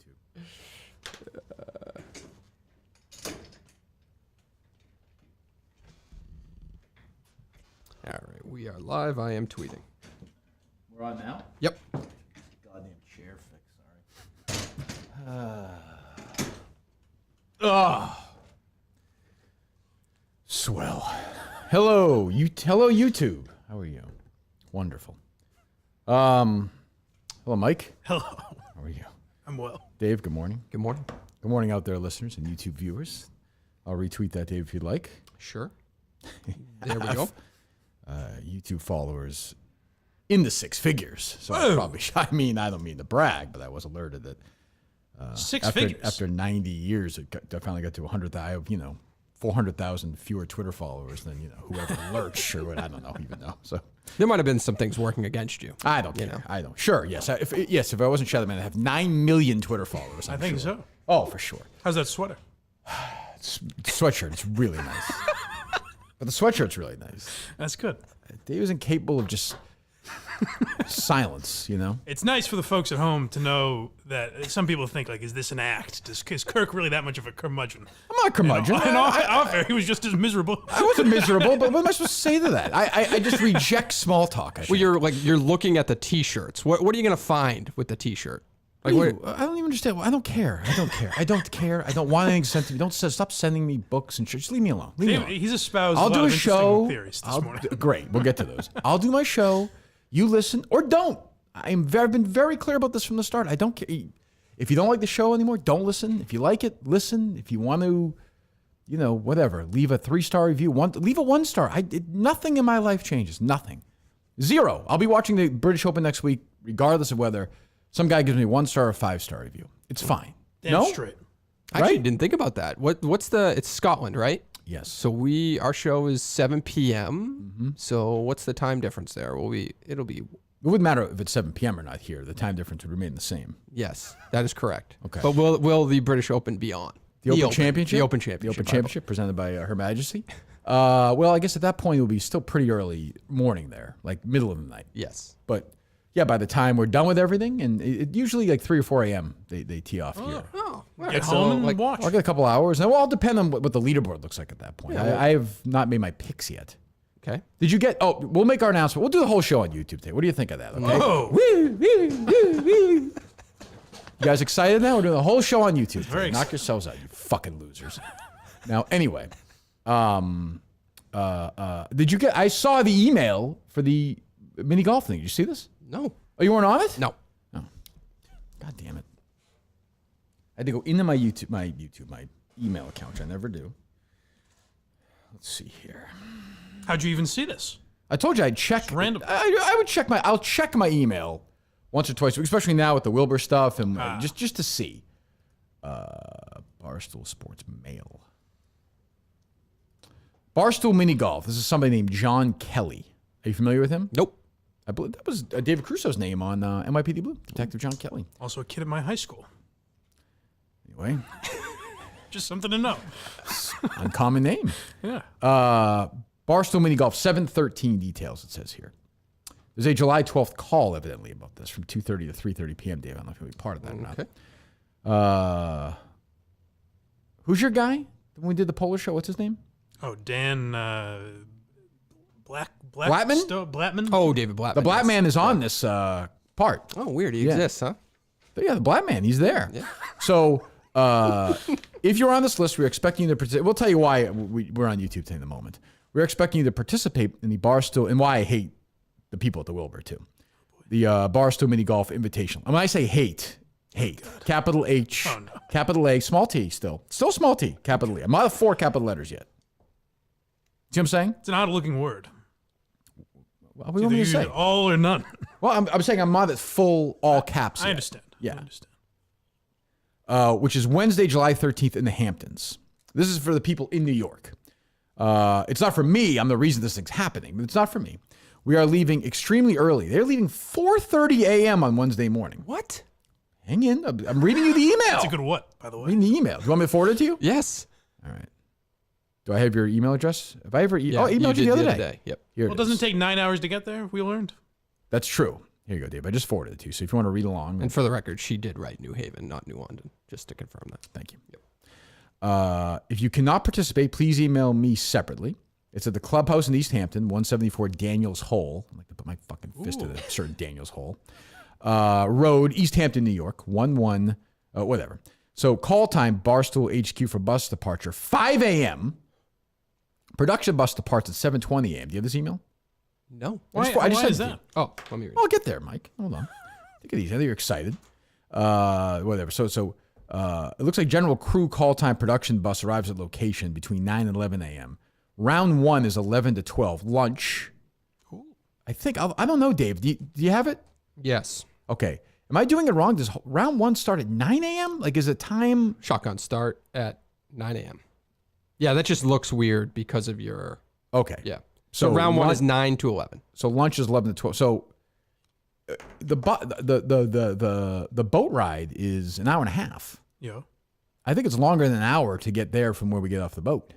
YouTube. All right, we are live. I am tweeting. We're on now? Yep. Goddamn chair fix, sorry. Swell. Hello, YouTube. How are you? Wonderful. Hello, Mike. Hello. How are you? I'm well. Dave, good morning. Good morning. Good morning out there, listeners and YouTube viewers. I'll retweet that, Dave, if you'd like. Sure. There we go. YouTube followers in the six figures. So I probably, I don't mean to brag, but I was alerted that Six figures. After 90 years, I finally got to 100,000, 400,000 fewer Twitter followers than, whoever lurched or what, I don't even know. So There might have been some things working against you. I don't care. I don't. Sure, yes. If I wasn't Shadowman, I'd have 9 million Twitter followers. I think so. Oh, for sure. How's that sweater? Sweatshirt, it's really nice. But the sweatshirt's really nice. That's good. Dave is incapable of just silence, It's nice for the folks at home to know that some people think, is this an act? Is Kirk really that much of a curmudgeon? I'm not a curmudgeon. Off air, he was just as miserable. I wasn't miserable, but what am I supposed to say to that? I just reject small talk. Well, you're looking at the T-shirts. What are you going to find with the T-shirt? I don't even understand. I don't care. I don't care. I don't want anything sent to me. Stop sending me books and shit. Just leave me alone. He's espoused I'll do a show. Theories this morning. Great. We'll get to those. I'll do my show. You listen or don't. I've been very clear about this from the start. I don't care. If you don't like the show anymore, don't listen. If you like it, listen. If you want to, whatever, leave a 3-star review. Leave a 1-star. Nothing in my life changes. Nothing. 0. I'll be watching the British Open next week, regardless of whether some guy gives me 1-star or 5-star review. It's fine. Damn straight. I actually didn't think about that. It's Scotland, right? Yes. So our show is 7 p.m. Mm-hmm. So what's the time difference there? It'll be. It wouldn't matter if it's 7 p.m. or not here. The time difference would remain the same. Yes, that is correct. Okay. But will the British Open be on? The Open Championship? The Open Championship. The Open Championship presented by Her Majesty. Well, I guess at that point it will be still pretty early morning there, like middle of the night. Yes. But yeah, by the time we're done with everything, and it usually like 3 or 4 a.m. they tee off here. Oh, Get home and watch. I'll get a couple hours. And it will all depend on what the leaderboard looks like at that point. I have not made my picks yet. Okay. Did you get? Oh, we'll make our announcement. We'll do the whole show on YouTube today. What do you think of that? Okay. Whoa. You guys excited now? We're doing the whole show on YouTube. Very Knock yourselves out, you fucking losers. Now, anyway, did you get? I saw the email for the mini golf thing. Did you see this? No. Oh, you weren't on it? No. Oh. God damn it. I had to go into my email account, which I never do. Let's see here. How'd you even see this? I told you I'd check. It's random. I would check I'll check my email once or twice, especially now with the Wilbur stuff, and just to see. Barstool Sports Mail. Barstool Mini-Golf. This is somebody named John Kelly. Are you familiar with him? Nope. I believe that was David Crusoe's name on NYPD Blue. Detective John Kelly. Also a kid at my high school. Anyway. Just something to know. Uncommon name. Yeah. Barstool Mini-Golf, 7:13 details, it says here. There's a July 12th call, evidently, about this from 2:30 to 3:30 p.m., Dave. I don't know if you'll be part of that or not. Okay. Who's your guy when we did the Polar show? What's his name? Oh, Dan Blattman? Blattman? Oh, David Blattman. The Black Man is on this part. Oh, weird. He exists, huh? But yeah, the Black Man, he's there. Yeah. So if you're on this list, we're expecting you to participate. We'll tell you why we're on YouTube today in a moment. We're expecting you to participate in the Barstool, and why I hate the people at the Wilbur, too. The Barstool Mini Golf Invitational. And when I say hate, capital H, capital A, small t still small t, capital E. I'm not at 4 capital letters yet. See what I'm saying? It's an odd-looking word. What do you want me to say? All or none. Well, I'm saying I'm not at full all caps yet. I understand. Yeah. I understand. Which is Wednesday, July 13th in the Hamptons. This is for the people in New York. It's not for me. I'm the reason this thing's happening, but it's not for me. We are leaving extremely early. They're leaving 4:30 a.m. on Wednesday morning. What? Hang in. I'm reading you the email. That's a good what, by the way? Reading the email. Do you want me to forward it to you? Yes. All right. Do I have your email address? Have I ever I emailed you the other day? Yep. Here Well, doesn't it take 9 hours to get there, we learned? That's true. Here you go, Dave. I just forwarded it to you. So if you want to read along. And for the record, she did write New Haven, not New London, just to confirm that. Thank you. Yep. If you cannot participate, please email me separately. It's at the Clubhouse in East Hampton, 174 Daniels Hole. I like to put my fucking fist in a certain Daniels Hole. Road, East Hampton, New York, whatever. So call time, Barstool HQ for bus departure, 5 a.m. Production bus departs at 7:20 a.m. Do you have this email? No. Why is that? Oh, let me read. I'll get there, Mike. Hold on. Take it easy. I think you're excited. Whatever. So it looks like general crew call time production bus arrives at location between 9 and 11 a.m. Round 1 is 11 to 12. Lunch. Ooh. I think, I don't know, Dave. Do you have it? Yes. Okay. Am I doing it wrong? Does round 1 start at 9 a.m.? Like, is it time? Shotgun start at 9 a.m. Yeah, that just looks weird because of your... Okay. Yeah. So round 1 is 9 to 11. So lunch is 11 to 12. So the boat ride is an hour and a half. Yeah. I think it's longer than an hour to get there from where we get off the boat.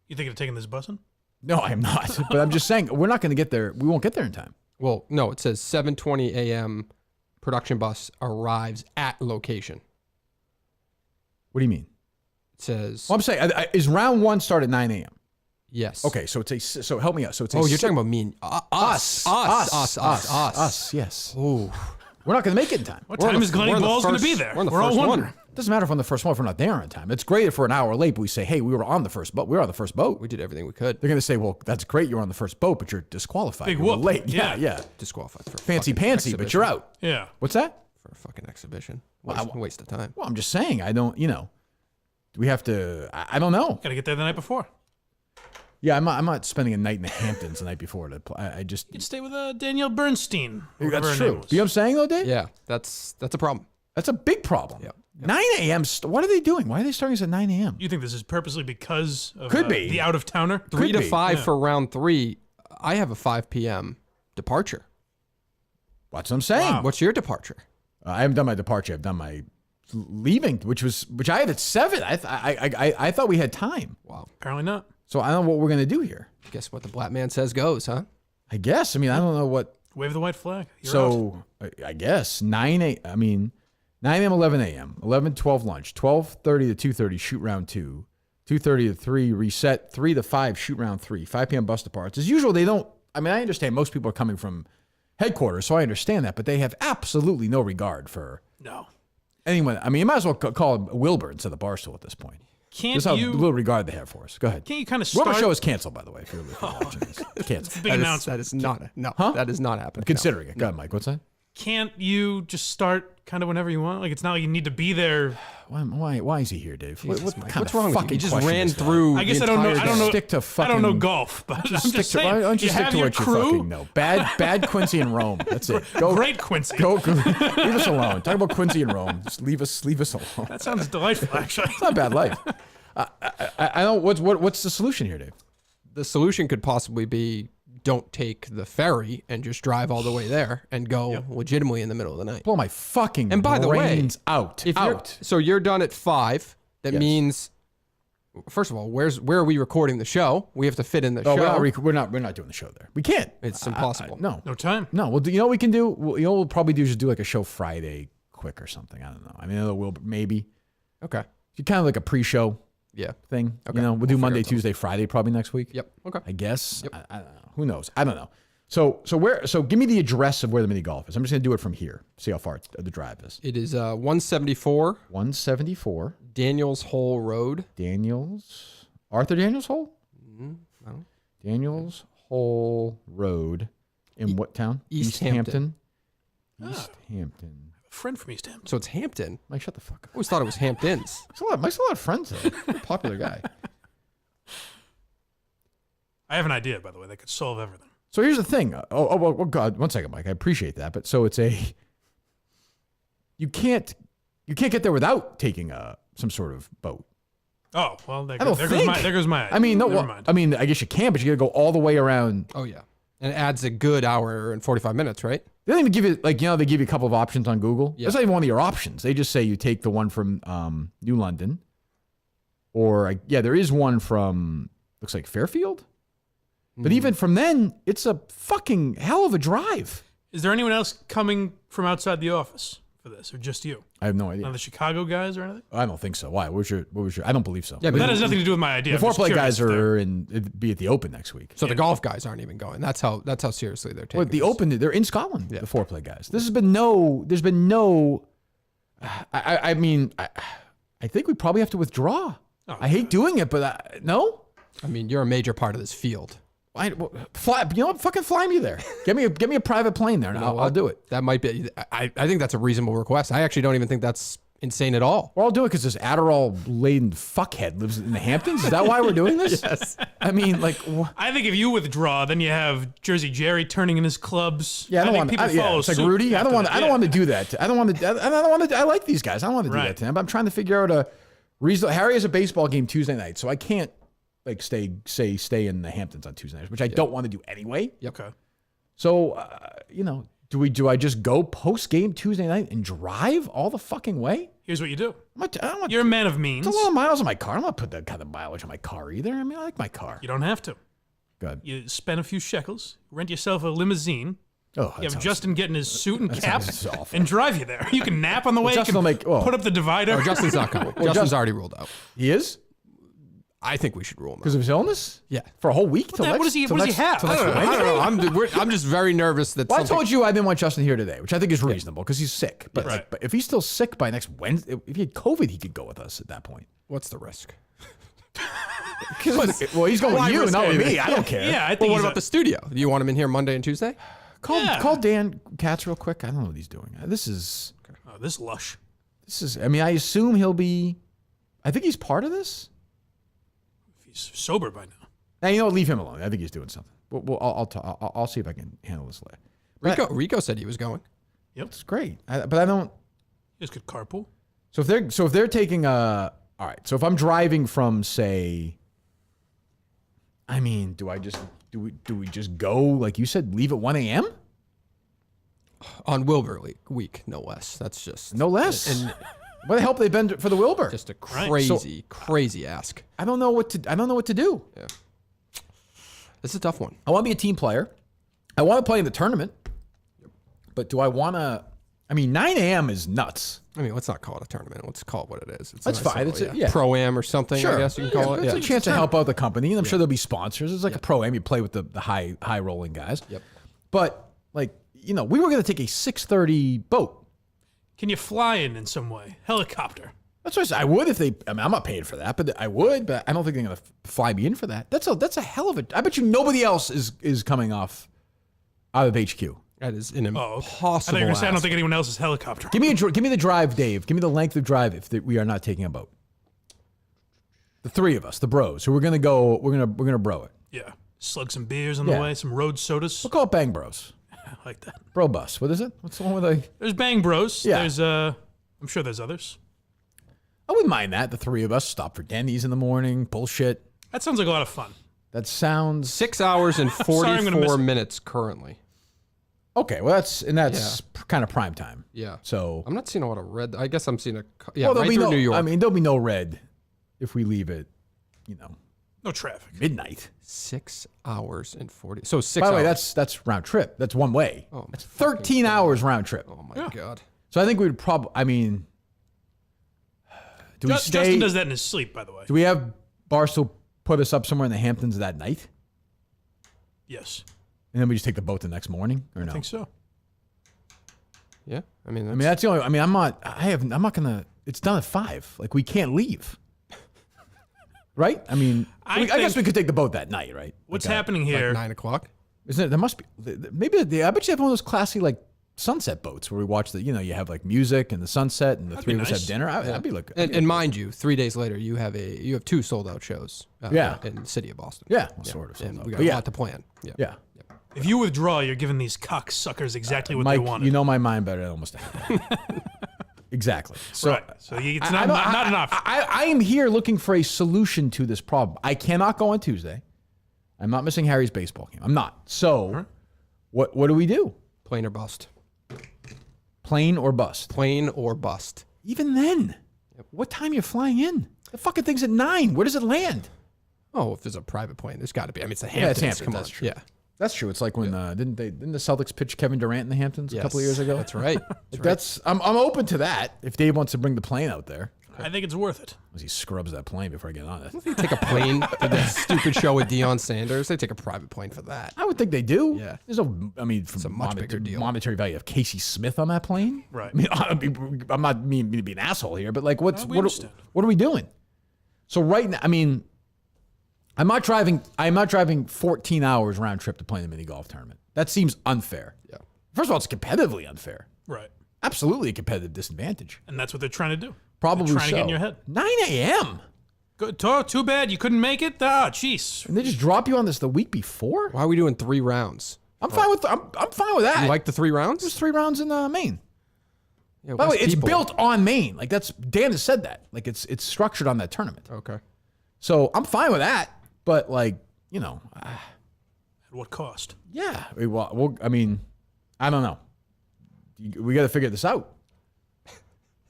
You think of taking this busing? No, I am not. But I'm just saying, we're not going to get there. We won't get there in time. Well, no, it says 7:20 a.m. production bus arrives at location. What do you mean? It says... Well, I'm saying, is round 1 start at 9 a.m.? Yes. Okay, so so help me out. So it's you're talking about me and us. Yes. Ooh. We're not going to make it in time. What time is Glenny Balls going to be there? We're all first wondering. one. Doesn't matter if we're on the first one if we're not there on time. It's great if we're an hour late, but we say, hey, we were on the first boat. We were on the first boat. We did everything we could. They're going to say, well, that's great. You're on the first boat, but you're disqualified. Big you were whoop. late. Yeah. Yeah. Disqualified for Fancy fucking pantsy, exhibition. but you're out. Yeah. What's that? For a fucking exhibition. Well, Waste of time. Well, I'm just saying, I don't, do we have to, I don't know. Got to get there the night before. Yeah, I'm not spending a night in the Hamptons the night before. I just. You'd stay with Danielle Bernstein. or whatever That's her name true. was. You know what I'm saying, though, Dave? Yeah, that's a problem. That's a big problem. Yep. 9 a.m. What are they doing? Why are they starting us at 9 a.m.? You think this is purposely because of Could be. the out-of-towner? 3 to be, 5 yeah. for round 3. I have a 5 p.m. departure. That's what I'm saying. Wow. What's your departure? I haven't done my departure. I've done my leaving, which I had at 7. I thought we had time. Wow. Apparently not. So I don't know what we're gonna do here. Guess what the black man says goes, huh? I guess. I mean, I don't know what. Wave the white flag. You're out. So I guess 9 a.m., 11 a.m., 11 to 12 lunch, 12:30 to 2:30 shoot round 2, 2:30 to 3 reset, 3 to 5 shoot round 3, 5 p.m. bus departs. As usual, they don't. I mean, I understand most people are coming from headquarters, so I understand that, but they have absolutely no regard for No. anyone. I mean, you might as well call him Wilbur instead of Barstool at this point. Can't Just how you... little regard they have for us. Go ahead. Can't you kind of Wilbur start... show is canceled, by the way, if you're watching this. It's canceled. Big That announcement. is not. No, Huh? that is not happening. Considering it. Go ahead, Mike. What's that? Can't you just start kind of whenever you want? Like, it's not like you need to be there. Why is he here, Dave? Jesus, What Mike, kind what's of wrong with you? fucking You just question ran is that? through. I guess the I don't know. entire I don't day. know. Stick to I don't know fucking- golf, but I'm Stick just to, saying. why don't you stick have to your what you crew? fucking know? Bad Quincy and Rome. That's it. Great Quincy. Go. Leave us alone. Talk about Quincy and Rome. Just leave us alone. That sounds delightful, actually. It's not a bad life. I don't. What's the solution here, Dave? The solution could possibly be don't take the ferry and just drive all the way there and go legitimately in the middle of the night. Blow my fucking And by the way, brains out. So you're done at 5. That Yes. means, first of all, where are we recording the show? We have to fit in the show. We're not doing the show there. We can't. It's impossible. No. No time. No. Well, you know what we can do? What we'll probably do is just do like a show Friday quick or something. I don't know. I mean, Wilbur maybe. Okay. Kind of like a pre-show Yeah. thing. Okay. We'll do We'll Monday, figure it out. Tuesday, Friday probably next week. Yep. Okay. I guess. Yep. I don't know. Who knows? I don't know. So give me the address of where the mini golf is. I'm just gonna do it from here. See how far the drive is. It is 174 174 Daniels Hole Road. Arthur Daniels Hole? No. Daniels Hole Road in what town? East Hampton. East Hampton. A friend from East Hampton. So it's Hampton. Mike, shut the fuck up. I always thought it was Hamptons. Mike's a lot of friends though. He's a popular guy. I have an idea, by the way, that could solve everything. So here's the thing. Oh, God. 1 second, Mike. I appreciate that. But so it's you can't get there without taking some sort of boat. Oh, well, there I don't goes think. my idea. I mean, no. Never Well, mind. I mean, I guess you can, but you got to go all the way around. Oh, yeah. And it adds a good hour and 45 minutes, right? They don't even give you they give you a couple of options on Google. Yeah. That's not even one of your options. They just say you take the one from New London, or there is one from looks like Fairfield. But even from then, it's a fucking hell of a drive. Is there anyone else coming from outside the office for this, or just you? I have no idea. None of the Chicago guys or anything? I don't think so. Why? What was your? I don't believe so. Yeah, But that has nothing to do with my idea. the I'm just foreplay curious guys if they're- are it'd be at the Open next week. So the golf guys aren't even going. That's how seriously they're taking Well, the this. Open, they're in Scotland. The foreplay guys. There's been no. I mean, I think we probably have to withdraw. Oh, I hate doing it, but no. I mean, you're a major part of this field. Fly, you know what? Fucking fly me there. Get me a private plane there, and I'll do it. That might be. I think that's a reasonable request. I actually don't even think that's insane at all. Or I'll do it because this Adderall-laden fuckhead lives in the Hamptons. Is that why we're doing this? Yes. I mean, like, I think if you withdraw, then you have Jersey Jerry turning in his clubs. yeah, I don't think want. people Yeah, follow it's like suit Rudy. I don't after want. that. I don't Yeah. want to do that. I don't want to. I don't want to. I like these guys. I don't want to do Right. that to them. I'm trying to figure out a reason. Harry has a baseball game Tuesday night, so I can't like stay in the Hamptons on Tuesday nights, which I don't want to do anyway. Okay. So do I just go post game Tuesday night and drive all the fucking way? Here's what you do. I don't want. You're a man of means. It's a lot of miles on my car. I'm not put that kind of mileage on my car either. I mean, I like my car. You don't have to. Good. You spend a few shekels, rent yourself a limousine. Oh, You have Justin get in his suit and cap sounds awful. and drive you there. You can nap on the way. You Justin can will make- well- put up the divider. Oh, Justin's not coming. Justin's already ruled out. He is I think we should rule him out. because of his illness. Yeah. For a whole week. the hell- what does he have? till I next don't know. Wednesday? I'm just very nervous that Well, I something. told you I didn't want Justin here today, which I think is reasonable because he's sick. But, Right. but if he's still sick by next Wednesday, if he had COVID, he could go with us at that point. What's the risk? Well, he's going Why with you, risk not with me. anything? I don't care. Yeah, I think Well, what he's about the studio? Do you want him in here Monday and Tuesday? Call Dan Katz real quick. I don't know what he's doing. This is. this lush. I mean, I assume he'll be. I think he's part of this. He's sober by now. Now you know, leave him alone. I think he's doing something. I'll see if I can handle this later. Rico said he was going. It's great, but I don't. You guys could carpool. So if they're taking all right. So if I'm driving from, say, I mean, do we just go like you said, leave at 1 a.m.? On Wilbur week, no less. That's just No less. And What the help they've been for the Wilbur? just a Right. crazy ask. I don't know what to do. Yeah. This is a tough one. I want to be a team player. I want to play in the tournament. But do I want to? I mean, 9 a.m. is nuts. I mean, let's not call it a tournament. Let's call it what it is. It's That's fine. It's a- yeah. Pro-am or something, I guess you can call it. It's Yeah. a chance to help out the company, and I'm sure there'll be sponsors. It's like a pro-am. You play with the high rolling guys. Yep. But like, we were going to take a 6:30 boat. Can you fly in some way? Helicopter. That's what I said. I would if they. I mean, I'm not paying for that, but I would. But I don't think they're going to fly me in for that. That's a hell of a. I bet you nobody else is coming off out of HQ. That is an Oh, okay. impossible I thought you were going to say I don't ask. think anyone else is helicopter. Give me the drive, Dave. Give me the length of drive if we are not taking a boat. The three of us, the bros, who we're gonna go. We're gonna bro it. Yeah. Slug some beers on Yeah. the way, some road sodas. We'll call it Bang Bros. I like that. Bro Bus. What is it? What's the one with a? There's Bang Bros. Yeah. There's I'm sure there's others. I wouldn't mind that. The three of us stop for Denny's in the morning. Bullshit. That sounds like a lot of fun. That sounds 6 hours and sorry, I'm gonna miss 44 it. minutes currently. okay. Well, that's kind of prime time. Yeah. So I'm not seeing a lot of red. I guess I'm seeing yeah, well, right there'll be through no. New York. I mean, there'll be no red if we leave at No traffic. midnight. 6 hours and 40. So 6 By the hours. way, that's round trip. That's one way. Oh, That's 13 hours round trip. Oh my God. So I think we would probably. I mean, do we stay? Justin does that in his sleep, by the way. Do we have Barstool put us up somewhere in the Hamptons that night, Yes. and then we just take the boat the next morning, or no? I think so. Yeah. I mean, I mean, that's the only. I mean, I'm not gonna. It's done at 5. Like we can't leave. Right? I mean, I I guess think- we could take the boat that night, right? What's Like, happening like here? 9 o'clock. Isn't it? There must be. Maybe I bet you have one of those classy like sunset boats where we watch the. You have like music and the sunset, and the three of us nice. have dinner. I'd be looking. And mind you, 3 days later, you have 2 sold out shows. Yeah. In the city of Boston. yeah, well, sort of. And we got But a yeah, lot to plan. Yeah. yeah. If you withdraw, you're giving these cocksuckers exactly what they Mike, wanted. you know my mind better than almost anything. Exactly. So right. So it's not enough. I am here looking for a solution to this problem. I cannot go on Tuesday. I'm not missing Harry's baseball game. I'm not. So, what do we do? Plane or bust. Plane or bust? Plane or bust. Even then, what time you're flying in? The fucking thing's at 9. Where does it land? Oh, if there's a private plane, there's got to be. I mean, it's the Yeah, it's Hamptons. Hamptons, Come on. that's true. Yeah. That's true. It's like when didn't the Celtics pitch Kevin Durant in the Hamptons a couple of years ago? That's right. I'm open to that if Dave wants to bring the plane out there. I think it's worth it. As he scrubs that plane before I get on it. They take a plane for that stupid show with Deion Sanders. They take a private plane for that. I would think they do. Yeah. There's no, I mean, from a much bigger deal. monetary value of Casey Smith on that plane. Right. I mean, I'm not meaning to be an asshole here, but like, what understand. are we doing? So right now, I mean, I'm not driving 14 hours round trip to play in the mini golf tournament. That seems unfair. Yeah. First of all, it's competitively unfair. Right. Absolutely a competitive disadvantage. And that's what they're trying to do. Probably they're trying so. to get in your head. 9 a.m. Good. Too bad you couldn't make it. Ah, jeez. And they just drop you on this the week before? Why are we doing 3 rounds? I'm fine with that. You like the 3 rounds? There's 3 rounds in Maine. Yeah, By the way, West it's people. built on Maine. Like Dan has said that. Like it's structured on that tournament. Okay. So I'm fine with that. But like, At what cost? yeah. Well, I mean, I don't know. We got to figure this out.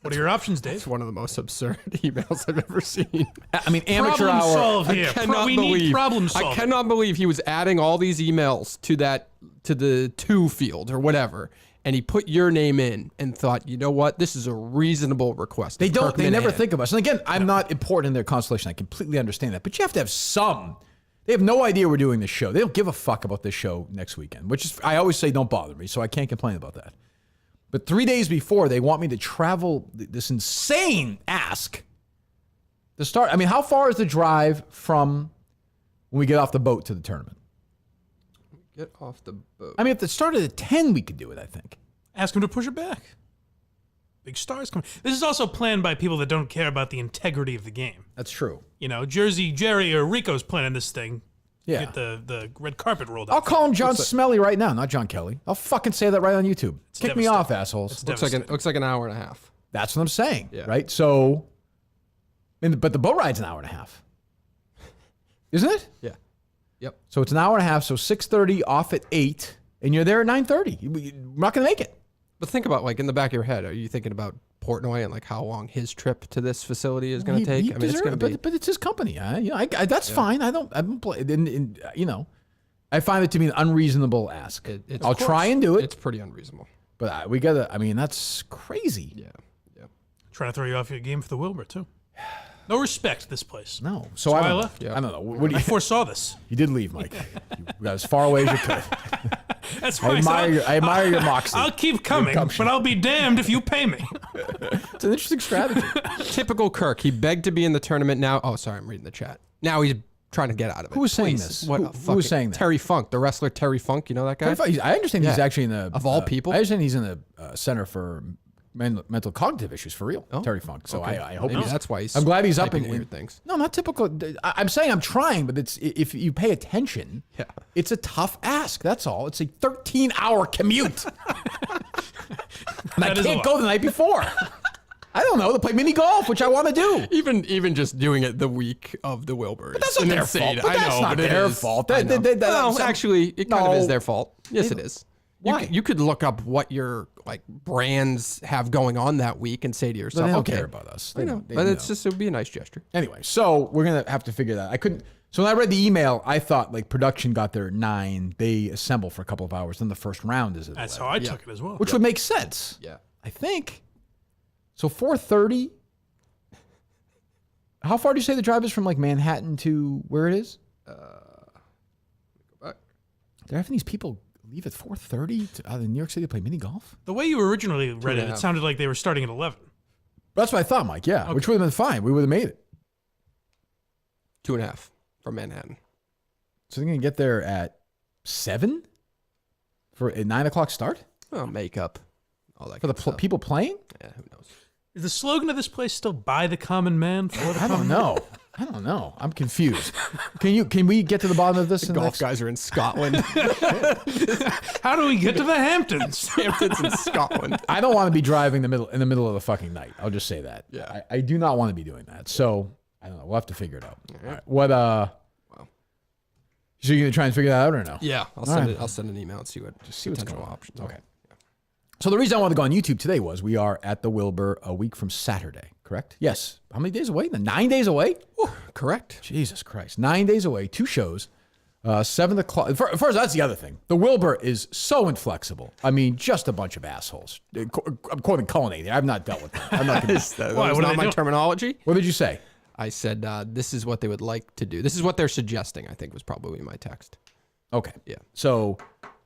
What are your options, Dave? It's one of the most absurd emails I've ever seen. I mean, amateur Problem hour. solve here. We need problem solving. I cannot believe he was adding all these emails to the 2 field or whatever, and he put your name in and thought, you know what, this is a reasonable request. They don't. Kirk They never Minahan. think of us. And again, I'm not important in their constellation. I completely understand that. But you have to have some. They have no idea we're doing this show. They don't give a fuck about this show next weekend, which is, I always say, don't bother me. So I can't complain about that. But 3 days before, they want me to travel this insane ask to start. I mean, how far is the drive from when we get off the boat to the tournament? Get off the boat. I mean, if it started at 10, we could do it, I think. Ask him to push it back. Big stars coming. This is also planned by people that don't care about the integrity of the game. That's true. Jersey Jerry or Rico's planning this thing. Yeah. Get the red carpet rolled out. I'll call him John Smelly right now, not John Kelly. I'll fucking say that right on YouTube. Kick me off, assholes. Looks like an hour and a half. That's what I'm saying, Yeah. right? So, but the boat ride's an hour and a half, isn't it? Yeah. Yep. So it's an hour and a half. So 6:30 off at 8, and you're there at 9:30. We're not going to make it. But think about, like, in the back of your head, are you thinking about Portnoy and like how long his trip to this facility is going to take? I mean, it's going to be. But it's his company. That's fine. I don't I find it to be an unreasonable ask. I'll try and do it, It's pretty unreasonable. but we gotta. I mean, that's crazy. Yeah. Yeah. Trying to throw you off your game for the Wilbur too. No respect this place. No. So why I I don't, left. I don't know. What do I you? foresaw this. You did leave, Mike. You got as far away as you could. That's I why I admire your moxie. I'll keep coming, but I'll be damned if you pay me. It's an interesting strategy. Typical Kirk. He begged to be in the tournament. Now, oh, sorry, I'm reading the chat. Now he's trying to get out of it. Who was saying Please. this? What Who a was fucking- saying that? Terry Funk, the wrestler Terry Funk. You know that guy? I understand he's Yeah. actually in the Of all people? I understand he's in the Center for Mental Cognitive Issues for real. Terry Funk. So Okay. I hope Maybe he's. that's why he's. I'm glad he's up typing in weird things. No, not typical. I'm saying I'm trying, but it's if you pay attention, Yeah. it's a tough ask. That's all. It's a 13-hour commute, and I That is a can't lot. go the night before. I don't know to play mini golf, which I want to do. Even just doing it the week of the Wilbur. But That's not their fault. But that's not their fault. I know. Well, some- actually, it kind of is their fault. Yes, it is. Why? You could look up what your like brands have going on that week and say to yourself, They don't okay, care about us. I know, but it's just it would be a nice gesture. Anyway, so we're gonna have to figure that. I couldn't. So when I read the email, I thought like production got there at 9. They assemble for a couple of hours. Then the first round is at That's 11, how I took it as well. which would make sense. Yeah. I think. So 4:30. How far do you say the drive is from like Manhattan to where it is? Go back. They're having these people leave at 4:30 out of New York City to play mini golf. The way you originally read and a it, it half. sounded like they were starting at 11. That's what I thought, Mike. Yeah, which would have been fine. We would have made it. 2.5 from Manhattan. So they're gonna get there at 7 for a 9 o'clock start Oh, makeup, all that for the good stuff. people playing. Yeah, who knows? Is the slogan of this place still "By the common man for the I common don't know. I don't know. I'm confused. Can we get to the bottom of this? in the Golf next- guys are in Scotland. How do we get to the Hamptons? Hamptons in Scotland. I don't want to be driving in the middle of the fucking night. I'll just say that. Yeah. I do not want to be doing that. So I don't know. We'll have to figure it out. All right. What So you're gonna try and figure that out or no? Yeah, I'll send an email and see what See what's potential going on. options. Okay. So the reason I wanted to go on YouTube today was we are at the Wilbur a week from Saturday, correct? Yes. How many days away? 9 days away? Correct. Jesus Christ. 9 days away, 2 shows. 7 o'clock. First, that's the other thing. The Wilbur is so inflexible. I mean, just a bunch of assholes. I'm quoting Cullinane. I've not dealt with that. I'm not going to. That was not my terminology. What did you say? I said, this is what they would like to do. This is what they're suggesting, I think was probably my text. Okay. Yeah. So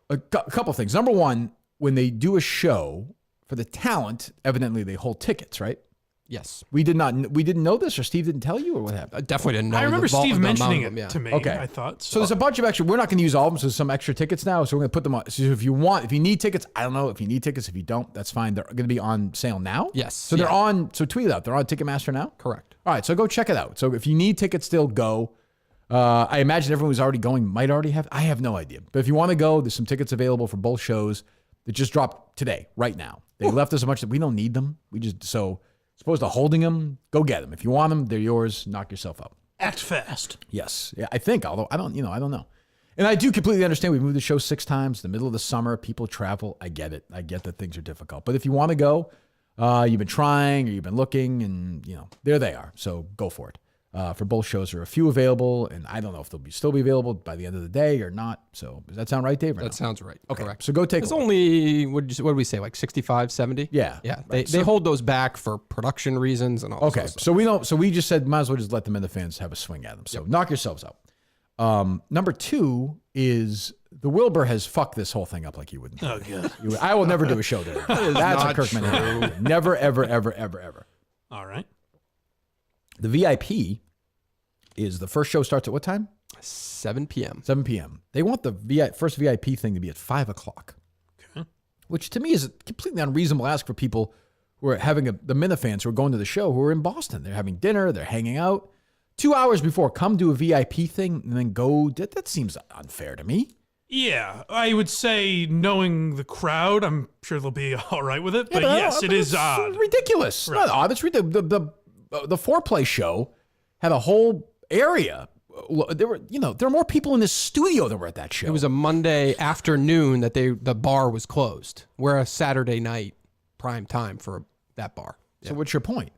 a couple things. Number one, when they do a show for the talent, evidently they hold tickets, right? Yes. We didn't know this, or Steve didn't tell you, or what happened? I definitely didn't know. I remember Steve mentioning it yeah. to me. Okay. I thought So there's a bunch of extra. We're not going to use all of them. So there's some extra tickets now. So we're going to put them on. So if you need tickets, I don't know if you need tickets. If you don't, that's fine. They're going to be on sale now. Yes. So they're on. So tweet it out. They're on Ticketmaster now. Correct. All right. So go check it out. So if you need tickets, still go. I imagine everyone who's already going might already have. I have no idea. But if you want to go, there's some tickets available for both shows that just dropped today, right now. They left us a bunch that we don't need them. As opposed to holding them, go get them. If you want them, they're yours. Knock yourself out. act fast. Yes. Yeah, I think, although I don't know. And I do completely understand. We've moved the show 6 times. In the middle of the summer, people travel. I get it. I get that things are difficult. But if you want to go, you've been trying or you've been looking, and there they are. So go for it. For both shows, there are a few available, and I don't know if they'll still be available by the end of the day or not. So does that sound right, Dave? That sounds right. Okay. Correct. So go take It's a look. only, what did we say, like 65, 70? Yeah. Yeah. Right. They hold those back for production reasons and all Okay. this stuff. So we don't. So we just said might as well just let them and the fans have a swing at them. So knock yourselves out. Number 2 is the Wilbur has fucked this whole thing up like you wouldn't. Oh, God. I will never do a show there. That's not a Kirk Manhattan. Never, ever, ever, ever, ever. All right. The VIP is the first show starts at what time? 7 p.m. 7 p.m. They want the first VIP thing to be at 5 o'clock, Okay. which to me is a completely unreasonable ask for people who are having the Minifans who are going to the show who are in Boston. They're having dinner, they're hanging out. 2 hours before, come do a VIP thing and then go. That seems unfair to me. Yeah, I would say knowing the crowd, I'm sure they'll be all right with it. But yes, it is it's odd. ridiculous. Not odd. It's ridiculous. The foreplay show had a whole area. There were more people in this studio than were at that show. It was a Monday afternoon that the bar was closed. We're a Saturday night prime time for that bar. So what's your point?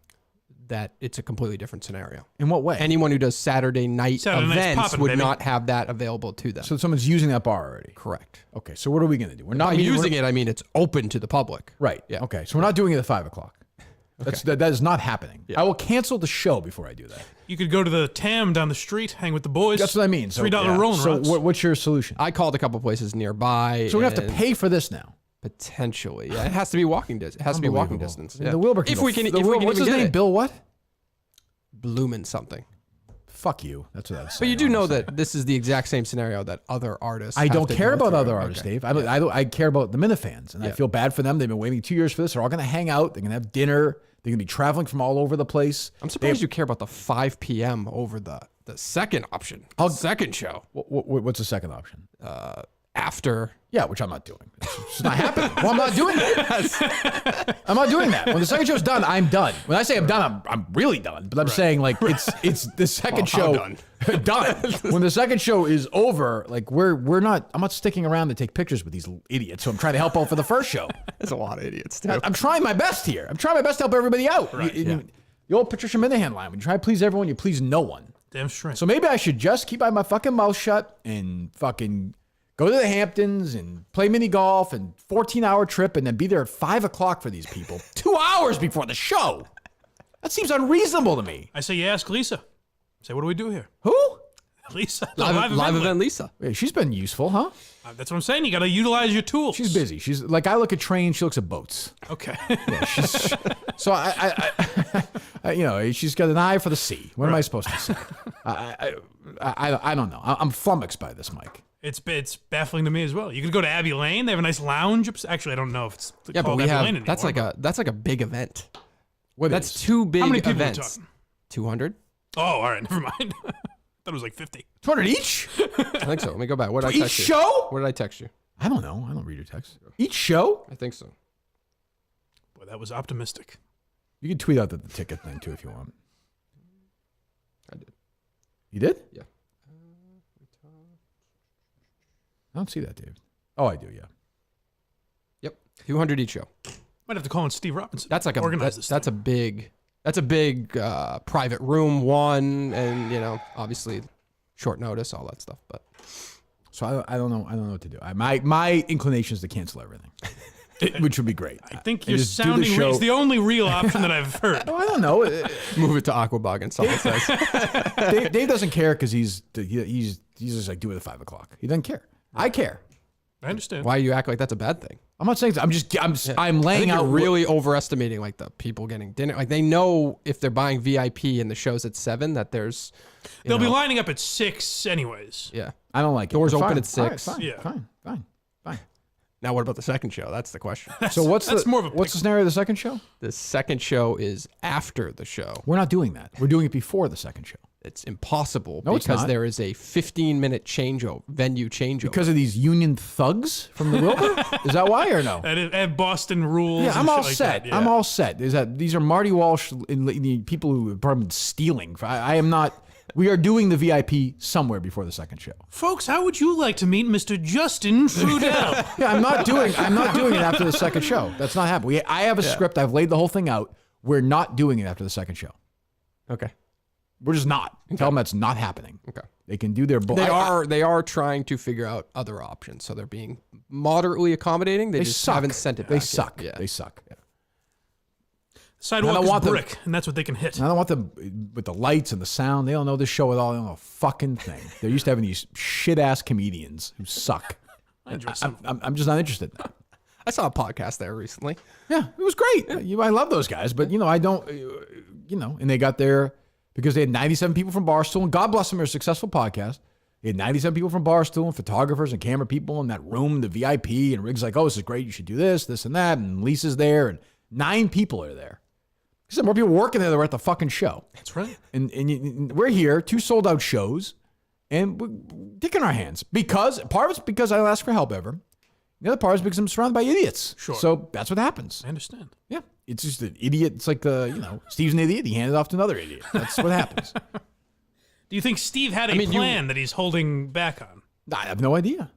That it's a completely different scenario. In what way? Anyone who does Saturday night's events poppin', would baby. not have that available to them. So someone's using that bar already. Correct. Okay, so what are we going to do? We're not By using it, I mean it's open to the public. Right. Yeah. Okay, so we're not doing it at 5 o'clock. That is not happening. I will cancel the show before I do that. You could go to the TAM down the street, hang with the boys. That's what I mean. So, $3 rolling So rods. what's your solution? I called a couple places nearby. So we're going to have to and pay for this now. potentially. Yeah, it has to be walking distance. It has to be walking Unbelievable. distance. I mean, Yeah. The Wilbur can if go we can, the if we Wilbur- can what's even his get name? it. Bill what? Bloomin' something. Fuck you. That's what I was But saying. you do know honestly. that this is the exact same scenario that other artists. I have don't to care go about through. other artists, Okay. Dave. I care about the Minifans, and I Yeah. feel bad for them. They've been waiting 2 years for this. They're all going to hang out. They're going to have dinner. They're going to be traveling from all over the place. I'm surprised you care about the 5 p.m. over the second option. Second show What's the second option? after. Yeah, which I'm not doing. It's not happening. Well, I'm not doing that. I'm not doing that. When the second show's done, I'm done. When I say I'm done, I'm really done. But I'm saying like it's the second show done? done. When the second show is over, like we're not. I'm not sticking around to take pictures with these idiots. So I'm trying to help out for the first show. There's a lot of idiots too. I'm trying my best here. I'm trying my best to help everybody out. The old Patricia Minahan line: when you try to please everyone, you please no one. Damn straight. So maybe I should just keep my fucking mouth shut and fucking go to the Hamptons and play mini golf and 14-hour trip and then be there at 5 o'clock for these people 2 hours before the show. That seems unreasonable to me. I say you ask Lisa. Say, what do we do here? Who? Lisa. the Live event Lisa. Hey, she's been usful, huh? That's what I'm saying. You got to utilize your tools. She's busy. She's like, I look at trains, she looks at boats. Okay. So she's got an eye for the sea. What am I supposed to say? I don't know. I'm flummoxed by this, Mike. It's baffling to me as well. You could go to Abbey Lane. They have a nice lounge. Actually, I don't know if it's Yeah, but called we Abbey have Lane anymore. that's like a big event. What That's is? 2 big How many people are we events. talking? 200. Oh, all right. Never mind. Thought it was like 50. 200 each? I think so. Let me go back. What did I Each text you? show? What did I text you? I don't know. I don't read your text. Each show? I think so. Boy, that was optimistic. You can tweet out the ticket thing too if you want. I did. You did? Yeah. I don't see that, David. Oh, I do, yeah. Yep. 200 each show. Might have to call in Steve Robinson. That's like organize this. that's a big private room one, and obviously short notice, all that stuff. But So I don't know. I don't know what to do. My inclination is to cancel everything, which would be great. I think And you're just do the sounding. show. It's the only real option that I've heard. Oh, I don't know. Move it to Aquabug and someone says. Dave doesn't care because he's just like, do it at 5 o'clock. He doesn't care. I care. I understand. Why you act like that's a bad thing? I'm not saying that. I'm I laying think out you're really overestimating like the people getting dinner. Like they know if they're buying VIP and the show's at 7 that there's They'll be lining up at 6 anyways. Yeah. I don't like it. Doors But open fine. at 6. All right, fine, Yeah. fine. Now what about the second show? That's the question. So that's more of a what's the scenario of the second show? The second show is after the show. We're not doing that. We're doing it before the second show. It's impossible No, it's because not. there is a 15-minute venue changeover. Because of these union thugs from the Wilbur? Is that why or no? And Boston rules. Yeah, and I'm all shit like set. that, yeah. I'm all set. These are Marty Walsh and the people who have been stealing. I am not. We are doing the VIP somewhere before the second show. Folks, how would you like to meet Mr. Justin Trudell? Yeah, I'm not doing it after the second show. That's not happening. I have a script. I've laid the whole thing out. We're not doing it after the second show. Okay. We're just not. Tell them that's not happening. Okay. They can do their. They are trying to figure out other options, so they're being moderately accommodating. They just suck. haven't sent it. They back suck. Yet. Yeah. They suck. Sidewalk I don't is want them- brick, and that's what they can hit. And I don't want them with the lights and the sound. They don't know this show at all. They don't know a fucking thing. They're used to having these shit ass comedians who suck. I enjoy some. I'm just not interested in that. I saw a podcast there recently. Yeah, it was great. I love those guys, but I don't. And they got there because they had 97 people from Barstool, and God bless them, they're a successful podcast. They had 97 people from Barstool and photographers and camera people in that room, the VIP, and Riggs like, oh, this is great. You should do this, this, and that. And Lisa's there, and 9 people are there. There's more people working there than were at the fucking show. That's right. And we're here, 2 sold out shows, and we're dick in our hands. Part of it's because I don't ask for help ever. The other part is because I'm surrounded by idiots. Sure. So that's what happens. I understand. Yeah. It's just an idiot. It's like Steve's an idiot. He handed it off to another idiot. That's what happens. Do you think Steve had a plan that he's holding back on? I have no idea.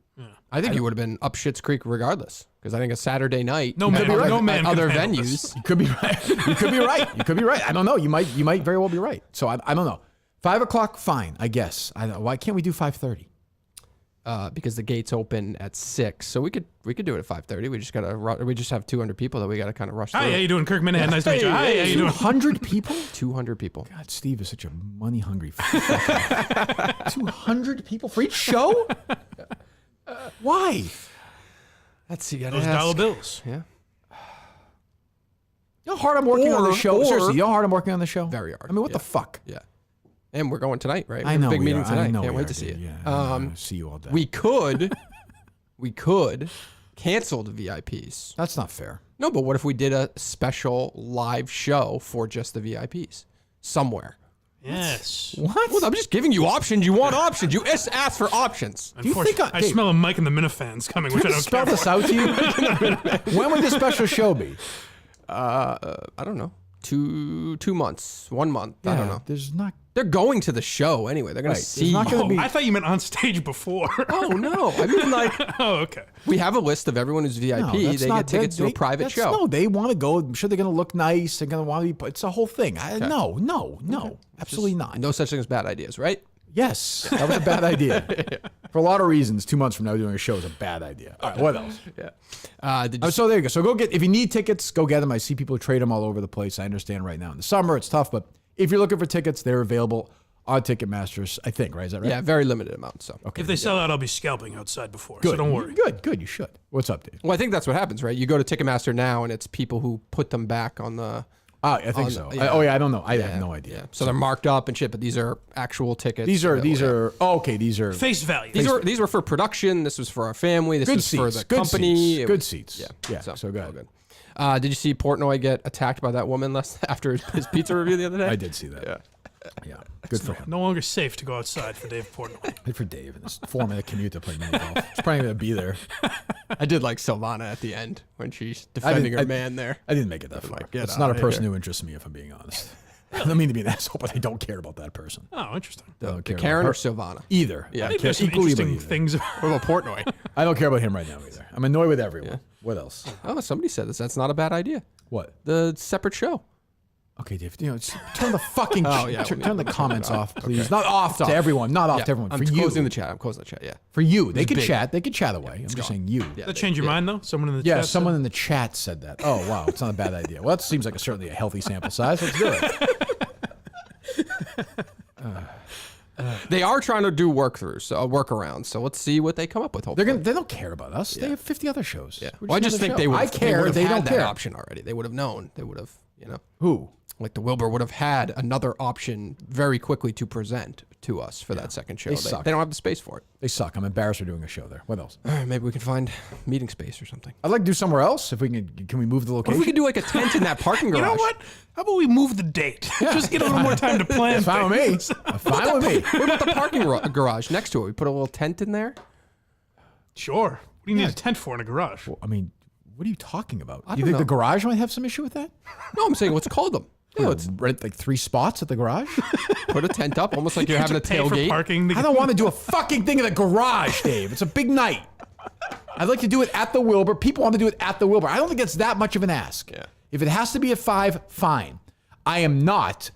I think you would have been up Schitt's Creek regardless, because I think a Saturday night, No man, no man at could other have handled venues. this. You could be right. You could be right. You could be right. I don't know. You might very well be right. So I don't know. 5 o'clock, fine, I guess. Why can't we do 5:30? Because the gates open at 6, so we could do it at 5:30. We just have 200 people that we got to kind of rush through. Hi, how you doing, Kirk Minahan? Nice to meet you. Hi, how you doing? 200 people? 200 people. God, Steve is such a money hungry. 200 people for each show? Why? Let's see. Gotta Those ask. dollar bills. Yeah. You know how hard I'm working on the show? or- Seriously, you know how hard I'm working on the show? Very hard, I mean, what yeah. the fuck? Yeah. And we're going tonight, right? We I have know a big we meeting are. tonight. I know Can't we wait are, to see dude. it. Yeah, I'll see you all day. We could cancel the VIPs. That's not fair. No, but what if we did a special live show for just the VIPs somewhere? Yes. What? Well, I'm just giving you options. You want options. You asked for options. Do you think I Dave, smell a Mike and the Minifans coming, which I don't spell care this for. out to you? When would this special show be? I don't know. 2 months, 1 month. I don't know. There's not. They're going to the show anyway. They're going Right, to there's see. not gonna Oh, be- I thought you meant on stage before. Oh no! I mean, like Oh, okay. we have a list of everyone who's VIP. No, that's they not- get tickets to a private show. No, they want to go. I'm sure they're going to look nice. They're going to want to be. It's a whole thing. No, absolutely not. No such thing as bad ideas, right? Yes, that was a bad idea. For a lot of reasons, 2 months from now doing a show is a bad idea. All right, what else? Yeah. Did you So there you go. So go get, if you need tickets, go get them. I see people trade them all over the place. I understand right now in the summer it's tough, but if you're looking for tickets, they're available on Ticketmasters, I think, right? Is that right? Yeah, very limited amount. So Okay. If they sell out, I'll be scalping outside before, Good. so don't worry. Good. You should. What's up, Dave? Well, I think that's what happens, right? You go to Ticketmaster now, and it's people who put them back on the. I think so. yeah. I don't know. I have no idea. Yeah. So they're marked up and shit, but these are actual tickets. These are. Okay. These are Face value. These were for production. This was for our family. This good was seats. for the good company. Seats. It Good was- seats. Yeah. So go all ahead. good. Did you see Portnoy get attacked by that woman after his pizza review the other day? I did see that. Yeah. Good for him. No longer safe to go outside for Dave Portnoy. Good for Dave and this 4-minute commute to play mini golf. He's probably going to be there. I did like Silvana at the end when she's defending her man there. I didn't make it that far. like, get It's not a outta person here. who interests me, if I'm being honest. I don't mean to be an asshole, but I don't care about that person. Oh, interesting. I don't care Karen about or her. Silvana? Either. Yeah. I Maybe care there's some equally, but interesting either. things. What about Portnoy? I don't care about him right now either. I'm annoyed with everyone. What else? Oh, somebody said this. That's not a bad idea. What? The separate show. Okay, Dave. Turn the fucking turn the comments off, please. Okay. Not off to everyone. Not off to everyone. I'm For you. closing the chat. I'm closing the chat. Yeah. For you, they could big. chat. They could chat away. I'm just saying you. Yeah, Did that change your mind though? Someone in the Yeah, chat. someone in the chat said that. Oh wow, it's not a bad idea. Well, that seems like certainly a healthy sample size. Let's do it. They are trying to do workarounds. So let's see what they come up with. Hopefully. They don't care about us. They have 50 other shows. Yeah. We're Well, I just another think show. they would. I care. They had don't that care. option already. They would have known. They would have. Who? Like the Wilbur would have had another option very quickly to present to us for that second show. They suck. don't have the space for it. They suck. I'm embarrassed for doing a show there. What else? Maybe we can find meeting space or something. I'd like to do somewhere else. If we can we move the What location? if we could do like a tent in that parking garage? You know what? How about we move the date? Just get a little more time to plan. Fine with me. things. Fine with me. What about the parking garage next to it? We put a little tent in there. Sure. What do you need a tent for in a garage? I mean, what are you talking about? You don't think know. the garage might have some issue with that? No, I'm saying let's call them. Yeah, let's Rent like 3 spots at the garage? put a tent up, almost like you're having a Pay for tailgate. parking. I don't want to do a fucking thing in the garage, Dave. It's a big night. I'd like to do it at the Wilbur. People want to do it at the Wilbur. I don't think it's that much of an ask. Yeah. If it has to be at 5, fine. I am not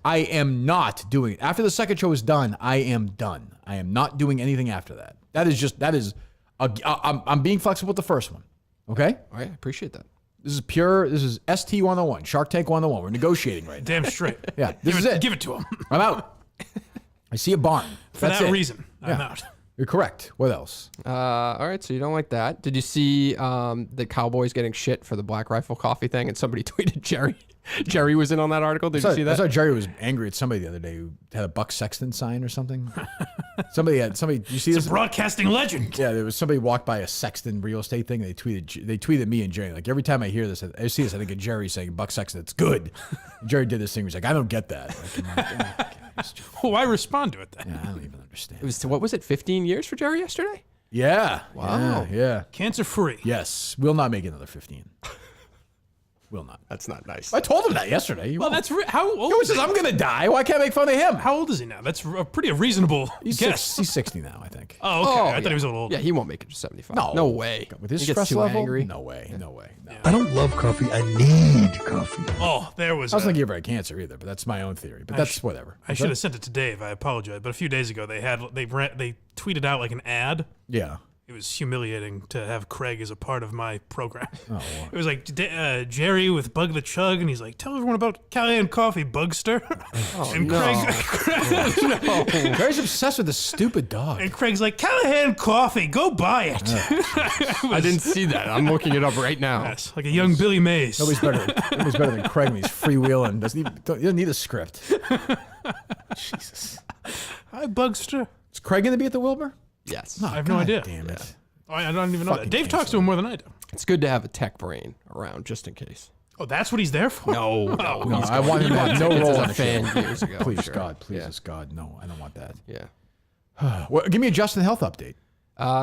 doing it. After the second show is done, I am done. I am not doing anything after that. I'm being flexible with the first one. Okay? All right, I appreciate that. This is ST 101, Shark Tank 101. We're negotiating right now. Damn straight. Yeah, this is it. Give it to him. I'm out. I see a barn. For That's that it. reason, I'm Yeah. out. You're correct. What else? All right, so you don't like that. Did you see the Cowboys getting shit for the Black Rifle Coffee thing? And somebody tweeted Jerry. Jerry was in on that article. Did you see I that? saw Jerry was angry at somebody the other day who had a Buck Sexton sign or something. somebody. You see this? Broadcasting legend. Yeah, there was somebody walked by a Sexton real estate thing. They tweeted me and Jerry. Like every time I hear this, I see this. I think of Jerry saying Buck Sexton. It's good. Jerry did this thing. He's like, I don't get that. Like, I'm like, Why respond to it then? yeah, I don't even understand. It was what was it? 15 years for Jerry yesterday? Yeah. Wow. Yeah. Cancer free. Yes. We'll not make another 15. Will not. That's not nice. I told him that yesterday. Well, that's how old? He says I'm gonna die. Why can't I make fun of him? How old is he now? That's a pretty reasonable He's guess. he's 60 now, I think. Oh, okay. I thought he was a little older. Yeah, he won't make it to 75. No. No way. With his He gets stress too level, angry. no way. No. I don't love coffee. I need coffee. Oh, there was. I was thinking about cancer either, but that's my own theory. But that's whatever. I should have sent it to Dave. I apologize, but a few days ago they tweeted out like an ad. Yeah. It was humiliating to have Craig as a part of my program. Oh, wow. It was like Jerry with Bug the Chug, and he's like, "Tell everyone about Callahan Coffee, Bugster." And no. Gary's obsessed with this stupid dog. and Craig's like, "Callahan Coffee, go buy it." I didn't see that. I'm looking it up right now. Yes, like a young Billy Mays. Nobody's better than Craig when he's freewheeling. He doesn't need a script. Jesus. Hi, Bugster. Is Craig going to be at the Wilbur? Yes. I have no idea. Damn it. Oh, I don't even know Fucking that. Dave talks to him more than I do. It's good to have a tech brain around just in case. Oh, that's what he's there for? No. No, I want him to have no Tickets role as on a the fan show. years ago. Please, sure. God. Please, Yeah. God. No, I don't want that. Yeah. Well, give me a Justin Health update.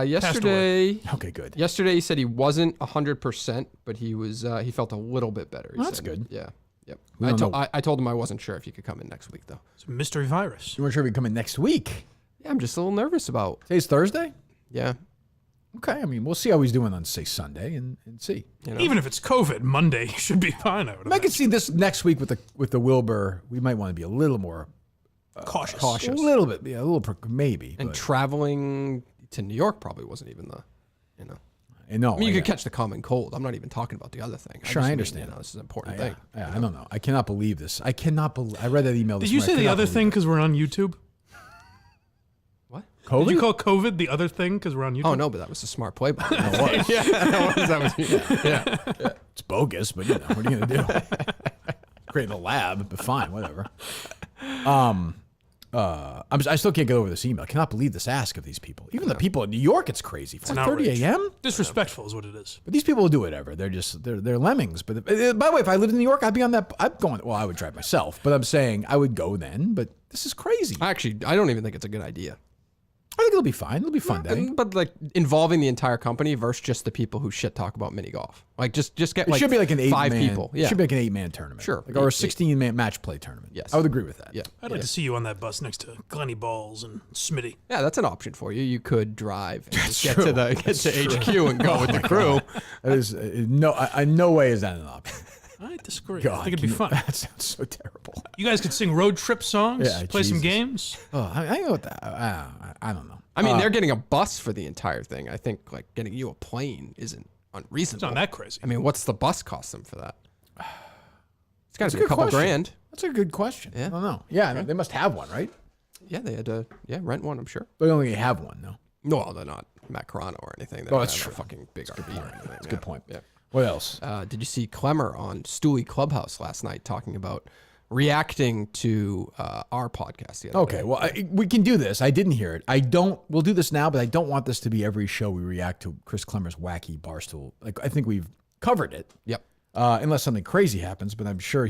Yesterday Okay, good. Yesterday he said he wasn't 100%, but he was. He felt a little bit better. He That's said. good. Yeah. Yep. We don't know. I told him I wasn't sure if he could come in next week though. It's a mystery virus. You weren't sure if he'd come in next week. Yeah, I'm just a little nervous about. Today's Thursday? Yeah. Okay, I mean, we'll see how he's doing on, say, Sunday and see. You know. Even if it's COVID, Monday he should be fine. I would I could see this next week with the Wilbur. We might want to be a little more cautious. a little bit, yeah, a little maybe. And but, traveling to New York probably wasn't even the. no, I mean, you yeah. could catch the common cold. I'm not even talking about the other thing. Sure, I just mean, understand. this is an important Yeah, thing. yeah, I don't know. I cannot believe this. I cannot believe. I read that email. Did This you morning. say I the cannot other believe thing it. because we're on YouTube? What? COVID? Did you call COVID the other thing because we're on YouTube? Oh no, but that was a smart play. By me. Yeah, that was yeah. it's bogus, but what are you gonna do? Create a lab, but fine, whatever. I still can't get over this email. I cannot believe this ask of these people. Even the people in New York, it's crazy. 4:30 a.m. Disrespectful is what it is. But these people will do whatever. They're lemmings. But by the way, if I lived in New York, I'd be on that. I'd go on. Well, I would drive myself, but I'm saying I would go then. But this is crazy. Actually, I don't even think it's a good idea. I think it'll be fine. It'll be fun day. But like involving the entire company versus just the people who shit talk about mini golf. Like just get It like should be like an 5 8-man. people. It Yeah. should be like an 8-man tournament. Sure. Like, or a 8. 16-man match play tournament. Yes. I would agree with that. Yeah. I'd like to see you on that bus next to Glenny Balls and Smitty. Yeah, that's an option for you. You could drive and just get true. to HQ and go with the crew. That is no way is that an option. I disagree. God, I think it'd be fun. That sounds so terrible. You guys could sing road trip songs, Yeah, play some Jesus. games. Oh, I know what that. I don't know. I mean, they're getting a bus for the entire thing. I think like getting you a plane isn't unreasonable. It's not that crazy. I mean, what's the bus cost them for that? It's got That's to a be a good couple question. grand. That's a good question. Yeah. I don't know. Yeah, I mean, they must have one, right? Yeah, they had to rent one, I'm sure. They only have one, though. No, they're not Matt Carano or anything. They Oh, don't that's have true. a fucking big RV or anything. That's a good point. Yeah. What else? Did you see Clemmer on Stoolie Clubhouse last night talking about reacting to our podcast the other Okay, day? well, we can do this. I didn't hear it. We'll do this now, but I don't want this to be every show we react to Chris Klemmer's wacky Barstool. Like, I think we've covered it. Yep. Unless something crazy happens, but I'm sure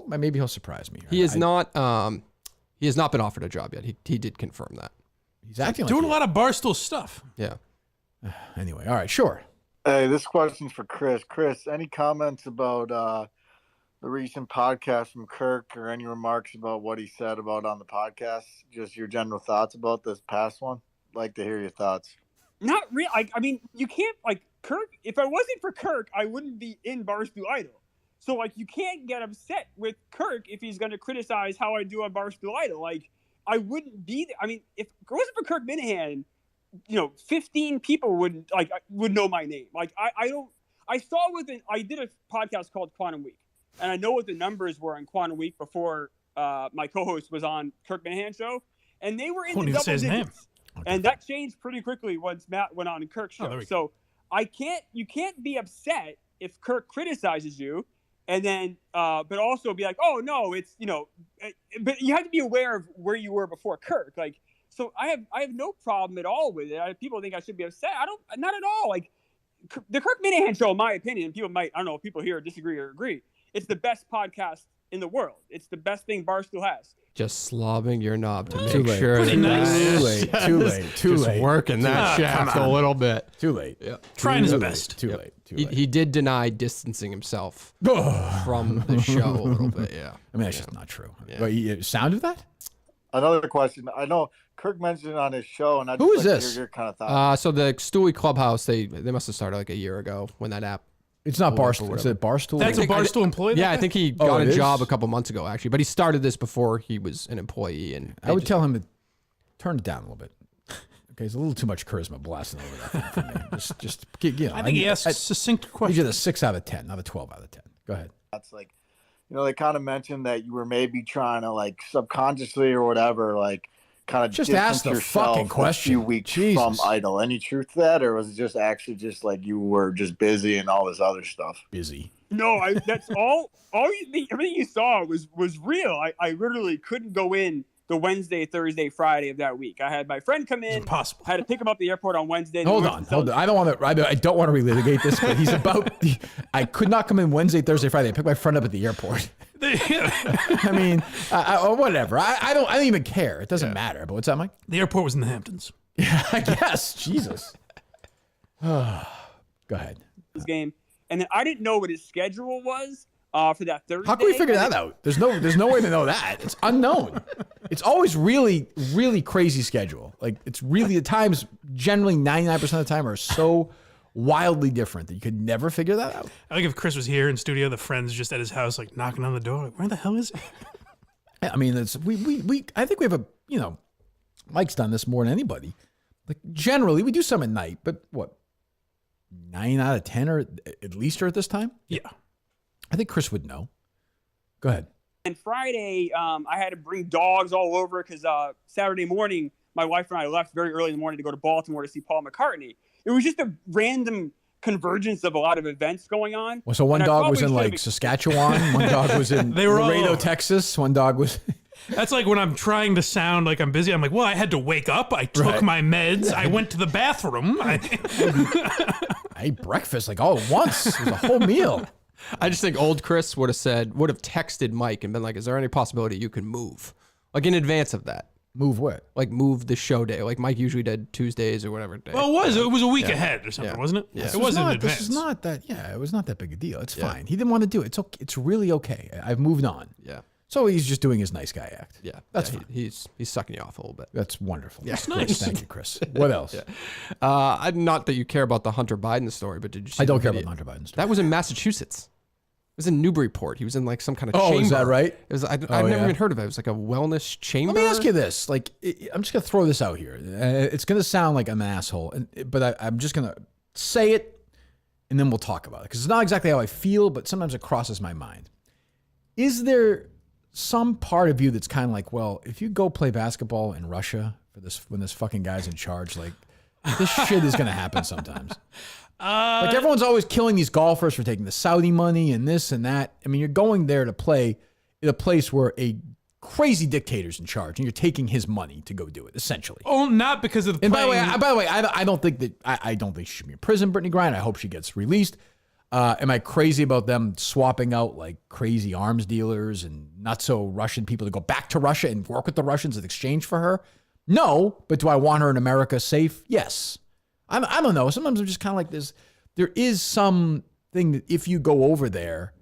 maybe he'll surprise me. He has not been offered a job yet. He did confirm that. He's acting like Doing a lot of Barstool stuff. Yeah. Anyway, all right, sure. Hey, this question's for Chris. Chris, any comments about the recent podcast from Kirk or any remarks about what he said about on the podcast? Just your general thoughts about this past one? Like to hear your thoughts. Not real. I mean, you can't like Kirk. If I wasn't for Kirk, I wouldn't be in Barstool Idol. So like, you can't get upset with Kirk if he's going to criticize how I do on Barstool Idol. Like, I wouldn't be there. I mean, if it wasn't for Kirk Minahan, 15 people would know my name. Like, I did a podcast called Quantum Week, and I know what the numbers were on Quantum Week before my co-host was on Kirk Minahan show, and they were in the double digits. And that changed pretty quickly once Matt went on Kirk's show. So you can't be upset if Kirk criticizes you, and then but also be like, oh no, it's but you have to be aware of where you were before Kirk. Like, so I have no problem at all with it. People think I should be upset. Not at all. Like, the Kirk Minahan show, in my opinion, I don't know if people here disagree or agree, it's the best podcast in the world. It's the best thing Barstool has. Just slobbing your knob to Too make late. sure. Pretty nice. Too late. Just working that shaft a little bit. Too late. Yeah. Trying his Too best. Too late. Too late. He did deny distancing himself from the show a little bit. Yeah. I mean, that's just not true. Yeah. But sound of that? Another question. I know Kirk mentioned it on his show, and I just Who is like to this? hear your kind of thoughts. So the Stoolie Clubhouse, they must have started like a year ago when that app. It's not Or Barstool. Is whatever. it Barstool? That's a Barstool employee? Yeah, I think he got it a is? job a couple months ago actually, but he started this before he was an employee. And I would tell him to turn it down a little bit. Okay, it's a little too much charisma blasting over that thing for me. Just I think he asked succinct I need questions. you a 6 out of 10, not a 12 out of 10. Go ahead. That's like, they kind of mentioned that you were maybe trying to like subconsciously or whatever, like kind of Just distance ask the yourself fucking a question. few weeks Jesus. from Idol. Any truth to that, or was it just actually just like you were just busy and all this other stuff? Busy. No, that's all everything you saw was real. I literally couldn't go in the Wednesday, Thursday, Friday of that week. I had my friend come in. It's impossible. I had to pick him up at the airport on Wednesday. Hold on. I don't want to. I don't want to relitigate this, but he's about. I could not come in Wednesday, Thursday, Friday. I picked my friend up at the airport. I mean, whatever. I don't even care. It doesn't matter. But what's that, Mike? The airport was in the Hamptons. I guess. Jesus. Go ahead. This game, and then I didn't know what his schedule was for that Thursday. How can we figure that out? There's no way to know that. It's unknown. It's always really, really crazy schedule. Like, it's really, at times, generally 99% of the time are so wildly different that you could never figure that out. I think if Chris was here in studio, the friend's just at his house, like knocking on the door. Like, where the hell is he? I mean, it's I think we have Mike's done this more than anybody. Like, generally, we do some at night, but what, 9 out of 10 or at least are at this time? Yeah. I think Chris would know. Go ahead. And Friday, I had to bring dogs all over because Saturday morning, my wife and I left very early in the morning to go to Baltimore to see Paul McCartney. It was just a random convergence of a lot of events going on. Well, so one And I dog was probably in should've like Saskatchewan. One dog was in They were all Laredo, over. Texas. One dog was. That's like when I'm trying to sound like I'm busy. I'm like, well, I had to wake up. I took Right. my meds. I went to the bathroom. I ate breakfast like all at once. It was a whole meal. I just think old Chris would have texted Mike and been like, is there any possibility you can move? Like in advance of that. Move what? Like move the show day. Like Mike usually did Tuesdays or whatever day. well, it was a week ahead or something, Yeah. wasn't it? Yeah. It wasn't in This advance. is not that. Yeah, it was not that big a deal. It's fine. He didn't want to do it. It's okay. It's really okay. I've moved on. Yeah. So he's just doing his nice guy act. Yeah. That's yeah, fine. He's sucking you off a little bit. That's wonderful. Yeah. Chris, thank you, Chris. What else? Not that you care about the Hunter Biden story, but did you see I don't the care video? about the Hunter Biden story. That was in Massachusetts. was in Newburyport. He was in like some kind of Oh, chamber. is that right? It was. I've never even heard of it. It was like a wellness chamber. Let me ask you this. Like, I'm just going to throw this out here. It's going to sound like I'm an asshole, but I'm just going to say it, and then we'll talk about it. Because it's not exactly how I feel, but sometimes it crosses my mind. Is there some part of you that's kind of like, well, if you go play basketball in Russia when this fucking guy's in charge, like, this shit is going to happen sometimes. Like, everyone's always killing these golfers for taking the Saudi money and this and that. I mean, you're going there to play in a place where a crazy dictator's in charge, and you're taking his money to go do it, essentially. Oh, not because of the. And by the way, I don't think that I don't think she should be in prison, Brittney Griner. I hope she gets released. Am I crazy about them swapping out like crazy arms dealers and not so Russian people to go back to Russia and work with the Russians in exchange for her? No, but do I want her in America safe? Yes. I don't know. Sometimes I'm just kind of like this. There is some thing that if you go over there,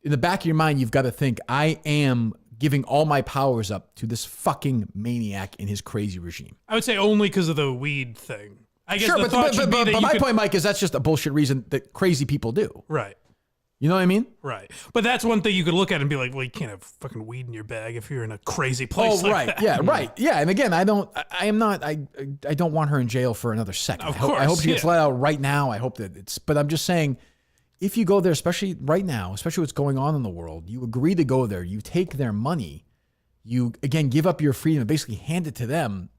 in the back of your mind, you've got to think, I am giving all my powers up to this fucking maniac in his crazy regime. I would say only because of the weed thing. I guess Sure, the thought should be that but my point, Mike, is that's just a bullshit reason that crazy people do. Right. You know what I mean? Right. But that's one thing you could look at and be like, well, you can't have fucking weed in your bag if you're in a crazy place like right. that. Yeah, right. Yeah. And again, I don't want her in jail for another second. Of I course, hope she gets let out right now. I hope that but I'm just saying, if you go there, especially right now, especially what's going on in the world, you agree to go there, you take their money, you, again, give up your freedom and basically hand it to them.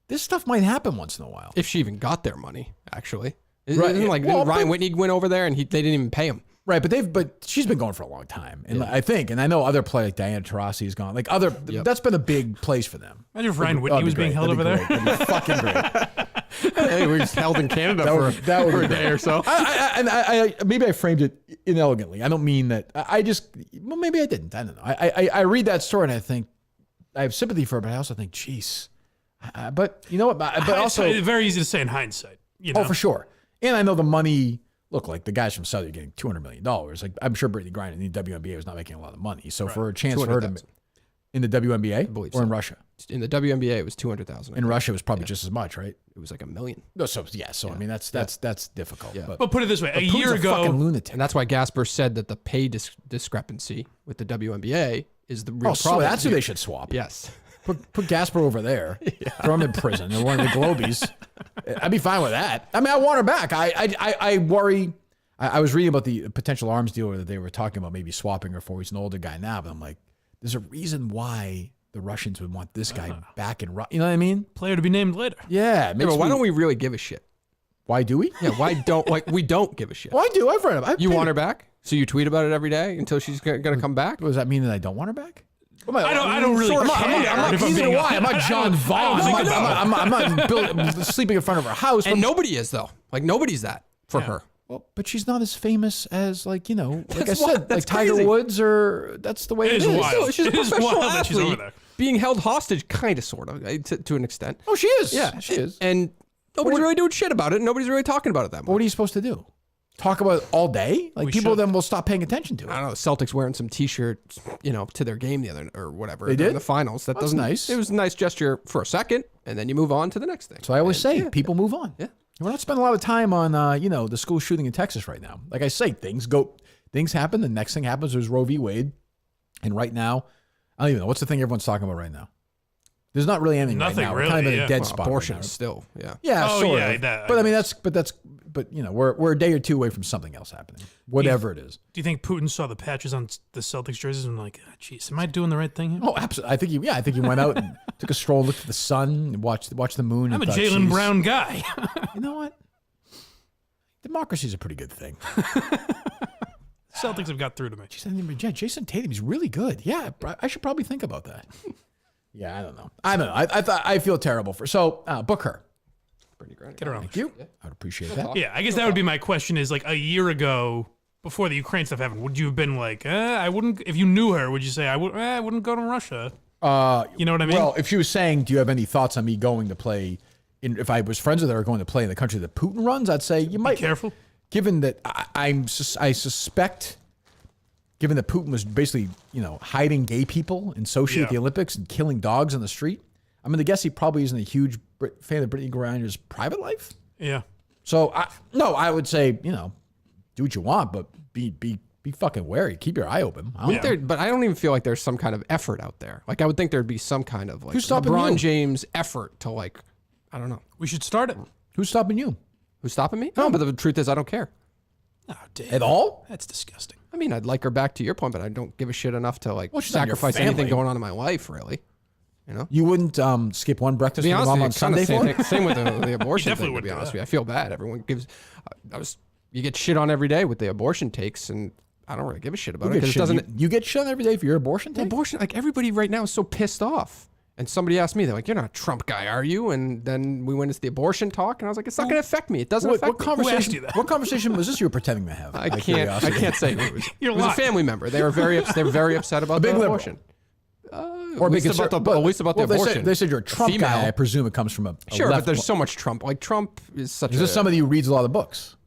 This stuff might happen once in a while. If she even got their money, actually. Right. Isn't like Well, Ryan Whitney went over there and they didn't even pay him. Right, but she's been going for a long time, and I think, and I know other players, like Diana Taurasi has gone, like that's been a big place for them. Imagine if Ryan Whitney was being held over there. That'd be fucking great. Hey, we were just held in Canada for a day or so. I maybe I framed it inelegantly. I don't mean that. Well, maybe I didn't. I don't know. I read that story and I think I have sympathy for her, but I also think, geez. But you know what? But also, it's very easy to say in hindsight. You know? Oh, for sure. And I know the money. Look, like the guys from Saudi are getting $200 million. Like I'm sure Brittney Griner in the WNBA was not making a lot of money. So for a chance for her to in the WNBA or in Russia, in the WNBA it was 200,000. In Russia it was probably just as much, right? It was like $1 million. No, so yeah. So I mean that's difficult. Yeah. But put it this way: a Putin's year ago, fucking lunatic. And that's why Gasper said that the pay discrepancy with the WNBA is the real so problem. that's who they should swap. Yes. Put Gasper over there. Throw him in prison. They're one of the Globies. I'd be fine with that. I mean, I want her back. I worry. I was reading about the potential arms dealer that they were talking about maybe swapping her for. He's an older guy now, but I'm like, there's a reason why the Russians would want this guy back in Russia. You know what I mean? player to be named later. Yeah. But why don't we really give a shit? Why do we? Yeah, why don't we don't give a shit? Well, I do. I've read about it. You want her back? So you tweet about it every day until she's going to come back? Does that mean that I don't want her back? I don't really care. I'm not either why. I'm not John Vaughn. I'm not sleeping in front of her house. And nobody is, though. Like, nobody's that for her. Well, but she's not as famous as, like, you know, like I That's said, like Tiger crazy. Woods, or that's the way it is. wild. She's a It is professional wild that she's over athlete there. being held hostage, kind of, sort of, to an extent. Oh, she is. Yeah, she is. And nobody's really doing shit about it. And nobody's really talking about it that much. But what are you supposed to do? Talk about it all day? Like, We people should. then will stop paying attention to it. I don't know. The Celtics wearing some T-shirts, to their game the other or whatever. They did? in the finals. That That's doesn't nice. It was a nice gesture for a second, and then you move on to the next thing. So I always say, people move on. Yeah. We're not spending a lot of time on, the school shooting in Texas right now. Like I say, things happen. The next thing happens. There's Roe v. Wade. And right now, I don't even know. What's the thing everyone's talking about right now? There's not really anything Nothing right now. really, We're kind of in yeah. a dead Well, spot abortion right now. still, yeah. Yeah, Oh, sort yeah, of. that- But I mean, we're a day or two away from something else happening. Whatever it is. Do you think Putin saw the patches on the Celtics jerseys and like, jeez, am I doing the right thing here? Oh, absolutely. I think he went out and took a stroll, looked at the sun, and watched the moon. I'm a and thought, Jaylen "Geez, Brown guy. You know what? Democracy's a pretty good thing. Celtics have got through to me. Yeah, Jason Tatum, he's really good. Yeah, I should probably think about that. Yeah, I don't know. I feel terrible for. So book her. Get around. Thank you. I would appreciate that. Yeah, I guess that would be my question is like a year ago, before the Ukraine stuff happened, would you have been like, I wouldn't, if you knew her, would you say, I wouldn't go to Russia? You know what I mean? Well, if she was saying, do you have any thoughts on me going to play, if I was friends with her going to play in the country that Putin runs, I'd say you might. Be careful. Given that I suspect, given that Putin was basically, hiding gay people in Sochi at the Olympics and killing dogs on the street, I'm going to guess he probably isn't a huge fan of Brittney Griner's private life. Yeah. So I would say, do what you want, but be be fucking wary. Keep your eye open. But I don't even feel like there's some kind of effort out there. Like I would think there'd be some kind of like Who's stopping LeBron you? James effort to like, I don't know. We should start it. Who's stopping you? Who's stopping me? No, but the truth is I don't care. Oh, Dave. At all? That's disgusting. I mean, I'd like her back to your point, but I don't give a shit enough to like Well, she's not your sacrifice anything family. going on in my life, really. You know? You wouldn't skip one breakfast To be with honest your with mom you, on it's Sunday kinda for same it? thing with the abortion definitely thing, to would be do honest that. with you. I feel bad. Everyone gives, you get shit on every day with the abortion takes, and I don't really give a shit about it because it doesn't. You get shit on every day for your abortion The take? abortion, like everybody right now is so pissed off. And somebody asked me, they're like, "You're not a Trump guy, are you?" And then we went into the abortion talk, and I was like, "It's not going to affect me. It doesn't affect What me." conversation? you that? What conversation was this you were pretending to have? I Out of can't curiosity? say who it was. You're It was a lying. family member. They were very upset about big the liberal. abortion. Or At least because about the, at least about the well, abortion. They said you're a Trump Female. guy. I presume it comes from a Sure, left. but there's so much Trump. Like Trump is such Is a this somebody who reads a lot of books?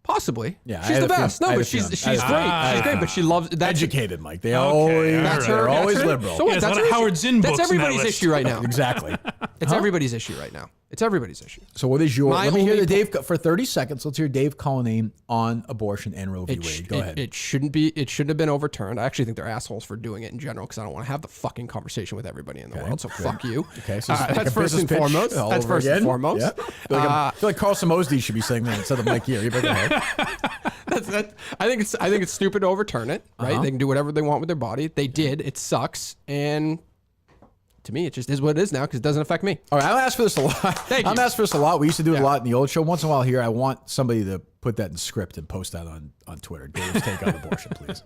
possibly. Yeah, I she's had the a few- best. I No, had but a few- she's I great. had a She's great, but she loves that's Educated, Mike. They all always right. they're Yeah, always that's right. liberal. So what? Yeah, there's a That's lot of her Howard issue. Zinn That's books in that everybody's list. issue right now. Exactly. It's everybody's issue right now. It's everybody's issue. So what is your? My Let me hear only the Dave for 30 seconds. Let's hear Dave Cullinane on abortion and Roe v. Wade. Go ahead. It shouldn't be. It shouldn't have been overturned. I actually think they're assholes for doing it in general because I don't want to have the fucking conversation with everybody in the world. So fuck you. Okay, so it's like a that's first business and pitch foremost. all That's over first again. and foremost. Yeah. I feel like Carl Samosdi should be saying that instead of Mike here. You better go ahead. I think it's stupid to overturn it. Right? Uh-huh. They can do whatever they want with their body. They did. It sucks. And to me, it just is what it is now because it doesn't affect me. All right, I'll ask for this a lot. Thank you. I'm asked for this a lot. We used to do it a lot in the old show. Once in a while here, I want somebody to put that in script and post that on Twitter. Dave's take on abortion, please.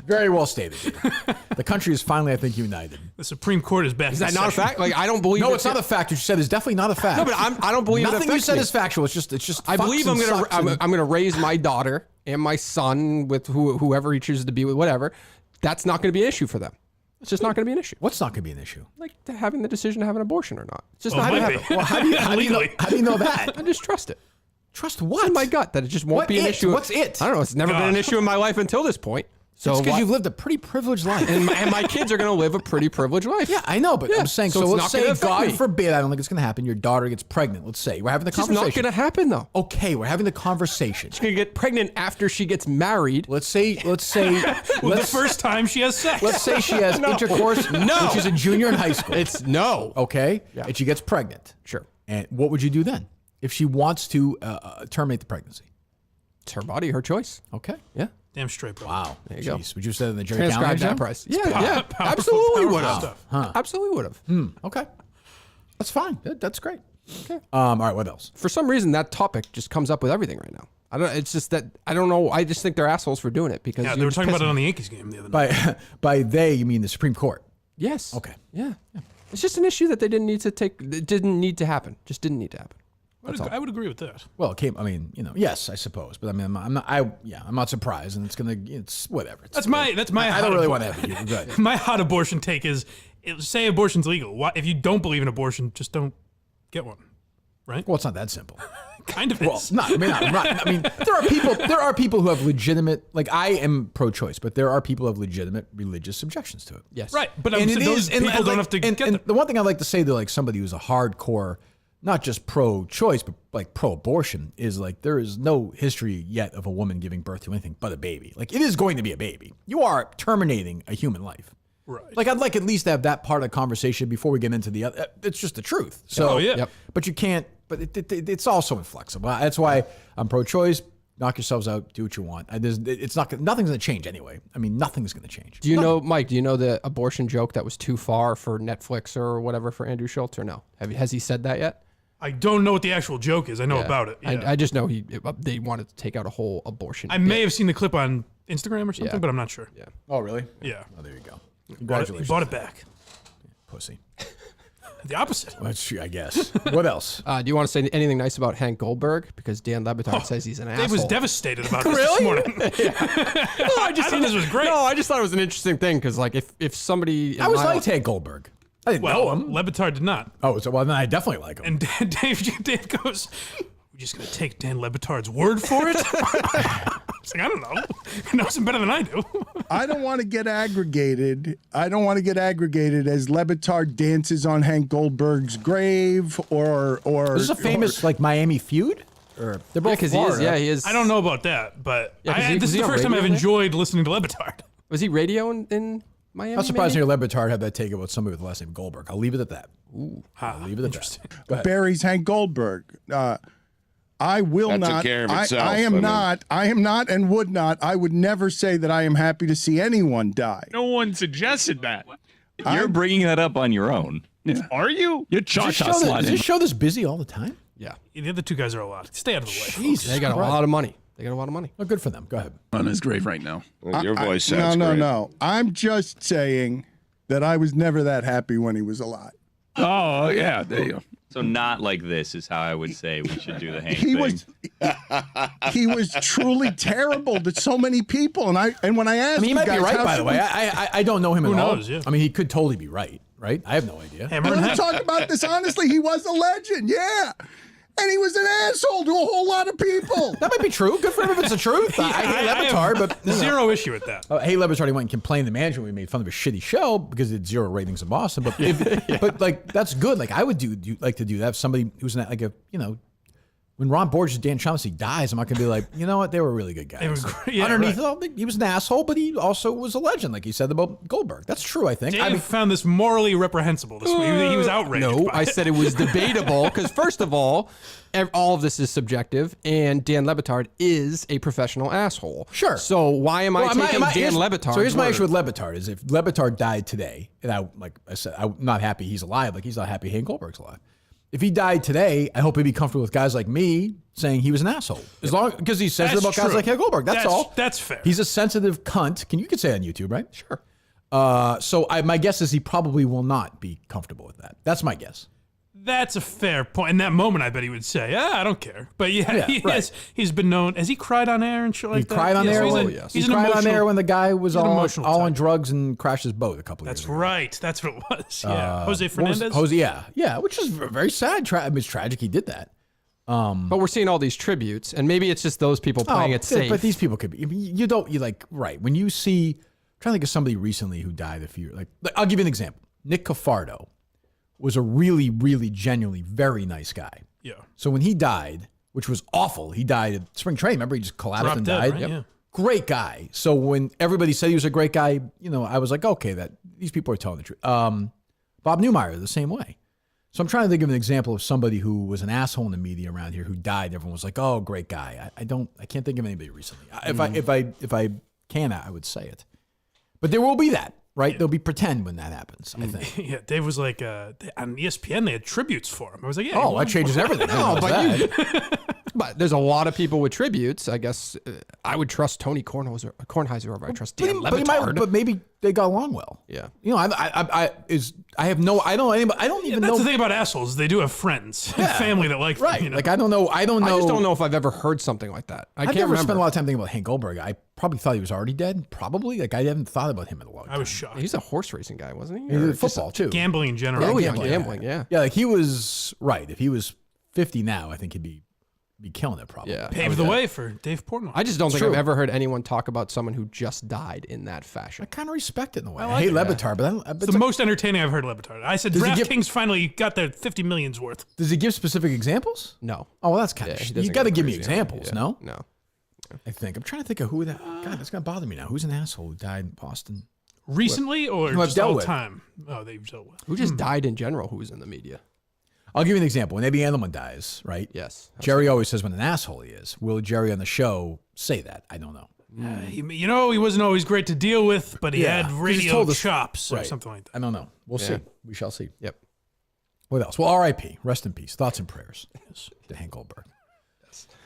Very well stated, Dave. The country is finally, I think, united. The Supreme Court is back. Is that not a fact? Like I don't believe. No, it's not a fact. What you said is definitely not a fact. No, but I don't believe Nothing it you affects said me. is factual. It's just. I believe fucks and sucks I'm and- going to raise my daughter and my son with whoever he chooses to be with, whatever. That's not going to be an issue for them. It's just not going to be an issue. What's not going to be an issue? Like having the decision to have an abortion or not. It's just Well, not it going to might happen. be. Well, how do you know? Legally. How do you know that? I just trust it. Trust It's what? in my gut that it just won't What be an it? issue. What's it? I don't know. It's never been an God. issue in my life until this point. So It's because why- you've lived a pretty privileged life. and my kids are going to live a pretty privileged life. Yeah, I know, but Yeah, I'm saying, so so, it's let's not say, gonna affect God me. forbid, I don't think it's going to happen. Your daughter gets pregnant. Let's say we're having the It's just not conversation. going to happen though. Okay, we're having the conversation. She's going to get pregnant after she gets married. Let's say, Well, the first time she has sex. let's say she has intercourse when she's a junior in high school. It's no. Okay, and she gets pregnant. Sure. And what would you do then if she wants to terminate the pregnancy? It's her body, her choice. Okay. Yeah. Damn straight, bro. Wow. There you go. Jeez. Would you have said it in the Jerry Transcribe Callahan that show? price. Yeah, powerful- absolutely powerful would have. stuff. Absolutely would have. Okay. That's fine. That's great. Okay. All right. What else? For some reason, that topic just comes up with everything right now. I don't. It's just that I don't know. I just think they're assholes for doing it because Yeah, they you're were just talking about it pissing- on the Yankees game the other night. By they, you mean the Supreme Court? Yes. Okay. Yeah. It's just an issue that they didn't need to take. It didn't need to happen. Just didn't need to happen. I would agree with that. Well, it came. I mean, yes, I suppose, but I mean, I'm not. I'm not surprised, and it's whatever. It's, That's my. I hot don't really abor- want to have you. Good. My hot abortion take is, say abortion's legal. Why, if you don't believe in abortion, just don't get one. Right? Well, it's not that simple. Kind of Well, is. not. I mean, I mean, there are people who have legitimate. Like I am pro-choice, but there are people who have legitimate religious objections to it. Yes. Right, but And I'm it saying is, those people don't have to and, get and them. the one thing I like to say to like somebody who's a hardcore, not just pro-choice, but like pro-abortion, is like there is no history yet of a woman giving birth to anything but a baby. Like it is going to be a baby. You are terminating a human life. Right. Like I'd like at least to have that part of the conversation before we get into the other. It's just the truth. So, Oh, yeah. Yep. but you can't. But it's also inflexible. That's why I'm pro-choice. Knock yourselves out. Do what you want. It's not. Nothing's going to change anyway. I mean, nothing's going to change. Do you know, Mike? Do you know the abortion joke that was too far for Netflix or whatever for Andrew Schultz or no? Has he said that yet? I don't know what the actual joke is. I know about it. Yeah. I just know they wanted to take out a whole abortion. I may have seen the clip on Instagram or something, Yeah. but I'm not sure. Yeah. Oh, really? Yeah. Oh, there you go. He Congratulations. bought it back. Pussy. The opposite. Well, that's true, I guess. What else? Do you want to say anything nice about Hank Goldberg? Because Dan Lebitard says he's an asshole. Dave was devastated about this morning. No, I just thought this was great. No, I just thought it was an interesting thing because, like, if somebody, I was like Hank Goldberg. I didn't know Well, him. Lebitard did not. Oh, so well, then I definitely like him. And Dave goes, we're just going to take Dan Lebitard's word for it? I was like, I don't know. He knows him better than I do. I don't want to get aggregated. I don't want to get aggregated as Lebitard dances on Hank Goldberg's grave or Is this a famous like Miami feud? or they're both because he is. Florida. Yeah, he is. I don't know about that, but Yeah, 'cause this is he the on first time radio I've there? enjoyed listening to Lebitard. Was he radio in Miami? I'm surprised to maybe? hear Lebitard have that take about somebody with the last name Goldberg. I'll leave it at that. I'll leave it at that. Go ahead. Barry's Hank Goldberg. I will That took not. care of itself. I am not. I am not, and would not. I would never say that I am happy to see anyone die. No one suggested that. You're bringing that up on your own. Are you? You're Is this show this busy all the time? Yeah. The other two guys are a lot. Stay out of the way. Jesus They got a Christ. lot of money. They got a lot of money. Oh, good for them. Go ahead. On his grave right now. Your voice No, sounds great. no. I'm just saying that I was never that happy when he was alive. Oh, yeah. There you go. So not like this is how I would say we should do the Hank He thing. he was truly terrible to so many people, and when I asked, I mean, he you might be guys, right, how by the should way. we- I don't know him Who at all. knows, yeah. I mean, he could totally be right? I have no idea. Hammer Let and me Ham. talk about this honestly. He was a legend, yeah. And he was an asshole to a whole lot of people. That might be true. Good for him if it's the truth. I hate I have Lebitard, but zero issue with that. Hey, Lebitard, he went and complained to the management. We made fun of his shitty show because it had 0 ratings in Boston. But but like that's good. Like I would like to do that. If somebody who's not like a when Ron Borges, Dan Shaughnessy dies, I'm not gonna be like, you know what, they were really good guys. They were great. Yeah, Underneath right. it all, he was an asshole, but he also was a legend, like he said about Goldberg. That's true, I think. Dave I mean, found this morally reprehensible this week. He was outraged. No, by I it. said it was debatable because first of all of this is subjective, and Dan Lebitard is a professional asshole. Sure. So why am I taking Dan here's- Lebitard? So here's my issue with Lebitard is if Lebitard died today, and I said, I'm not happy he's alive. Like he's not happy Hank Goldberg's alive. If he died today, I hope he'd be comfortable with guys like me saying he was an asshole. As long because he says it That's about guys true. like Hank Goldberg. That's all. That's fair. He's a sensitive cunt. You could say it on YouTube, right? Sure. So my guess is he probably will not be comfortable with that. That's my guess. That's a fair point. In that moment, I bet he would say, I don't care. But Yeah, right. he's been known. Has he cried on air and shit like He that? cried on Yes, air. he's He an cried on emotional- air when the guy was he's an all emotional on type. drugs and crashed his boat a couple years That's ago. right. That's what it was. Yeah. Jose What was- Fernandez? Jose, yeah, which is very sad. I mean, it's tragic he did that. But we're seeing all these tributes, and maybe it's just those people playing it safe. But these people could be. I mean, you like right when you see. I'm trying to think of somebody recently who died a few. Like I'll give you an example. Nick Cafardo was a really, really, genuinely very nice guy. Yeah. So when he died, which was awful, he died at spring training. Remember, he just collapsed Dropped and dead, died. right? Yeah. Great guy. So when everybody said he was a great guy, I was like, okay, that these people are telling the truth. Bob Newmeyer, the same way. So I'm trying to think of an example of somebody who was an asshole in the media around here who died. Everyone was like, "Oh, great guy." I can't think of anybody recently. If I can, I would say it. But there will be that, right? There'll be pretend when that happens. I think. Yeah, Dave was like, on ESPN, they had tributes for him. I was like, yeah. Oh, that changes everything. No, But but there's a lot of people with tributes. I guess I would trust Tony Kornheiser over I trust Dan Lebitard. but maybe they got along well. Yeah. I have no. I don't even That's know. the thing about assholes. They do have friends and family that like them. Right. You know? Like I don't know. I don't know. I just don't know if I've ever heard something like that. I I've can't never remember. spent a lot of time thinking about Hank Goldberg. I probably thought he was already dead. Probably. Like I haven't thought about him in a long time. I was shocked. He's a horse racing guy, wasn't he? He Or did just football too. Gambling in general. Oh, yeah, gambling, yeah. Yeah, like he was right. If he was 50 now, I think he'd be killing it probably. Yeah. Paved the way for Dave Portnoy. I just don't think true. I've ever heard anyone talk about someone who just died in that I fashion. kind of respect it in a way. I, like hate it. Lebitard, but I don't. It's the most entertaining I've heard Lebitard. I said Does he give- DraftKings finally got their 50 million's worth. Does he give specific examples? No. Oh, well, that's kind Yeah, of. he You doesn't got to go give me crazy on it. examples, Yeah. no? No. I think I'm trying to think of who that. God, that's gonna bother me now. Who's an asshole who died in Boston? Recently or Who I've just dealt all with. time? Oh, they've dealt with. Who just died in general who was in the media? I'll give you an example. When Eddie Edelman dies, right? Yes. Jerry always says what an asshole he is. Will Jerry on the show say that? I don't know. He wasn't always great to deal with, but he Yeah, had 'cause he's radio told us- chops or Right. something like that. I don't know. We'll Yeah. see. We shall see. Yep. What else? Well, R.I.P. Rest in peace. Thoughts and prayers to Hank Goldberg.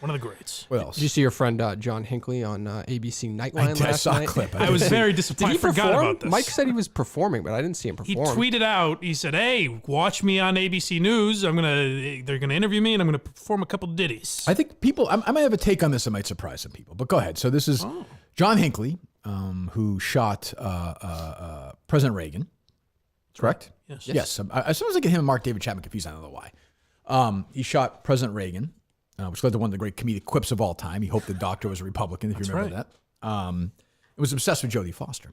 One of the greats. What else? Did you see your friend John Hinckley on ABC Nightline I last saw a night? clip. I was very Did disappointed. he I forgot perform? about this. Mike said he was performing, but I didn't see him He perform. tweeted out. He said, "Hey, watch me on ABC News. They're gonna interview me, and I'm gonna perform a couple ditties." I think people. I might have a take on this that might surprise some people. But go ahead. So this is John Hinckley, who shot President Reagan. Correct. Yes. Yes. As soon as I get him and Mark David Chapman confused, I don't know why. He shot President Reagan, which led to one of the great comedic quips of all time. He hoped the doctor was a Republican, if you remember that. It was obsessed with Jodie Foster.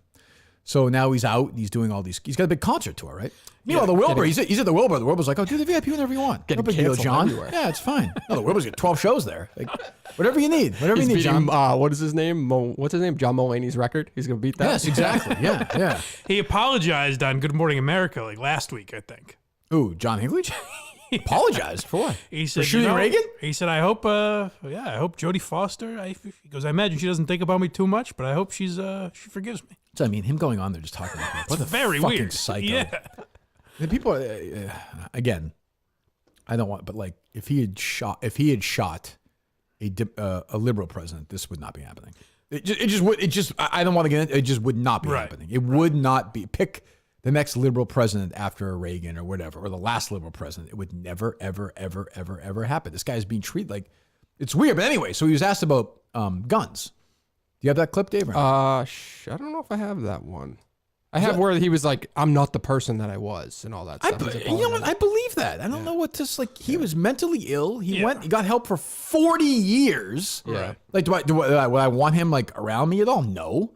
So now he's out and he's doing all these. He's got a big concert tour, right? Meanwhile, the Wilbur, he's at the Wilbur. The Wilbur's like, oh, do the VIP whenever you want. No big deal, John. Everywhere. Yeah, it's fine. No, the Wilbur's got 12 shows there. Like, whatever you need. Whatever you need, John. What is his name? What's his name? John Mulaney's record. He's gonna beat that. Yes, exactly. Yeah. He apologized on Good Morning America like last week, I think. Ooh, John Hinckley? Apologized for what? He said, for shooting Reagan? He said, I hope Jodie Foster. He goes, I imagine she doesn't think about me too much, but I hope she forgives me. So I mean, him going on there just talking about that. What a very fucking weird. psycho. Yeah. The people are, again, I don't want, but like if he had shot a liberal president, this would not be happening. I don't want to get into it. It just would not be happening. It would not be. Pick the next liberal president after Reagan or whatever, or the last liberal president. It would never, ever, ever, ever, ever happen. This guy's being treated like, it's weird. But anyway, so he was asked about guns. Do you have that clip, Dave? I don't know if I have that one. I have where he was like, I'm not the person that I was and all that stuff. You know what? I believe that. I don't know what this, like, he was mentally ill. He got help for 40 years. Yeah. Like, would I want him, like, around me at all? No.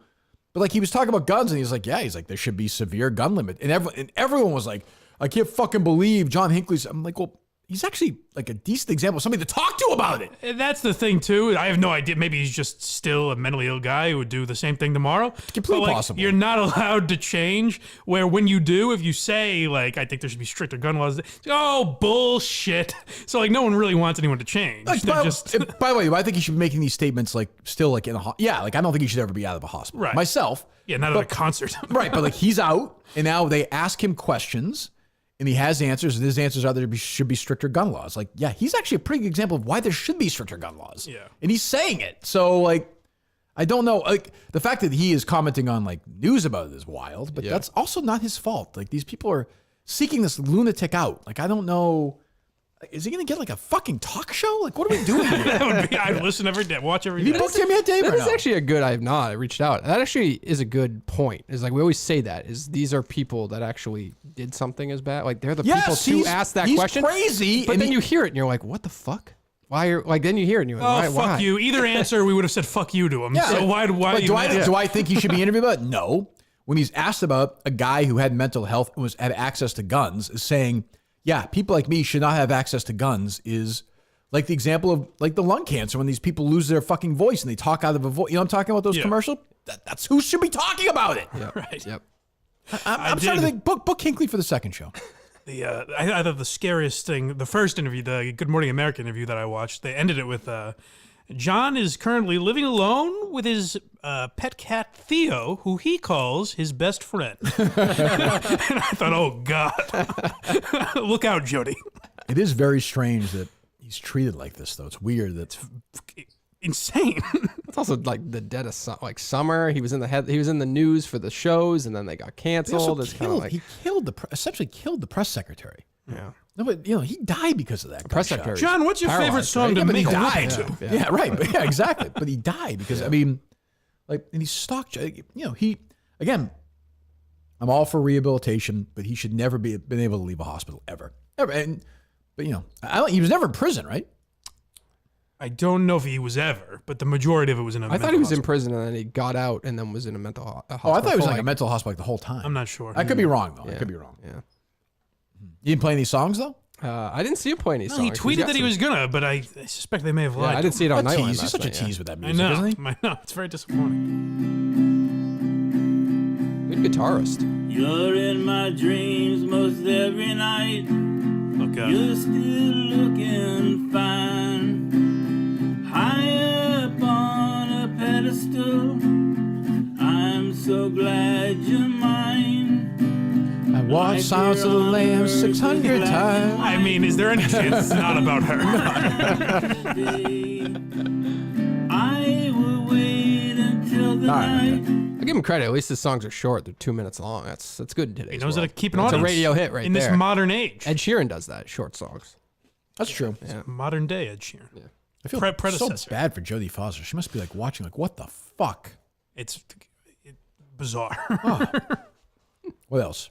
But, like, he was talking about guns and he's like, there should be severe gun limit. And everyone was like, I can't fucking believe John Hinckley's. I'm like, well, he's actually like a decent example of somebody to talk to about it. And that's the thing too. I have no idea. Maybe he's just still a mentally ill guy who would do the same thing tomorrow. Completely possible. You're not allowed to change. Where when you do, if you say like, I think there should be stricter gun laws. It's, oh, bullshit. So like, no one really wants anyone to change. Like, by the way, I think he should be making these statements like still like in a like I don't think he should ever be out of a hospital. Right. Myself. Yeah, not at a concert. Right, but like he's out, and now they ask him questions. And he has answers, and his answers are there should be stricter gun laws. Like, yeah, he's actually a pretty good example of why there should be stricter gun laws. Yeah. And he's saying it. So, like, I don't know. Like, the fact that he is commenting on, like, news about it is wild, but that's also not his fault. Like, these people are seeking this lunatic out. Like, I don't know. Is he going to get, like, a fucking talk show? Like, what are we doing here? That would be, I'd listen every day, watch every day. Have you booked him yet, Dave? That is actually a good, I have not. I reached out. That actually is a good point. Is like, we always say that, is these are people that actually did something as bad. Like, they're the people to ask that question. He's crazy. But then you hear it and you're like, what the fuck? Why are, like, then you hear it and you're like, why? Fuck you. Either answer, we would have said fuck you to him. Yeah. So why like, do I think he should be interviewed about it? No. When he's asked about a guy who had mental health and had access to guns, is saying, yeah, people like me should not have access to guns, is like the example of like the lung cancer when these people lose their fucking voice and they talk out of a voice. You know what I'm talking about, those commercials? That's who should be talking about it. Yeah. Right. Yep. I'm starting to think, book Hinckley for the second show. I thought the scariest thing, the first interview, the Good Morning America interview that I watched, they ended it with, John is currently living alone with his pet cat, Theo, who he calls his best friend. And I thought, oh, God. Look out, Jody. It is very strange that he's treated like this, though. It's weird. That's insane. It's also like the dead of summer. He was in the news for the shows, and then they got canceled. He essentially killed the press secretary. Yeah. No, but he died because of that. Press secretary. John, what's your favorite song to make a died. to? Yeah, right. But yeah, exactly. But he died because I mean, like, and he stalked. Again, I'm all for rehabilitation, but he should never been able to leave a hospital ever. But he was never in prison, right? I don't know if he was ever, but the majority of it was in a mental thought he was hospital. in prison and then he got out and then was in a mental hospital. Oh, I thought he was like a mental hospital like the whole time. I'm not sure. I could be wrong though. Yeah. I could be wrong. Yeah. You didn't play any songs though? I didn't see him play any songs. He tweeted that he was gonna, but I suspect they may have lied. I didn't see it on Nightline. He's such a tease with that music, I know. isn't he? I know. It's very disappointing. Good guitarist. You're in my dreams most every night. Look out. You're still looking fine. High up on a pedestal. I'm so glad you're mine. I watched Silence of the Lambs 600 times. I mean, is there any chance it's not about her? I will wait until the night. I give him credit. At least his songs are short. They're 2 minutes long. That's good in today's He knows how world. to keep an It's audience. a radio hit right in there. this modern age. Ed Sheeran does that, short songs. That's true. Yeah. Modern day Ed Sheeran. Yeah. I feel predecessor. so bad for Jodie Foster. She must be like watching, like, what the fuck? It's bizarre. What else?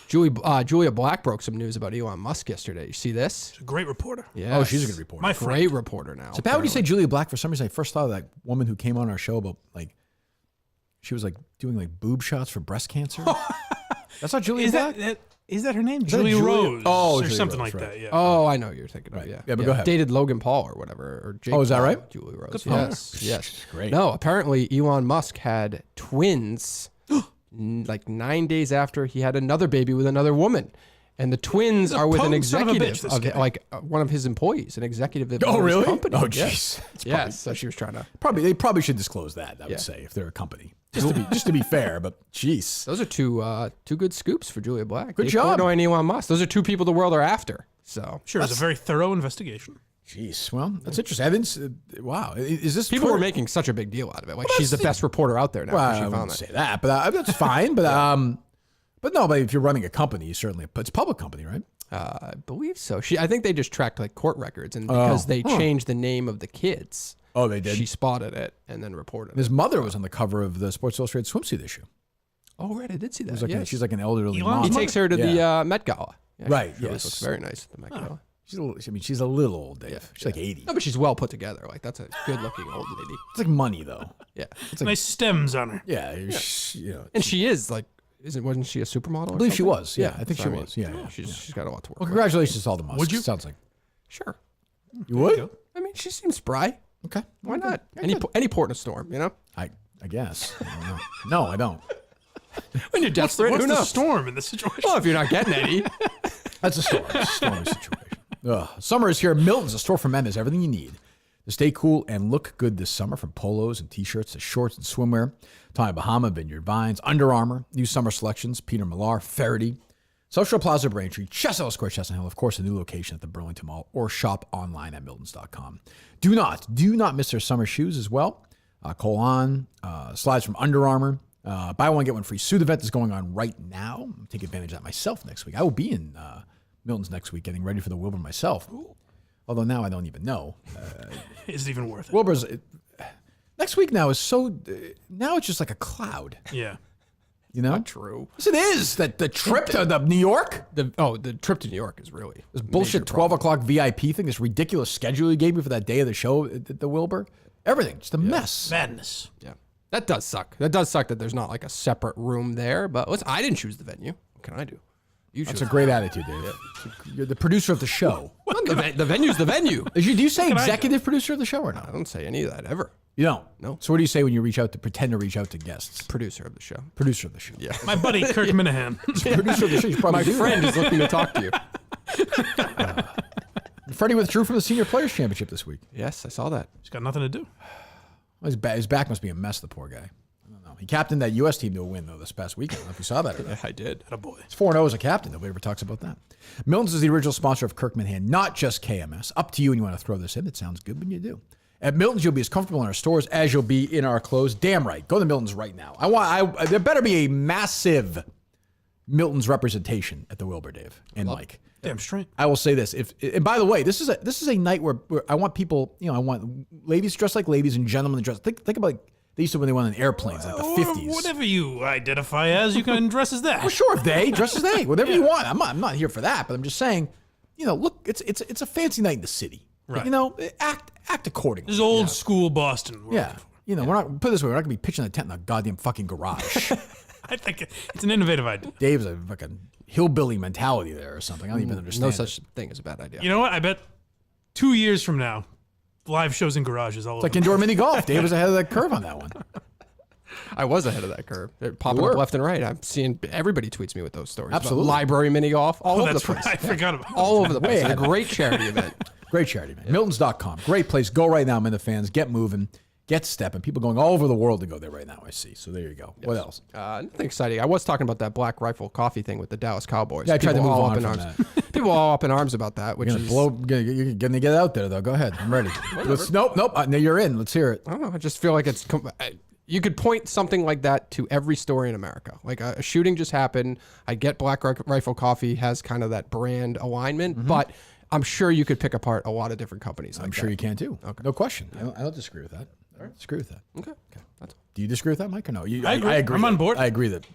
Julia Black broke some news about Elon Musk yesterday. You see this? She's a great reporter. Yeah. Oh, she's a good reporter. My friend. Great reporter now. So bad when you say Julia Black. For some reason, I first thought of that woman who came on our show about like She was like doing like boob shots for breast cancer. That's not Julia Is Black? is that her name? that Julia Julia- Rose. Oh, or Julia something Rose, like right. that. Yeah. Oh, I know what you're thinking of. Right. Yeah, Yeah, but go ahead. Dated Logan Paul or whatever, or Jake. Oh, is that Paul, right? Julia Rose. Good for her. Yes. Great. No, apparently Elon Musk had twins like 9 days after he had another baby with another woman. And the twins are with an potent son of a bitch, executive this of guy. like one of his employees, an executive of Oh, one of his really? companies. Oh, Yes. jeez. Yes. So she was trying to. They probably should disclose that. I would say if they're a company, just to be fair. But jeez, Those are two good scoops for Julia Black. Good Dave job. Portnoy and Elon Musk. Those are two people the world are after. So Sure, it was a very thorough investigation. jeez. Well, that's interesting. I didn't. Wow, is this people Twitter? were making such a big deal out of it. Like she's the best reporter out there now. Well, because I she found wouldn't that. say that, but that's fine. But no, but if you're running a company, you certainly. But it's a public company, right? I believe so. I think they just tracked like court records, and because they changed the name of the kids. Oh, they did. She spotted it and then reported His it. mother was on the cover of the Sports Illustrated swimsuit issue. Oh, right, I did see that. It was like yes. she's like an elderly Elon mom. He takes her to Yeah. the Met Gala. Yeah, Right, She always yes. looks very nice at the Met Gala. She's a little old, Dave. She's like 80. No, but she's well put together. Like that's a good-looking old lady. It's like money, though. Yeah, It's like Nice stems on her. and she is like, wasn't she a supermodel? I believe she was. Yeah, I think so she mean, was. Yeah. She's got a lot to work. Well, with. congratulations to all the Musks. Would you? Sounds like Sure. you would. I mean, she seems spry. Okay. Why not? Yeah, Any port in a storm, you know? I guess. I don't know. No, I don't. When you're desperate, What's who the knows? storm in this situation? Well, if you're not getting any. That's a storm. It's a stormy situation. Ugh. Summer is here. Milton's, a store for men, has everything you need to stay cool and look good this summer, from polos and t-shirts to shorts and swimwear. Tommy Bahama, Vineyard Vines, Under Armour, new summer selections, Peter Millar, Faraday, South Shore Plaza, Braintree, Chestnut Square, Chestnut Hill, of course, a new location at the Burlington Mall, or shop online at miltons.com. Do not miss their summer shoes as well. Cole On, slides from Under Armour. Buy one, get one free suit event is going on right now. I'll take advantage of that myself next week. I will be in Milton's next week getting ready for the Wilbur myself. Although now I don't even know. Is it even worth it? Wilbur's next week now is so. Now it's just like a cloud. Yeah. You know? Not true. Yes, it is. That the trip to New York? The trip to New York is really This bullshit 12 o'clock VIP thing, this ridiculous schedule you gave me for that day of the show at the Wilbur. Everything. Just a mess. Madness. Yeah. That does suck. That does suck that there's not like a separate room there. But I didn't choose the venue. What can I do? You That's chose a great attitude, Dave. You're the producer of the show. the venue's the venue. Do you say executive producer of the show or not? I don't say any of that ever. You don't? No. So what do you say when you pretend to reach out to guests? Producer of the show. Producer of the show. Yeah. My buddy Kirk Minahan. Producer of the show. You probably My do friend that. is looking to talk to you. Freddie withdrew from the Senior Players Championship this week. Yes, I saw that. He's got nothing to do. Well, his back must be a mess, the poor guy. I don't know. He captained that U.S. team to a win, though, this past week. I don't know if you saw that or not. I did. A boy. He's 4-0 as a captain. Nobody ever talks about that. Milton's is the original sponsor of Kirk Minahan, not just KMS. Up to you when you want to throw this in. It sounds good when you do. At Milton's, you'll be as comfortable in our stores as you'll be in our clothes. Damn right. Go to Milton's right now. There better be a massive Milton's representation at the Wilbur, Dave and Mike. Damn straight. I will say this. And by the way, this is a night where I want people, I want ladies dressed like ladies and gentlemen dressed. Think about like they used to when they went on airplanes, like the 50s. Whatever you identify as, you can dress as that. Well, sure, if they dress as they, whatever you want. I'm not here for that, but I'm just saying, look, it's a fancy night in the city. Right. Act accordingly. This is old school Boston. Yeah. We're not, put it this way, we're not gonna be pitching a tent in a goddamn fucking garage. I think it's an innovative idea. Dave's a fucking hillbilly mentality there or something. I don't even understand. No it. such thing as a bad idea. You know what? I bet 2 years from now, live shows in garages all It's over. like indoor mini golf. Dave was ahead of that curve on that one. I was ahead of that curve. They're popping You up were. left and right. I'm seeing everybody tweets me with those stories. about Absolutely. Library mini golf all over the That's place. right. I forgot about that. All over the place. Way It's a great charity event. Great charity, man. Miltons.com. Great place. Go right now, Minute fans. Get moving. Get stepping. People going all over the world to go there right now, I see. So there you go. What else? Nothing exciting. I was talking about that Black Rifle Coffee thing with the Dallas Cowboys. Yeah, I tried to People move all on up in from arms. that. People all up in arms about that, which You're is gonna get it out there, though. Go ahead. I'm ready. Nope. No, you're in. Let's hear it. I don't know. I just feel like you could point something like that to every story in America. Like a shooting just happened. I get Black Rifle Coffee has kind of that brand alignment, but I'm sure you could pick apart a lot of different companies. I'm sure you can too. Okay. No question. I don't disagree with that. I don't disagree with that. Okay. Do you disagree with that, Mike, or no? I agree. I'm on board. I agree that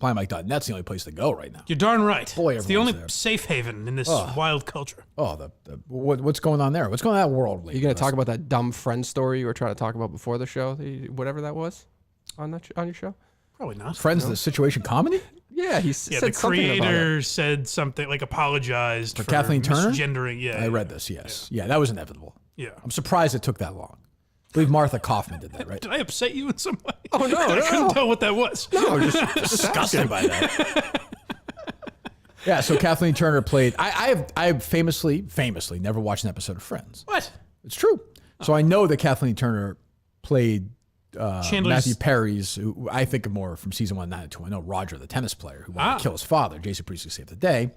PlayMike.net's the only place to go right now. You're darn right. Boy, it's the only everyone's there. safe haven in this wild culture. Oh, what's going on there? What's going on in that world? You going to talk about that dumb friend story you were trying to talk about before the show? Whatever that was? on your show? Probably not. Friends, the situation comedy. Yeah, the said something about creator it. said something like apologized for Kathleen Turner. misgendering. Yeah, I read this. Yes, yeah, that was inevitable. Yeah. I'm surprised it took that long. I believe Martha Kaufman did that, right? Did I upset you in some way? Oh no, I couldn't tell what that was. No, just Disgusted by that. Yeah, so Kathleen Turner played. I have famously never watched an episode of Friends. What? It's true. So I know that Kathleen Turner played Chandler's- Matthew Perry's, who I think of more from season 1, 9 and 2. I know Roger, the tennis player, who wanted to kill his father. Jason Priestley saved the day.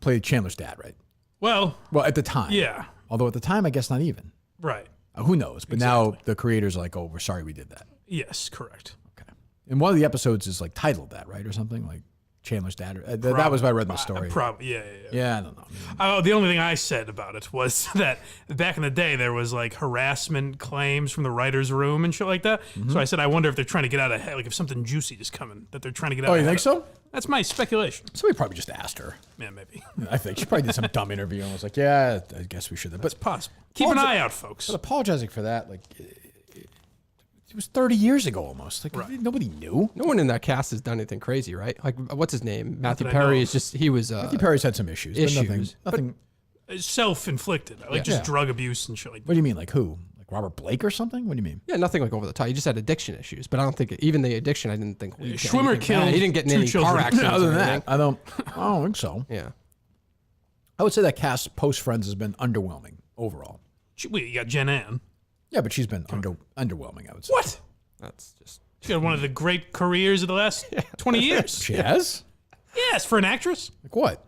Played Chandler's dad, right? Well, at the time. yeah. Although at the time, I guess not even. Right. Who knows? But now the creators are like, oh, we're sorry we did that. Yes, correct. Okay. And one of the episodes is like titled that, right? Or something like Chandler's dad. That was what I read in the story. Probably, yeah. Yeah, I don't know. The only thing I said about it was that back in the day there was like harassment claims from the writer's room and shit like that. Mm-hmm. So I said I wonder if they're trying to get out ahead, like if something juicy is coming that they're trying to get out. Oh, you ahead think so? of. That's my speculation. Somebody probably just asked her. Yeah, maybe. I think she probably did some dumb interview and was like, "Yeah, I guess we should have." But It's possible. Keep an eye out, folks. But apologizing for that, like, it was 30 years ago almost. Like, nobody knew. No one in that cast has done anything crazy, right? Like, what's his name? Matthew that I know Perry of. is just, he was... Matthew Perry's had some issues. But nothing. It's self-inflicted, like just drug abuse and shit like that. What do you mean? Like who? Like Robert Blake or something? What do you mean? Yeah, nothing like over the top. He just had addiction issues, but I don't think, even the addiction, I didn't think... Schwimmer killed he didn't get in 2 any children. car accidents Other or than anything. that, I don't think so. Yeah. I would say that cast post Friends has been underwhelming overall. Wait, you got Jen Ann. Yeah, but she's been underwhelming, I would say. What? That's just... She had one of the great careers of the last 20 years. She has? Yes, for an actress. Like what?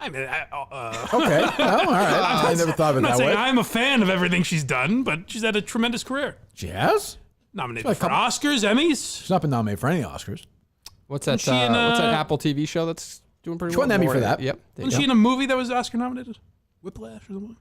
I mean, Okay. Well, all right. I never thought of it I'm not that saying way. I'm a fan of everything she's done, but she's had a tremendous career. She has? Nominated for Oscars, Emmys. She's not been nominated for any Oscars. What's that, she in, what's that Apple TV show that's doing pretty She well? won an Emmy More for than- that. Yep. there you Wasn't go. she in a movie that was Oscar nominated? Whiplash or something?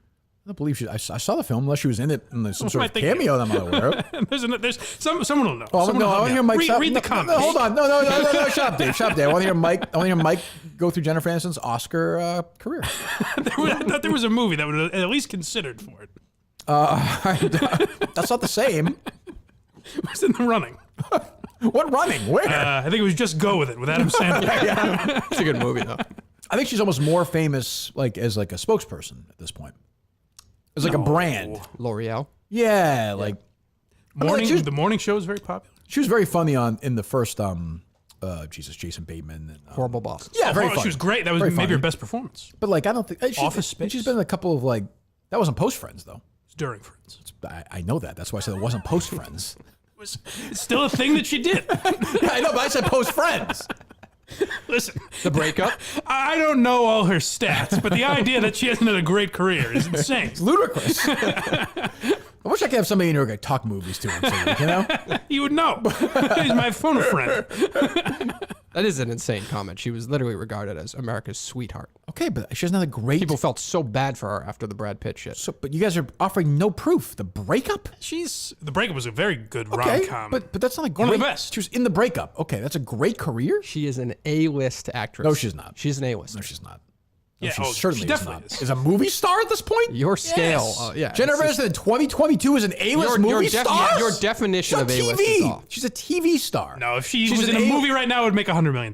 I don't believe I saw the film unless she was in it in some sort am I of thinking? cameo that I'm not aware of. there's someone will know. Oh, Someone no, will I help want to me hear out. Mike. Read the comments. Hold on. No. Shut up, Dave. I want to hear Mike go through Jennifer Aniston's Oscar career. I thought there was a movie that would at least considered for it. That's not the same. It was in the running. What running? Where? I think it was Just Go With It with Adam Sandler. It's a good movie, though. I think she's almost more famous as a spokesperson at this point. As like a brand. L'Oreal. Yeah, like The morning show is very popular. she was very funny in the first Jason Bateman. And, Horrible Bosses. Yeah, very funny. She was great. That was Very maybe funny. her best performance. But like I don't think Office Space. She's been in a couple of like that wasn't post Friends though. It's during Friends. I know that. That's why I said it wasn't post Friends. It's still a thing that she did. Yeah, I know, but I said post Friends. Listen, The breakup. I don't know all her stats, but the idea that she hasn't had a great career is insane. It's ludicrous. I wish I could have somebody in here who could talk movies to him, so, you know? You would know. He's my phone friend. That is an insane comment. She was literally regarded as America's sweetheart. Okay, but she doesn't have a great... People felt so bad for her after the Brad Pitt shit. But you guys are offering no proof. The breakup? The breakup was a very good Okay, rom-com. but that's not a great... One of the best. She was in the breakup. Okay, that's a great career? She is an A-list actress. No, she's not. She's an A-list. No, she's not. Yeah, she oh, certainly she is definitely not. is. Is a movie star at this point? Your scale, Yes. yeah. Jennifer it's just- Aniston in 2022 is an A-list movie star? Your definition She's of on A-list TV. is off. She's a TV star. No, if she She's was an in a movie right now, it would make $100 million.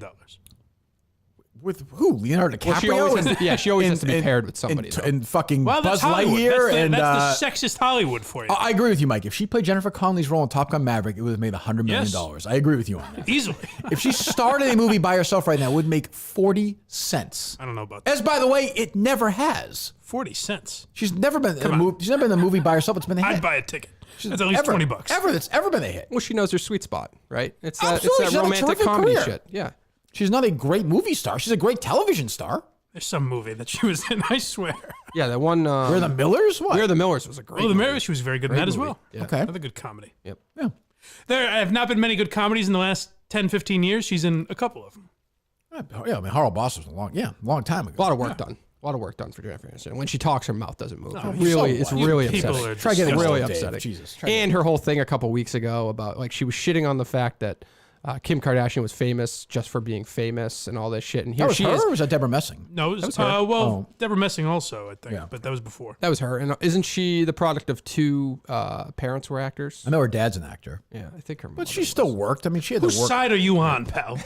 With who? Leonardo DiCaprio? Well, she always has to- she always has to be paired with somebody, though. And fucking Well, Buzz that's Hollywood. Lightyear. That's the and sexist Hollywood for you. I agree with you, Mike. If she played Jennifer Connelly's role in Top Gun Maverick, it would have made $100 million. Yes. I agree with you on that. Easily. If she starred in a movie by herself right now, it would make 40 cents. I don't know about that. As by the way, it never has. 40 cents. She's never been in a movie. She's never been in a movie by herself. It's been a hit. I'd buy a ticket. She's That's at least ever- $20. That's ever been a hit. Well, she knows her sweet spot, right? It's Absolutely, that she's had a romantic terrific comedy career. shit. Yeah. She's not a great movie star. She's a great television star. There's some movie that she was in, I swear. Yeah, that one. We're the Millers? What? We're the Millers was a great. Oh, the movie. Mary, she was very good in Great that as movie. well. Yeah. Okay. Another good comedy. Yep. Yeah. There have not been many good comedies in the last 10, 15 years. She's in a couple of them. Yeah, I mean, Horrible Boss was a long time ago. A lot of work done. A lot of work done for Jennifer Aniston. When she talks, her mouth doesn't move. No, really, so it's what? really People upsetting. are Try getting disgusting. really Dave. upsetting. Jesus. And her whole thing a couple weeks ago about like she was shitting on the fact that Kim Kardashian was famous just for being famous and all this shit. And That here was she her, is. or was that Deborah Messing? No, it was, That was her. Deborah Messing also, I think, Yeah. but that was before. That was her. And isn't she the product of two parents were actors? I know her dad's an actor. Yeah, I think her. But she still worked. I mean, she had to Whose work. side are you on, pal?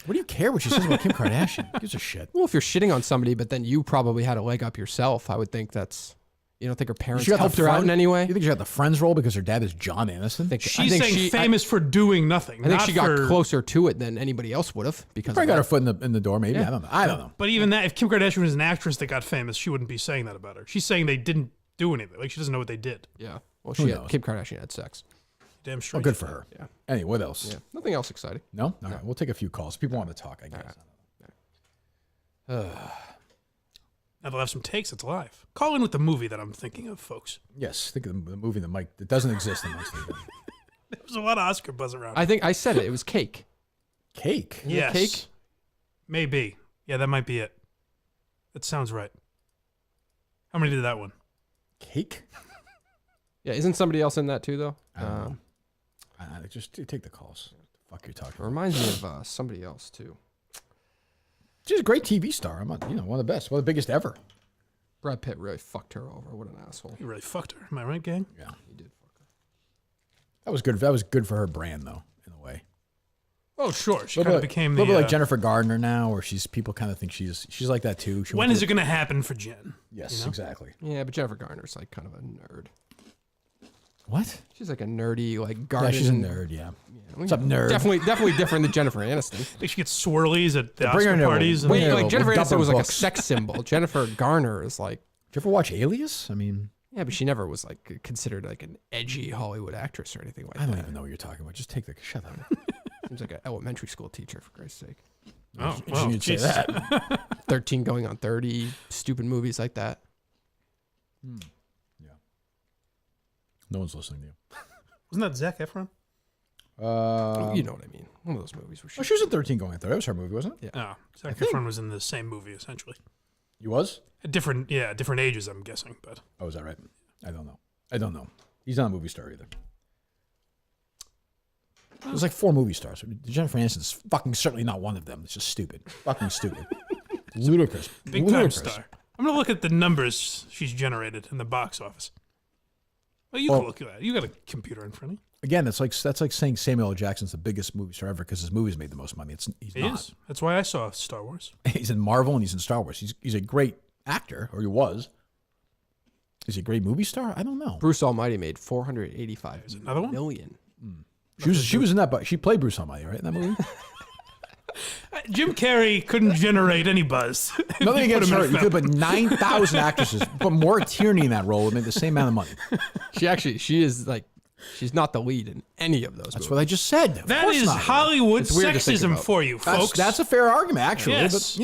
What do you care what she says about Kim Kardashian? Who gives a shit? Well, if you're shitting on somebody, but then you probably had a leg up yourself, I would think that's. You don't think her parents She got the helped her out in any way? You think she got the Friends role because her dad is John Aniston? She's saying famous for doing nothing. I think not she got for- closer to it than anybody else would have because Probably of got her that. foot in the door. Maybe Yeah. I don't know. But even that, if Kim Kardashian was an actress that got famous, she wouldn't be saying that about her. She's saying they didn't do anything. Like she doesn't know what they did. Yeah. Well, Who Kim knows? Kardashian had sex. Damn straight. Oh, good for her. Yeah. Anyway, what else? Yeah. Nothing else exciting. No? All right. We'll take a few calls. People want to talk, I guess. Now they'll have some takes. It's live. Call in with the movie that I'm thinking of, folks. Yes. Think of the movie that doesn't exist in most of them. There was a lot of Oscar buzz around. I think I said it. It was Cake. Cake? Isn't it Yes. Cake? Maybe. Yeah, that might be it. That sounds right. How many did that one? Cake? Yeah. Isn't somebody else in that too, though? I don't know. Just take the calls. What the fuck you're talking It about? reminds me of somebody else too. She's a great TV star. I'm not, one of the best. One of the biggest ever. Brad Pitt really fucked her over. What an asshole. You really fucked her. Am I right, gang? Yeah. He did fuck her. That was good. That was good for her brand, though, in a way. Oh, sure. She A kind little of bit- became a the. little bit like Jennifer Gardner now, where people kind of think she's like that too. She when went is to- it going to happen for Jen? Yes, You know? exactly. Yeah, but Jennifer Garner's like kind of a nerd. What? She's like a nerdy, like Yeah, garden. she's a nerd. Yeah. What's up, nerd? Definitely different than Jennifer Aniston. Like she gets swirlies at the Bring her Oscar to- parties. bring And, her Wait, like Jennifer Dupper Aniston was like a books. sex symbol. Jennifer Garner is like, Did you ever watch Alias? I mean, yeah, but she never was like considered like an edgy Hollywood actress or anything like I that. don't even know what you're talking about. Just take the shut up. Seems like an elementary school teacher, for Christ's sake. oh, Interesting well, you'd say Jesus. that. 13 going on 30, stupid movies like that. Yeah. No one's listening to you. Wasn't that Zac Efron? You know what I mean. One of those movies where Oh, she was in 13 going 30. That was her movie, wasn't it? Oh, Zac Efron was in the same movie essentially. You was? At different ages, I'm guessing, but Oh, is that right? I don't know. He's not a movie star either. There's like 4 movie stars. Jennifer Aniston's fucking certainly not one of them. It's just stupid. Fucking stupid. Ludicrous. big time Ludicrous. star. I'm gonna look at the numbers she's generated in the box office. Well, you Well- can look at that. You got a computer in front of you. Again, that's like saying Samuel L. Jackson's the biggest movie star ever because his movies made the most money. He's He not. is. That's why I saw Star Wars. He's in Marvel and he's in Star Wars. He's a great actor, or he was. Is he a great movie star? I don't know. Bruce Almighty made $485 another one? million. She was in that, but she played Bruce Almighty, right? In that movie. Jim Carrey couldn't generate any buzz. Nothing You put against him in her. a You could film. put 9,000 actresses, put more Tierney in that role, would make the same amount of money. She is like, she's not the lead in any of those That's movies. what I just said. Of That course is not. Hollywood It's weird to think sexism about. for you, folks. That's a fair argument, actually. Yes.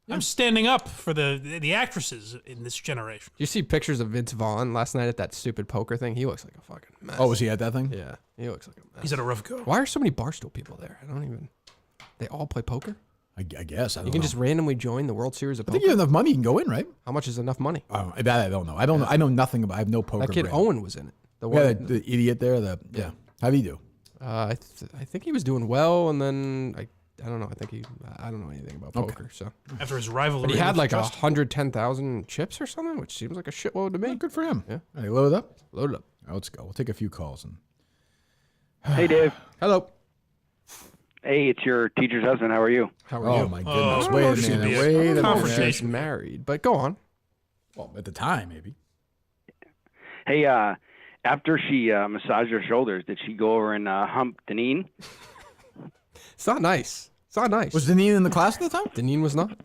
But I'm standing up for the actresses in this generation. You see pictures of Vince Vaughn last night at that stupid poker thing? He looks like a fucking mess. Oh, was he at that thing? Yeah, he looks like a mess. He's had a rough go. Why are so many Barstool people there? I don't even. They all play poker? I guess. I don't You can know. just randomly join the World Series of I Poker? think you have enough money, you can go in, right? How much is enough money? That I don't know. I don't know. I know nothing about. I have no poker. That kid brain. Owen was in it. The Yeah, one. the idiot there. Yeah. How do you do? I think he was doing well, and then I don't know. I don't know anything about Okay. poker. So, After his rivalry, but he had with like Justin. 110,000 chips or something, which seems like a shitload to me. Good for him. Yeah. All right, load it up. Load it up. All right, let's go. We'll take a few calls. And Hey, Dave. Hello. Hey, it's your teacher's husband. How are you? How are you? Oh my goodness! Oh, wait a should minute. be a Wait a minute. conversation. She's married, but go on. Well, at the time, maybe. Hey, after she massaged her shoulders, did she go over and hump Deneen? It's not nice. It's not nice. Was Deneen in the class at the time? Deneen was not.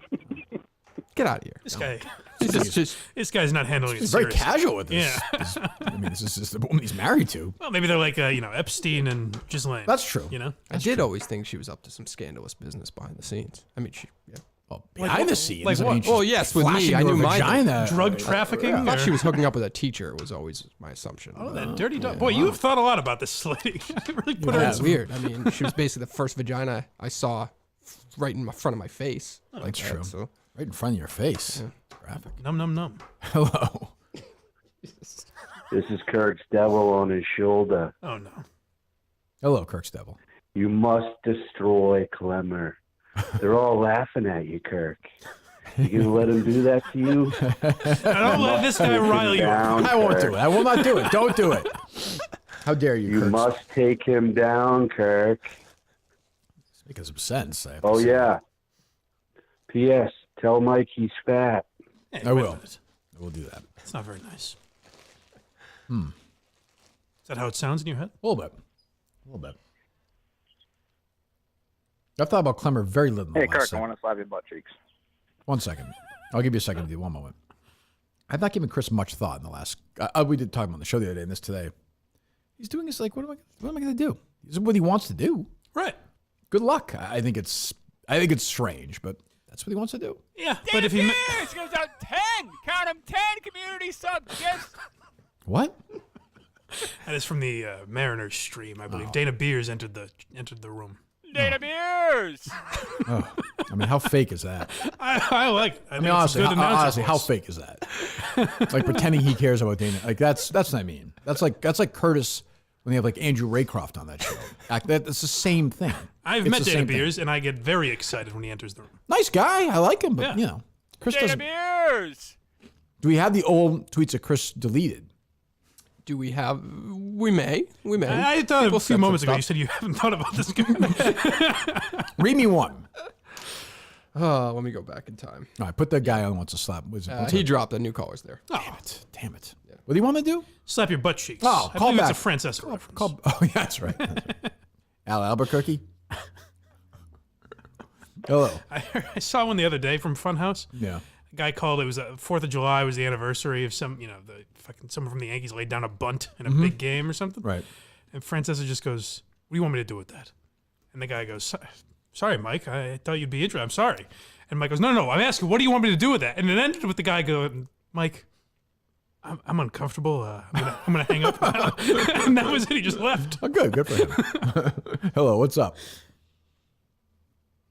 Get out of here. This guy. Just This guy's not handling it He's very seriously. casual with this. Yeah. I mean, this is just the woman he's married to. Well, maybe they're like Epstein and Ghislaine. That's true. You know. I did always think she was up to some scandalous business behind the scenes. I mean, yeah. Well, behind the scenes. like I what? mean, she's Well, yes, with me, flashing I to knew her mine. vagina. Drug trafficking. I thought or- she was hooking up with a teacher. Was always my assumption. Oh, but, that dirty dog. Boy, you have thought a lot about this lady. really put her in that's some- weird. I mean, she was basically the first vagina I saw right in front of my face. That's that, true. So. Right in front of your face. Graphic. Num num num. Hello. This is Kirk's devil on his shoulder. Oh no. Hello, Kirk's devil. You must destroy Clemmer. They're all laughing at you, Kirk. You gonna let him do that to you? I don't let this guy rile you up. I won't do it. I will not do it. Don't do it. How dare you, You Kirk? must take him down, Kirk. It's making some sense. Oh, yeah. P.S. Tell Mike he's fat. Hey, I wait a will. minute. I will do that. It's not very nice. Is that how it sounds in your head? A little bit. A little bit. I've thought about Clemmer very little. Hey, Kirk, I want to slap your butt cheeks. 1 second. I'll give you a second to do. 1 moment. I've not given Chris much thought in the last. We did talk on the show the other day and this today. He's doing this like, what am I going to do? This is what he wants to do. Right. Good luck. I think it's strange, but that's what he wants to do. Yeah, but if he It goes out 10. Count them 10 community subs. Yes. What? That is from the Mariners stream, I believe. Dana Beers entered the room. Dana Beers. Oh, I mean, how fake is that? I like. I mean, honestly, how fake is that? Like pretending he cares about Dana. Like that's what I mean. That's like Curtis when they have like Andrew Raycroft on that show. That's the same thing. I've It's met the Dana same thing. Beers, and I get very excited when he enters the room. Nice guy. I like him, but Yeah. you know, Chris Dana doesn't. Beers. Do we have the old tweets that Chris deleted? Do we have? We may. I thought People a few said moments some ago you stuff. said you haven't thought about this guy. Read me one. Let me go back in time. All right, put that guy on. Wants to slap. He dropped the new callers there. Damn it. What do you want me to do? Slap your butt cheeks. Oh, I call believe back. it's a Francesca reference. Oh, yeah, that's right. Al Albuquerque. Hello. I saw one the other day from Funhouse. Yeah. A guy called. It was 4th of July. Was the anniversary of someone from the Yankees laid down a bunt in a big game or something. Right. And Francesca just goes, "What do you want me to do with that?" And the guy goes, "Sorry, Mike. I thought you'd be interested. I'm sorry." And Mike goes, "No. I'm asking, what do you want me to do with that?" And it ended with the guy going, "Mike, I'm uncomfortable. I'm gonna hang up now." And that was it. He just left. Oh, good for him. Hello, what's up?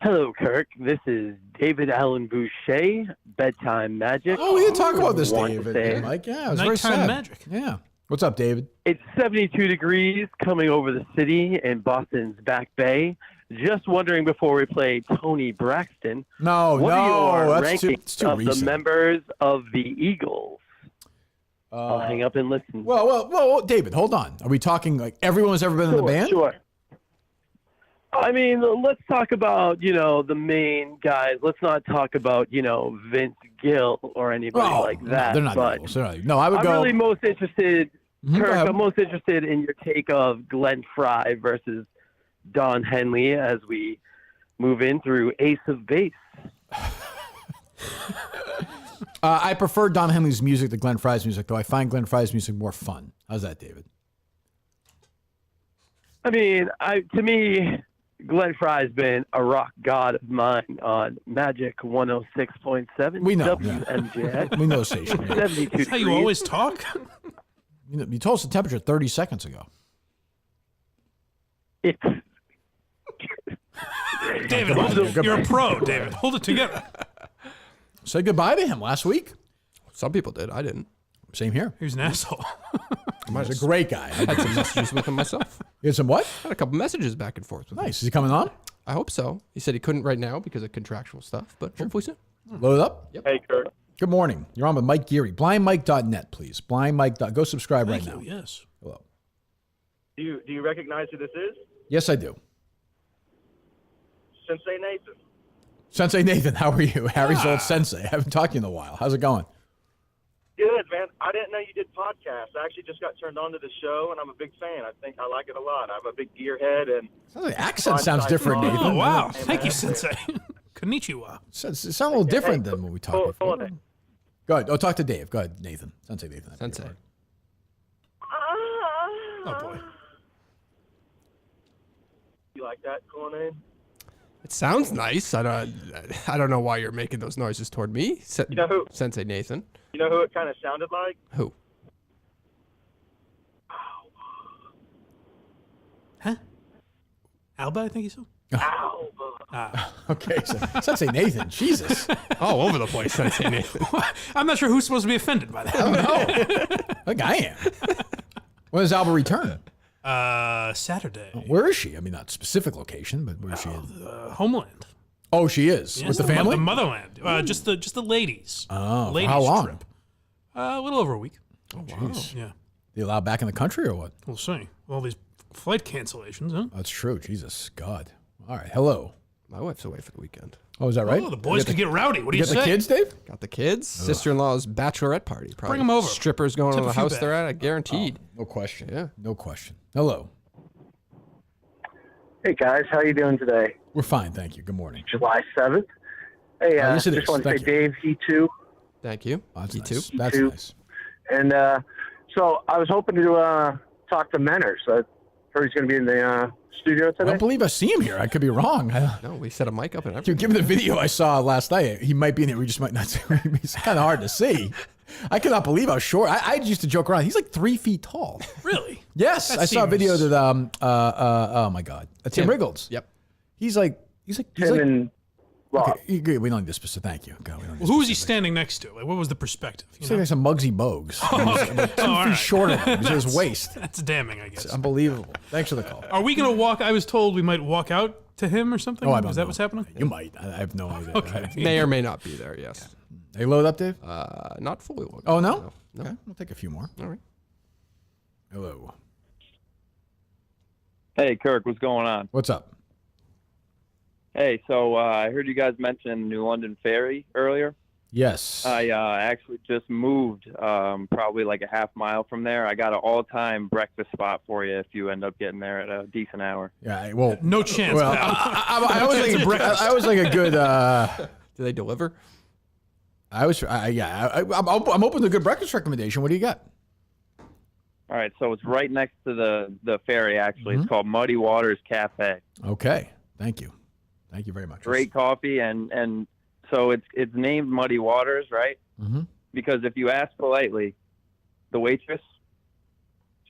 Hello, Kirk. This is David Allen Boucher, Bedtime Magic. Oh, we didn't talk about this, Want to David. say- Mike, yeah, it was very Nighttime sad. magic. Yeah. What's up, David? It's 72 degrees coming over the city in Boston's Back Bay. Just wondering before we play Tony Braxton, what are your that's too rankings of recent. the members of the Eagles? I'll hang up and listen. Well, David, hold on. Are we talking like everyone who's ever been in the band? Sure. I mean, let's talk about, the main guys. Let's not talk about, Vince Gill or anybody like that. They're not but Eagles. They're not. No, I would I'm go. really most interested, Go Kirk, ahead. I'm most interested in your take of Glenn Fry versus Don Henley as we move in through Ace of Base. I prefer Don Henley's music to Glenn Fry's music, though I find Glenn Fry's music more fun. How's that, David? I mean, to me, Glenn Fry's been a rock god of mine on Magic 106.7. We know. WMJX. We know the station. It's 72 That's how you degrees. always talk. You told us the temperature 30 seconds ago. It's David, you're a pro, David. Hold it together. Said goodbye to him last week. Some people did. I didn't. Same here. He was an asshole. He's a great guy. I had some messages with him myself. You had some what? Had a couple messages back and forth with him. Nice. Is he coming on? I hope so. He said he couldn't right now because of contractual stuff, but hopefully soon. Load it up. Yep. Hey, Kirk. Good morning. You're on with Mike Geary. BlindMike.net, please. BlindMike. Go subscribe right now. Yes. Hello. Do you recognize who this is? Yes, I do. Sensei Nathan. Sensei Nathan, how are you? Harry's old sensei. I haven't talked to you in a while. How's it going? Good, man. I didn't know you did podcasts. I actually just got turned on to the show, and I'm a big fan. I think I like it a lot. I'm a big gearhead, and The accent sounds different, Nathan. Nathan. Oh, wow. Thank you, Sensei. Konnichiwa. It sounds a little different than when we talked before. Hold Go ahead. Oh, talk to Dave. Go ahead, Nathan. Sensei Nathan. Sensei. Oh, boy. You like that cool name? It sounds nice. I don't know why you're making those noises toward me. You know who? Sensei Nathan. You know who it kind of sounded like? Who? Huh? Alba, I think he said. Okay, so Sensei Nathan. Jesus. All over the place, Sensei Nathan. I'm not sure who's supposed to be offended by that. I don't know. I think I am. When does Alba return? Saturday. Where is she? I mean, not specific location, but where is she? Homeland. Oh, she is Yes, with the family. The motherland. Just the ladies. Oh, ladies how long? Trip. A little over a week. Oh, jeez. Yeah. They allowed back in the country or what? We'll see. All these flight cancellations, huh? That's true. Jesus, God. All right. Hello. My wife's away for the weekend. Oh, is that right? Oh, the boys could get rowdy. What do you got say? the kids, Dave? Got the kids. Sister-in-law's bachelorette party. Probably. Bring 'em over. Strippers going Tip to a the few house back. they're at. Guaranteed. No question. Yeah. No question. Hello. Hey guys, how you doing today? We're fine, thank you. Good morning. July 7th. Hey, yes, it just is. want to say, Thank you. Dave, he too. Thank you. Oh, that's You nice. too. That's too. nice. And so I was hoping to talk to Menner. So I heard he's going to be in the studio I today. don't believe I've seen him here. I could be wrong. No, we set a mic up and Dude, everything. given the video I saw last night, he might be in there. We just might not see him. He's kind of hard to see. I cannot believe how short. I used to joke around. He's like 3 feet tall. Really? Yes, That I saw a video seems- that oh my God, Tim Riggles. Yep. He's like Tim and Rob. Okay, we don't need this specific. Thank you. God, we don't need Well, who was he standing next to? Like, what was the perspective? He's like some Muggsy Bogues. He's about 2 all feet right. shorter than him. He's at his waist. That's damning, I guess. It's unbelievable. Thanks for the call. Are we going to walk? I was told we might walk out to him or something. Oh, I don't Is that know. what's happening? You might. I have no idea. Okay. May or may not be there. Yes. They load up, Dave? Not fully loaded. Oh no? No. Okay, we'll take a few more. All right. Hello. Hey, Kirk, what's going on? What's up? Hey, so I heard you guys mention New London Ferry earlier. Yes. I actually just moved probably like a half mile from there. I got an all-time breakfast spot for you if you end up getting there at a decent hour. Yeah. Well, No chance. well, pal. I was like a good. Do they deliver? I'm open to a good breakfast recommendation. What do you got? All right, so it's right next to the ferry. Actually, it's called Muddy Waters Cafe. Okay. Thank you. Thank you very much. Great coffee, and so it's named Muddy Waters, right? Mm-hmm. Because if you ask politely, the waitress,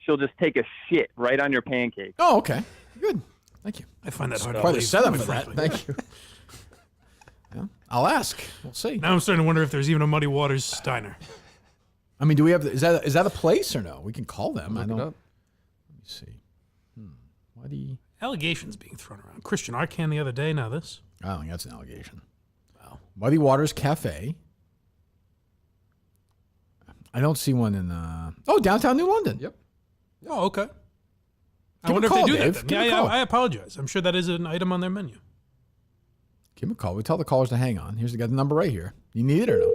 she'll just take a shit right on your pancake. Oh, okay. Good. Thank you. I find that hard to Quite a believe. setup quite for that. frankly. Thank you. Yeah, I'll ask. We'll see. Now I'm starting to wonder if there's even a Muddy Waters diner. I mean, do we have? Is that a place or no? We can call them. I Look it don't. up. Let me see. Muddy. Allegations being thrown around. Christian Arcan the other day. Now this. I don't think that's an allegation. Wow. Muddy Waters Cafe. I don't see one in downtown New London. Yep. Oh, okay. I Give wonder a call, if they do Dave. that. Give Then. a Yeah, call. I apologize. I'm sure that is an item on their menu. Give him a call. We tell the callers to hang on. Here's the number right here. You need it or no?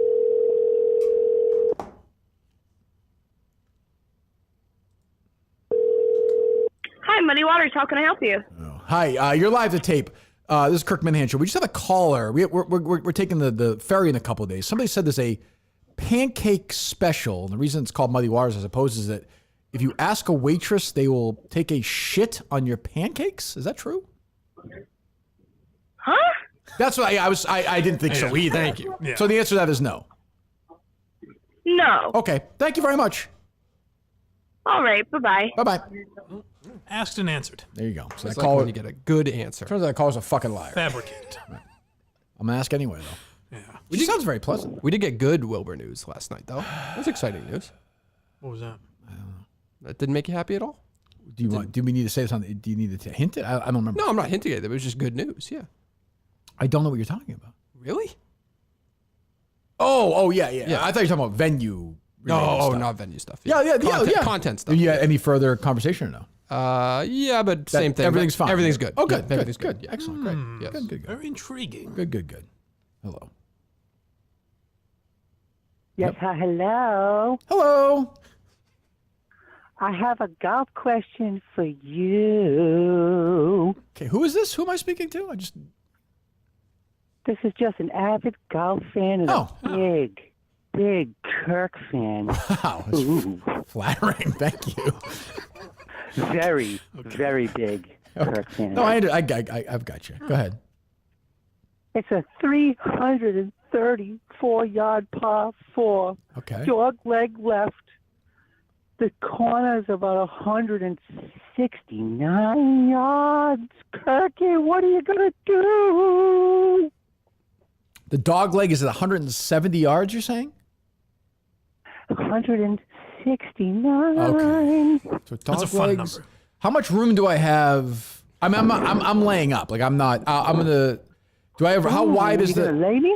Hi, Muddy Waters. How can I help you? Hi, you're live to tape. This is Kirk Minahan Show. We just had a caller. We're taking the ferry in a couple of days. Somebody said there's a pancake special. And the reason it's called Muddy Waters, I suppose, is that if you ask a waitress, they will take a shit on your pancakes. Is that true? Huh? That's what I didn't think so either. Thank you. Yeah. So the answer to that is no. No. Okay. Thank you very much. All right. Bye-bye. Bye-bye. Asked and answered. There you go. So It's that like caller, when you get a good answer. turns out that caller's a fucking liar. Fabricated. I'm going to ask anyway, though. Yeah. She sounds very pleasant. We did get good Wilbur news last night, though. That's exciting news. What was that? That didn't make you happy at all? Do we need to say this on? Do you need to hint it? I don't remember. No, I'm not hinting at it. It was just good news. Yeah. I don't know what you're talking about. Really? Oh, yeah. Yeah. I thought you were talking about venue. No, stuff. not venue stuff. Yeah. Content stuff. Yeah. Any further conversation or no? Yeah, but same thing. Everything's fine. Everything's good. Oh, good. Yeah, everything's good. good. Excellent. Great. Yes. Good. Very intriguing. Good. Hello. Yes, hello. Hello. I have a golf question for you. Okay, who is this? Who am I speaking to? This is just an avid golf fan and a big Kirk fan. Wow, that's flattering. Thank you. Very big Kirk fan. No, I've got you. Go ahead. It's a 334-yard par 4. Okay. Dog leg left. The corner's about 169 yards. Kirky, what are you going to do? The dog leg is at 170 yards, you're saying? 169. Okay. So dog That's a fun legs, number. How much room do I have? I'm laying up. Like I'm not. I'm gonna. Do I ever? How wide is the? Lady?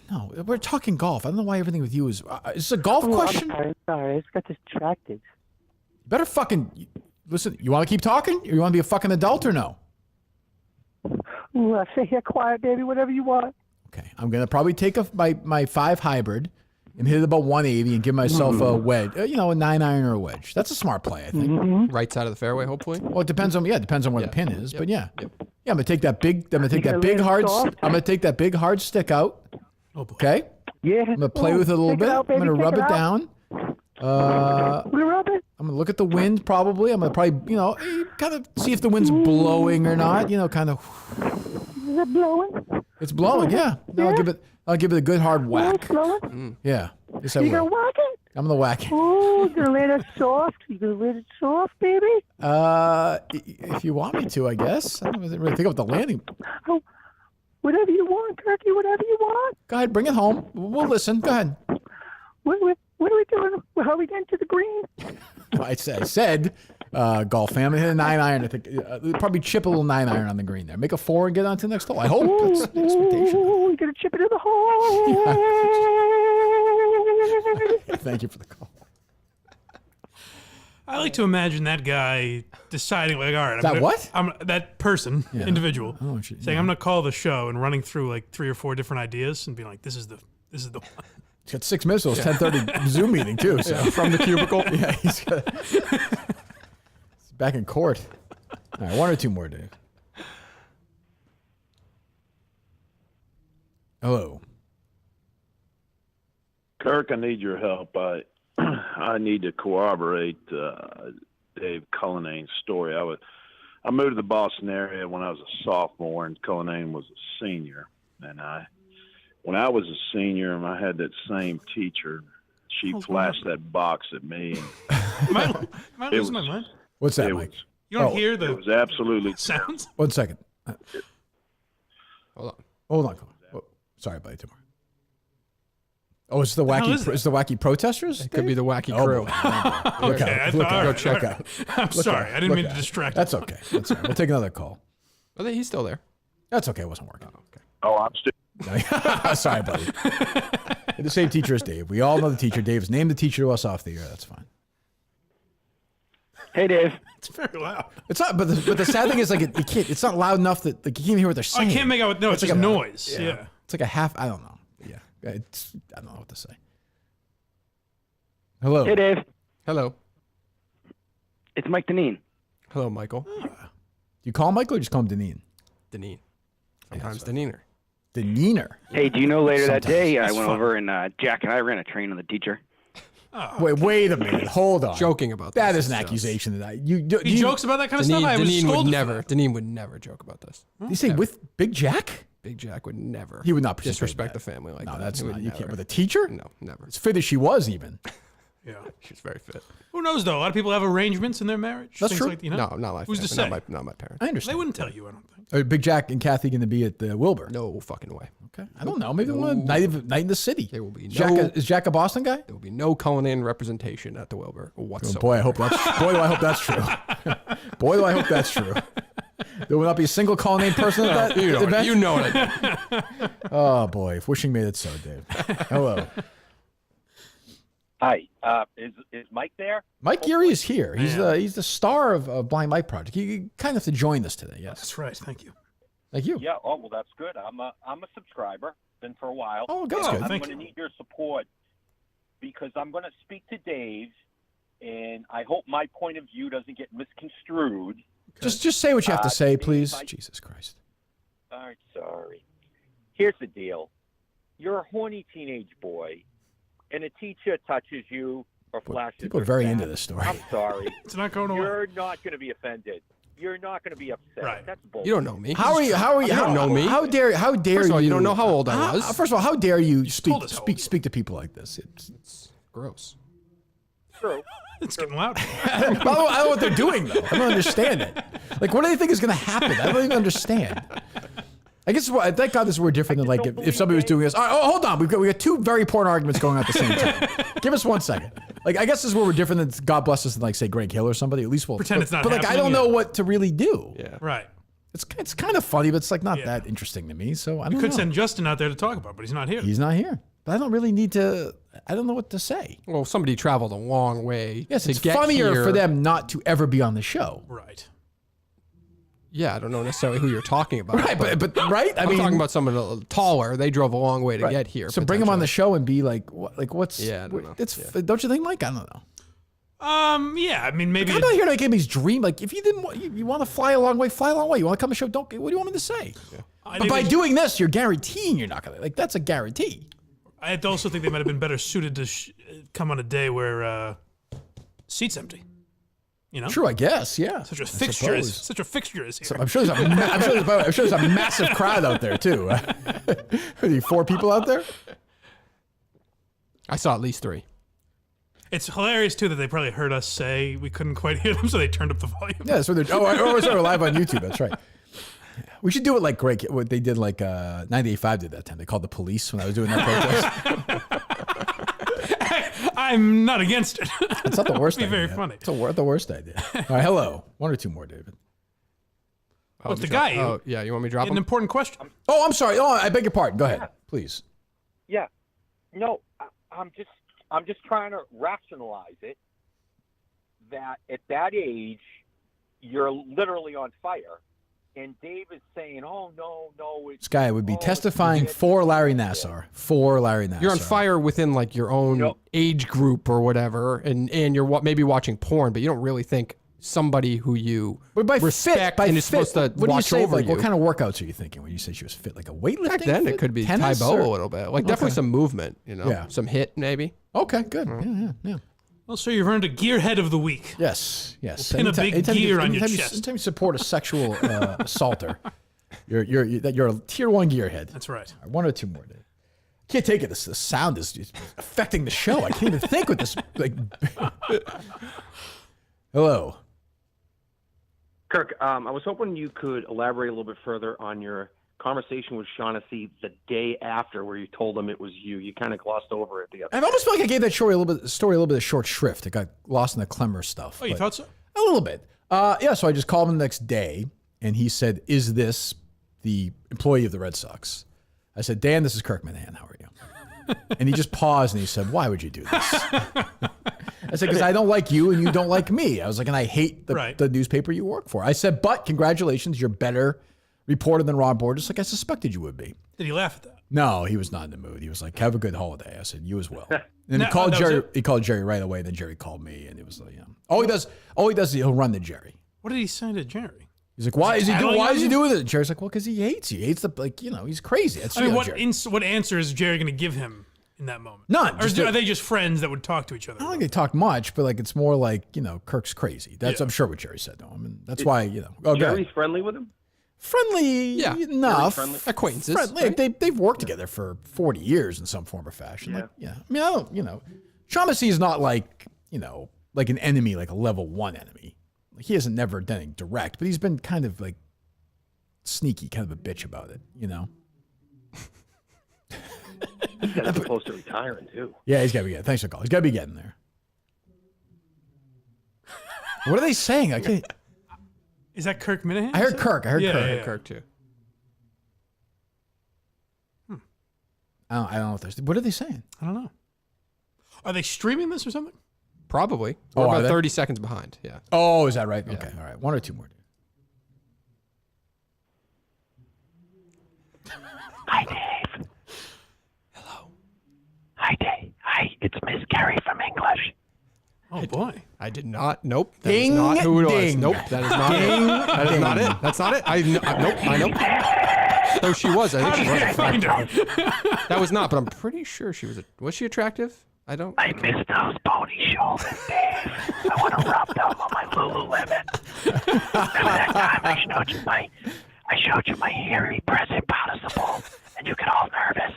No, we're talking golf. I don't know why everything with you is. Is this a golf question? I'm sorry, I just got distracted. You better fucking listen. You want to keep talking? Or you want to be a fucking adult or no? Ooh, I sit here quiet, baby. Whatever you want. Okay, I'm gonna probably take my 5 hybrid and hit it about 180 and give myself a wedge. A 9-iron or a wedge. That's a smart play, I think. Right side of the fairway, hopefully. Well, it depends on where the pin is, but yeah. Yeah, I'm gonna take that big. I'm gonna take that big hard. I'm gonna take that big hard stick out. Okay. Yeah. I'm gonna play with it a little bit. I'm gonna rub it down. Rub it. I'm gonna look at the wind probably. I'm gonna probably kind of see if the wind's blowing or not. Kind of. Is it blowing? It's blowing. Yeah. No, I'll give it a good hard whack. It's blowing? Yeah. Yes, I You will. gonna whack it? I'm gonna whack it. Oh, you gonna let it soft? You gonna let it soft, baby? If you want me to, I guess. I don't really think about the landing. Oh, whatever you want, Kirky. Whatever you want. Go ahead, bring it home. We'll listen. Go ahead. What are we doing? How are we getting to the green? I said, golf family hit a 9-iron. I think probably chip a little 9-iron on the green there. Make a 4 and get on to the next hole. I hope. That's the expectation. Oh, you gonna chip it in the hole? Thank you for the call. I like to imagine that guy deciding, like, all right, That that person, individual, saying, I'm going to call the show and running through like 3 or 4 different ideas and being like, this is the one. He's got 6 minutes till his 10:30 Zoom meeting too. So. Yeah, from the cubicle. Yeah, he's back in court. All right, 1 or 2 more, Dave. Hello. Kirk, I need your help. I need to corroborate Dave Cullinane's story. I moved to the Boston area when I was a sophomore, and Cullinane was a senior. And when I was a senior, and I had that same teacher, she flashed that box at me. Am I losing my mind? What's that, Mike? You don't hear the It was absolutely sounds? 1 second. Hold on. Oh, sorry, buddy. Tomorrow. Oh, it's the wacky protesters? It could be the wacky crew. Go check out. I'm sorry. I didn't mean to distract you. That's okay. That's all right. We'll take another call. I think he's still there. That's okay. It wasn't working. Oh, I'm still. Sorry, buddy. The same teacher as Dave. We all know the teacher. Dave's named the teacher to us off the air. That's fine. Hey, Dave. It's very loud. It's not, but the sad thing is, like, you can't. It's not loud enough that you can't hear what they're saying. I can't make out. No, it's like just a noise. Yeah. It's like a half. I don't know. Yeah. I don't know what to say. Hello. Hey, Dave. Hello. It's Mike Deneen. Hello, Michael. Do you call him Michael or just call him Deneen? Deneen. Sometimes Deneener. Deneener. Hey, do you know later that day I That's went fun. over and Jack and I ran a train on the teacher? Wait a minute. Hold on. Joking about that this. is an accusation that He jokes about that kind of stuff. I was scolded for that. Deneen would never joke about this. Did you say with Big Jack? Big Jack would never. He would not disrespect the family like that. No, that's He would not. You never. can't. With a teacher? No, never. As fit as she was, even. Yeah. She's very fit. Who knows, though? A lot of people have arrangements in their marriage. That's things true. Like, you know? No, not my Who's to family. say? Not my parents. I understand. They wouldn't tell you, I don't think. Are Big Jack and Kathy going to be at the Wilbur? No fucking way. Okay. I don't know. Maybe one night in the city. There will be Is Jack a Boston guy? There will be no Cullinan representation at the Wilbur whatsoever. Oh, boy, I hope that's. Boy, do I hope that's true. Boy, do I hope that's true. There will not be a single Cullinan person at that event. You know it. Oh boy, if wishing made it so, Dave. Hello. Hi, is Mike there? Mike Geary is here. He's the star of Blind Mike Project. You kind of have to join us today. Yes, that's right. Thank you. Thank you. Yeah. Oh well, that's good. I'm a subscriber. Been for a while. Oh, that's good. I'm Thank going to need your support because I'm going to speak to Dave, and I hope my point of view doesn't get misconstrued. Just say what you have to say, Dave, please. Jesus Christ. All right, sorry. Here's the deal. You're a horny teenage boy, and a teacher touches you or flashes. People are their very badge. into this story. I'm sorry. It's not going away. You're not going to be offended. You're not going to be upset. Right. That's bullshit. You don't know me. How are you? You don't know me. How dare First you? of all, you don't know how old I was. First of all, how dare you speak to people like this? It's gross. True. It's getting loud. I don't know what they're doing though. I don't understand it. Like, what do they think is going to happen? I don't even understand. I guess thank God this were different than like if somebody was doing this. Oh, hold on, we got two very important arguments going on at the same time. Give us 1 second. Like I guess this is where we're different than God bless us than like say Greg Hill or somebody. At least we'll pretend it's not. But like I don't know what to really do. Yeah, right. It's kind of funny, but it's like not that interesting to me. So I don't You could know. send Justin out there to talk about it, but he's not here. He's not here. But I don't really need to. I don't know what to say. Well, somebody traveled a long way. Yes, to it's get funnier here. for them not to ever be on the show. Right. Yeah, I don't know necessarily who you're talking about. Right, but right. I'm talking about someone a little taller. They drove a long way to get here. So bring him on the show and be like, what's? Yeah, I don't know. It's don't you think, Mike? I don't know. Yeah, I mean, maybe. I'm not here to make anybody's dream. Like, if you didn't, you want to fly a long way, fly a long way. You want to come to the show? Don't. What do you want me to say? Yeah. But by doing this, you're guaranteeing you're not gonna. Like, that's a guarantee. I also think they might have been better suited to come on a day where seats empty. You know. True, I guess. Yeah. Such a fixture is here. So I'm sure there's a massive crowd out there too. Are there 4 people out there? I saw at least 3. It's hilarious too that they probably heard us say we couldn't quite hear them, so they turned up the volume. Yeah, so they're we're live on YouTube. That's right. We should do it like Greg. What they did, like 98.5 did that time. They called the police when I was doing that protest. I'm not against it. It's not the worst idea. Very funny. It's the worst idea. All right, hello. 1 or 2 more, David. What's the guy? Oh, yeah. You want me to drop an him? important question. Oh, I'm sorry. Oh, I beg your pardon. Go ahead, please. Yeah. No, I'm just trying to rationalize it that at that age, you're literally on fire. And Dave is saying, oh, no. This guy would be testifying for Larry Nassar. For Larry Nassar. You're on fire within like your own age group or whatever, and you're maybe watching porn, but you don't really think somebody who you respect and is supposed to watch over you. What kind of workouts are you thinking when you say she was fit? Like a weightlifting? Back then, it could be Taebo a little bit. Like definitely some movement, some hit maybe. Okay, good. Yeah. Well, so you've earned a gearhead of the week. Yes. We'll pin a big gear on your chest. Anytime you support a sexual assaulter, you're a tier 1 gearhead. That's right. 1 or 2 more, Dave. Can't take it. The sound is affecting the show. I can't even think with this. Like, hello. Kirk, I was hoping you could elaborate a little bit further on your conversation with Shaughnessy the day after, where you told him it was you. You kind of glossed over it the other. I almost feel like I gave that story a little bit of short shrift. It got lost in the Clemmer stuff. Oh, you thought so? A little bit. Yeah. So I just called him the next day, and he said, "Is this the employee of the Red Sox?" I said, "Dan, this is Kirk Minahan. How are you?" And he just paused and he said, "Why would you do this?" I said, "Because I don't like you and you don't like me." I was like, "And I hate the newspaper you work for." I said, "But congratulations, you're better reporter than Ron Borges, like I suspected you would be." Did he laugh at that? No, he was not in the mood. He was like, "Have a good holiday." I said, "You as well." And No, he called that was Jerry. it? He called Jerry right away. Then Jerry called me, and it was like, all he does, he'll run to Jerry. What did he say to Jerry? He's like, "Why is he tattling on you? doing it?" And Jerry's like, "Well, because he hates you. He hates he's crazy." That's I mean, Jerry. what answer is Jerry going to give him in that moment? None. Or are they just friends that would talk to each other? I don't think they talk much, but like it's more like Kirk's crazy. That's I'm sure what Jerry said to him, and that's why Jerry's friendly with him? Friendly enough. Friendly. Acquaintances. Friendly. Right? They've worked together for 40 years in some form or fashion. Yeah. I mean, I don't, Shaughnessy is not like, like an enemy, like a level 1 enemy. Like he hasn't never done anything direct, but he's been kind of like sneaky, kind of a bitch about it, He's getting close to retiring, too. Yeah, he's got to be getting. Thanks for calling. He's got to be getting there. What are they saying? I can't. Is that Kirk Minahan? I heard Kirk. I heard Kirk. I heard Kirk too. I don't know if there's. What are they saying? I don't know. Are they streaming this or something? Probably. We're about 30 seconds behind. Yeah. Oh, is that right? Okay. All right. 1 or 2 more. Hi, Dave. Hello. Hi, Dave. Hi, it's Miss Carrie from English. Oh, boy. I did not. Nope. That is not who it was. Nope. That is not it. That is not it. That's not it. Nope. I know. So she was. I think she was. How did I find her? That was not, but I'm pretty sure she was. Was she attractive? I miss those bony shoulders, Dave. I want to rub them on my Lululemon. Remember that time I showed you my hairy present participle, and you get all nervous.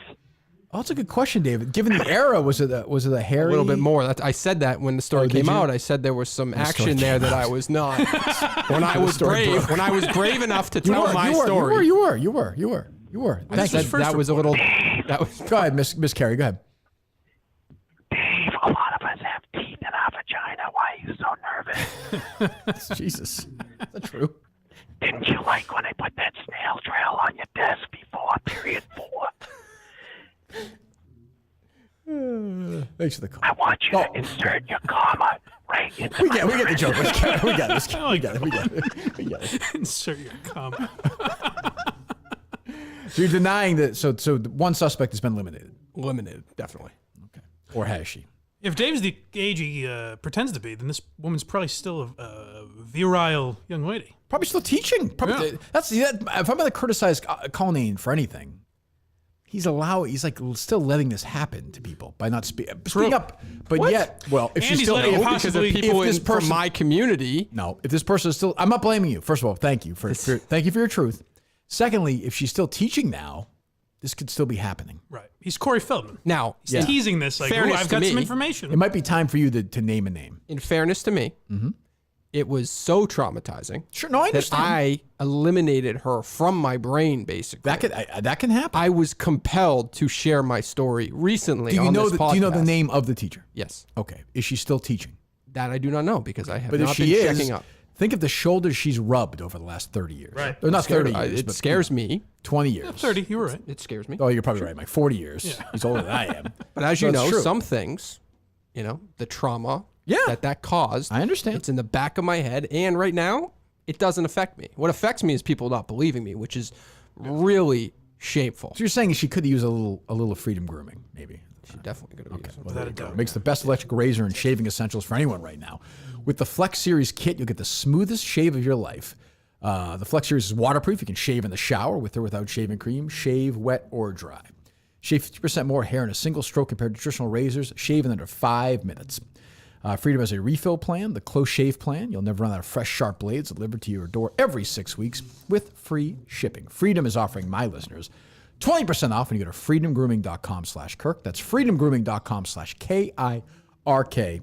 Oh, that's a good question, David. Given the era, was it a hairy? A little bit more. I said that when the story came out. I said there was some action there that I was not. When I was brave enough to tell my story. You were. You were. I Thank said you. that was a little. That was. Go ahead, Miss Carey. Go ahead. Dave, a lot of us have teeth in our vagina. Why are you so nervous? Jesus. Is that true? Didn't you like when I put that snail trail on your desk before period 4? Thanks for the call. I want you to insert your comma right into We get the joke. We got this. We got it. Insert your comma. So you're denying that. So one suspect has been eliminated. Eliminated, definitely. Okay. Or has she? If Dave's the age he pretends to be, then this woman's probably still a virile young lady. Probably still teaching. Probably. Yeah. If I'm going to criticize Cullinane for anything, he's like still letting this happen to people by not speaking up. But What? yet, well, if And she's he's still letting able, possibly- if People this from person, my community. no, if this person is still, I'm not blaming you. First of all, thank you for your truth. Secondly, if she's still teaching now, this could still be happening. Right. He's Corey Feldman. Now, He's teasing this like, fairness I've to got me, some information. It might be time for you to name a name. in fairness to me, it was so traumatizing. Sure, no, I that understand. I eliminated her from my brain, basically. That can happen. I was compelled to share my story recently Do you on know this do you know the podcast. name of the teacher? Yes. Okay. Is she still teaching? That I do not know because I have But if not she been is, checking up. think of the shoulders she's rubbed over the last 30 years. Right. Or not 30 Scared- years, it but scares me. 20 years. 30, you were right. It scares me. Oh, you're probably right, Mike. 40 years. Yeah. He's older than I am. But as So you it's know, true. some things, the trauma Yeah. that caused. I understand. It's in the back of my head. And right now, it doesn't affect me. What affects me is people not believing me, which is really shameful. So you're saying she could use a little freedom grooming, maybe. She definitely could have used Well, there you go. Makes the best electric razor and shaving essentials for anyone right now. With the Flex Series kit, you'll get the smoothest shave of your life. The Flex Series is waterproof. You can shave in the shower with or without shaving cream, shave wet or dry. Shave 50% more hair in a single stroke compared to traditional razors. Shave in under 5 minutes. Freedom has a refill plan, the Close Shave Plan. You'll never run out of fresh, sharp blades delivered to your door every 6 weeks with free shipping. Freedom is offering my listeners 20% off when you go to freedomgrooming.com/Kirk. That's freedomgrooming.com/KIRK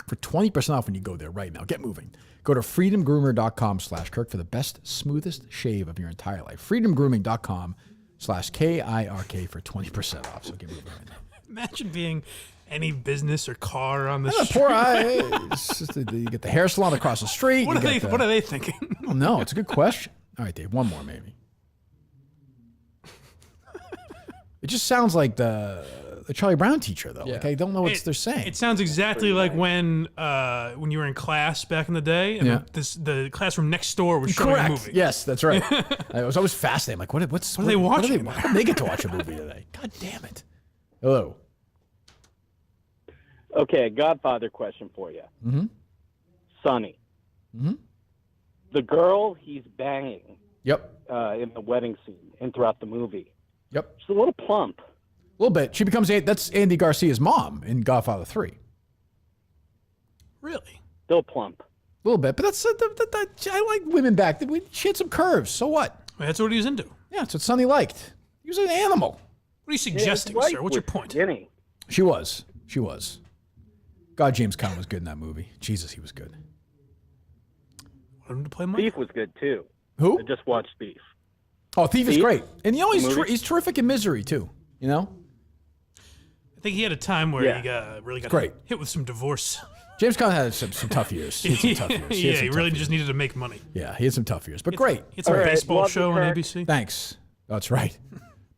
for 20% off when you go there right now. Get moving. Go to freedomgroomer.com/Kirk for the best, smoothest shave of your entire life. freedomgrooming.com/KIRK for 20% off. So get moving right now. Imagine being any business or car on the Yeah, street. poor eye. It's just you get the hair salon across the street. What are they thinking? Oh, no, it's a good question. All right, Dave, one more maybe. It just sounds like the Charlie Brown teacher, though. Yeah. Like, I don't know what they're saying. It sounds exactly like when you were in class back in the day, and Yeah. the classroom next door was showing Correct. a movie. Yes, that's right. I was always fascinated. I'm like, what are they watching? How did they get to watch a movie today? God damn it. Hello. Okay, a Godfather question for you. Mm-hmm. Sonny. Mm-hmm. The girl he's banging Yep. in the wedding scene and throughout the movie. Yep. She's a little plump. A little bit. She becomes that's Andy Garcia's mom in Godfather 3. Really? Still plump. A little bit, but that's I like women back. She had some curves. So what? That's what he was into. Yeah, that's what Sonny liked. He was an animal. What are you suggesting, sir? What's your point? She was. God, James Caan was good in that movie. Jesus, he was good. Want him to play Mike? Thief was good too. Who? I just watched Thief. Oh, Thief is great. And The he's movie? he's terrific in Misery too. You know? I think he had a time where Yeah. he really got Great. hit with some divorce. James Caan had some tough years. He had some tough years. Yeah, he really just needed to make money. Yeah, he had some tough years, but great. He had some baseball show on Kirk. ABC. Thanks. That's right.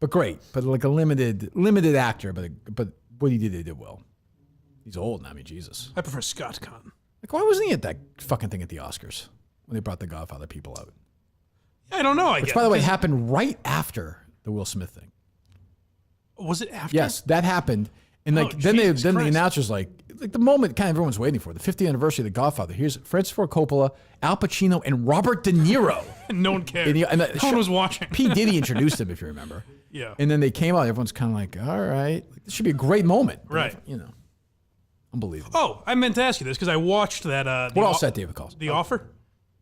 But great. But like a limited actor, but what he did well. He's old now. I mean, Jesus. I prefer Scott Conn. Like, why wasn't he at that fucking thing at the Oscars when they brought the Godfather people out? I don't know. Which, by the way, happened right after the Will Smith thing. Was it after? Yes, that happened. And like then Jesus the Christ. announcers like the moment kind of everyone's waiting for, the 50th anniversary of The Godfather. Here's Francis Ford Coppola, Al Pacino, and Robert De Niro. No one cared. And No one was watching. P. Diddy introduced him, if you remember. Yeah. And then they came out. Everyone's kind of like, all right, this should be a great moment. But, Right. You know, unbelievable. Oh, I meant to ask you this because I watched that. What else that David calls? The Offer,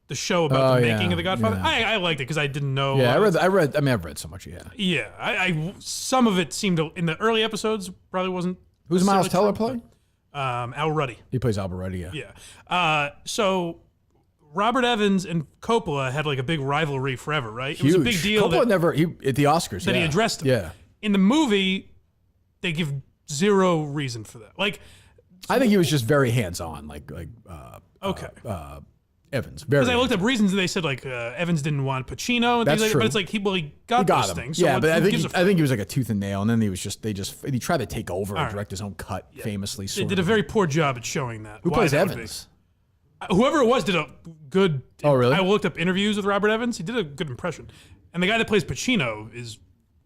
the show about the making yeah, of The Godfather. yeah. I liked it because I didn't know. Yeah, I read. I mean, I've read so much. Yeah. Yeah, I some of it seemed to, in the early episodes probably wasn't. Who's Miles Teller necessarily play? true, but, Al Ruddy. He plays Albert Ruddy. Yeah. Yeah. So Robert Evans and Coppola had like a big rivalry forever, right? It was a big deal. Coppola at the Oscars. That he addressed him. Yeah. In the movie, they give zero reason for that. Like, I think he was just very hands-on, Evans. Because I looked up reasons and they said like Evans didn't want Pacino. And That's things like true. But it's like he got those him. things. So Yeah, what- but I who think gives a I think he was like a tooth and nail, and then he tried to take over and right. direct his own cut, famously. They Sort did a of. very poor job at showing that. Who why plays that would Evans? be. Whoever it was did a good. Oh, really? I looked up interviews with Robert Evans. He did a good impression. And the guy that plays Pacino is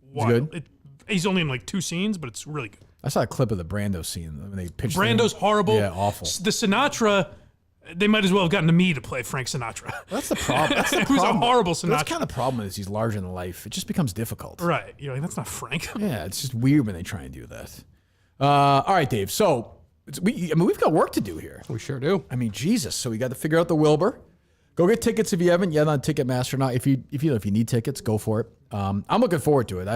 wild. good? He's only in like 2 scenes, but it's really good. I saw a clip of the Brando scene when they pitched. Brando's horrible. Yeah, awful. The Sinatra, they might as well have gotten to me to play Frank Sinatra. That's the problem. That's the Who's a problem. horrible Sinatra. That's kind of the problem is he's larger than life. It just becomes difficult. Right. You're like, that's not Frank. Yeah, it's just weird when they try and do that. All right, Dave. So we've got work to do here. We sure do. I mean, Jesus. So we got to figure out the Wilbur. Go get tickets if you haven't yet on Ticketmaster. Now, if you need tickets, go for it. I'm looking forward to it.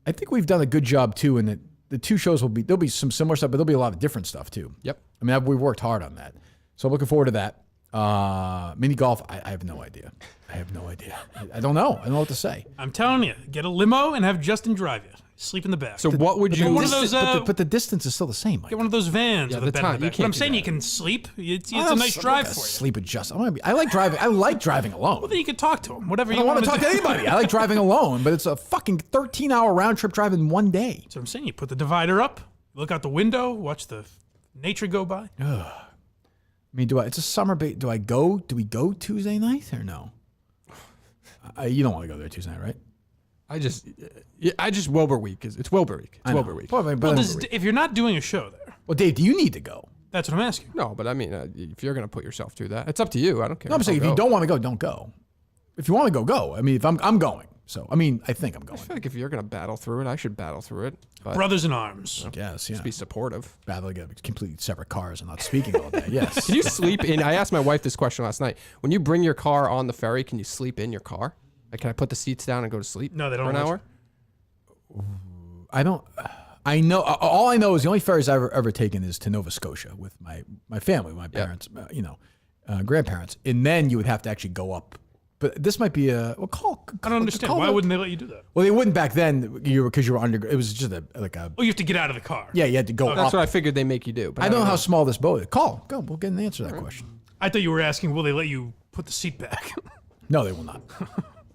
I think we've done a good job too, and the 2 shows there'll be some similar stuff, but there'll be a lot of different stuff too. Yep. I mean, we've worked hard on that. So I'm looking forward to that. Mini golf, I have no idea. I don't know. I don't know what to say. I'm telling you, get a limo and have Justin drive you. Sleep in the back. So what would you? One of those, but the distance is still the same, Mike. get one of those vans with a bed in the back. But I'm saying you can sleep. It's a nice drive for you. Sleep with Justin. I like driving. I like driving alone. Well, then you can talk to him. Whatever I you don't want want to talk to anybody. I like driving alone, but it's a fucking 13-hour round trip drive in one day. So I'm saying you put the divider up, look out the window, watch the nature go by. I mean, it's a summer bait. Do we go Tuesday night or no? You don't want to go there Tuesday night, right? I just Wilbur week. It's Wilbur week. It's Wilbur week. Well, If you're not doing a show there. Well, Dave, do you need to go? That's what I'm asking. No, but I mean, if you're going to put yourself through that, it's up to you. I don't care. No, I'm saying if you don't want to go, don't go. If you want to go, go. I mean, if I'm going. So, I mean, I think I'm going. I feel like if you're going to battle through it, I should battle through it. But Brothers in arms. I guess, yeah. Just be supportive. Battling against completely separate cars and not speaking all day. Yes. Can you sleep in? I asked my wife this question last night. When you bring your car on the ferry, can you sleep in your car? Like, can I put the seats down and go to sleep? No, they don't for an let you. hour. I don't. I know. All I know is the only ferries I've ever taken is to Nova Scotia with my family, my parents, grandparents, and then you would have to actually go up. But this might be a call. I don't understand. Why wouldn't they let you do that? Well, they wouldn't back then. Because you were under. It was just like a. Oh, you have to get out of the car. Yeah, you had to go. That's up. what I figured they make you do. But I don't know how small this boat is. Call. Go. We'll get an answer to that question. I thought you were asking, will they let you put the seat back? No, they will not.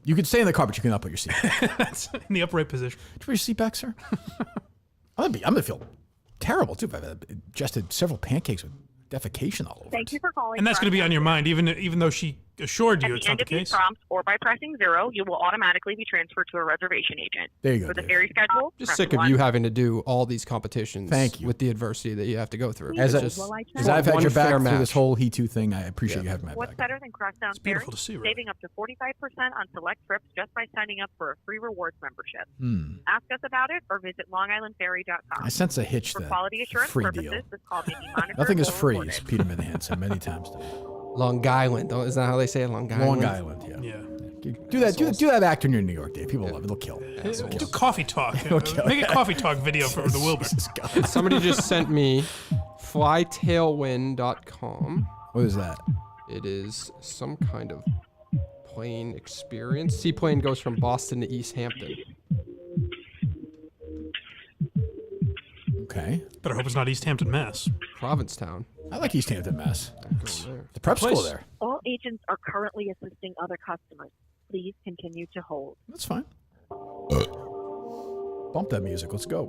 You can stay in the car, but you cannot put your seat back. That's in the upright position. Did you put your seat back, sir? I'm gonna feel terrible too if I've ingested several pancakes with defecation all over. Thank you for calling. And that's going to be on your mind, even though she assured you At it's the not end the of these case. prompts, or by pressing 0, you will automatically be transferred to a reservation agent. There you go, For the Dave. ferry schedule, Just press sick of 1. you having to do all these competitions. Thank you. With the adversity that you have to go through. As It's I've had one your back fair through match. this whole He Too thing, I appreciate you having my What's back. better than Crosstown Ferry? beautiful to see, right? Saving up to 45% on select trips just by signing up for a free rewards membership. Ask us about it or visit LongIslandFerry.com. I sense a hitch For that quality assurance free purposes, deal. this call may be monitored. Nothing is or free, recorded. as Peter Minahan said many times today. Long Island. Isn't that how they say it? Long Island. Long Island, yeah. Yeah. Do that. Do that act when you're in New York, Dave. People love it. It'll kill. Do coffee talk. Okay. Make a coffee talk video for the Wilbur. Somebody just sent me flytailwind.com. What is that? It is some kind of plane experience. Seaplane goes from Boston to East Hampton. Okay. Better hope it's not East Hampton, Mass. Provincetown. I like East Hampton, Mass. The prep school there. All agents are currently assisting other customers. Please continue to hold. That's fine. Bump that music. Let's go.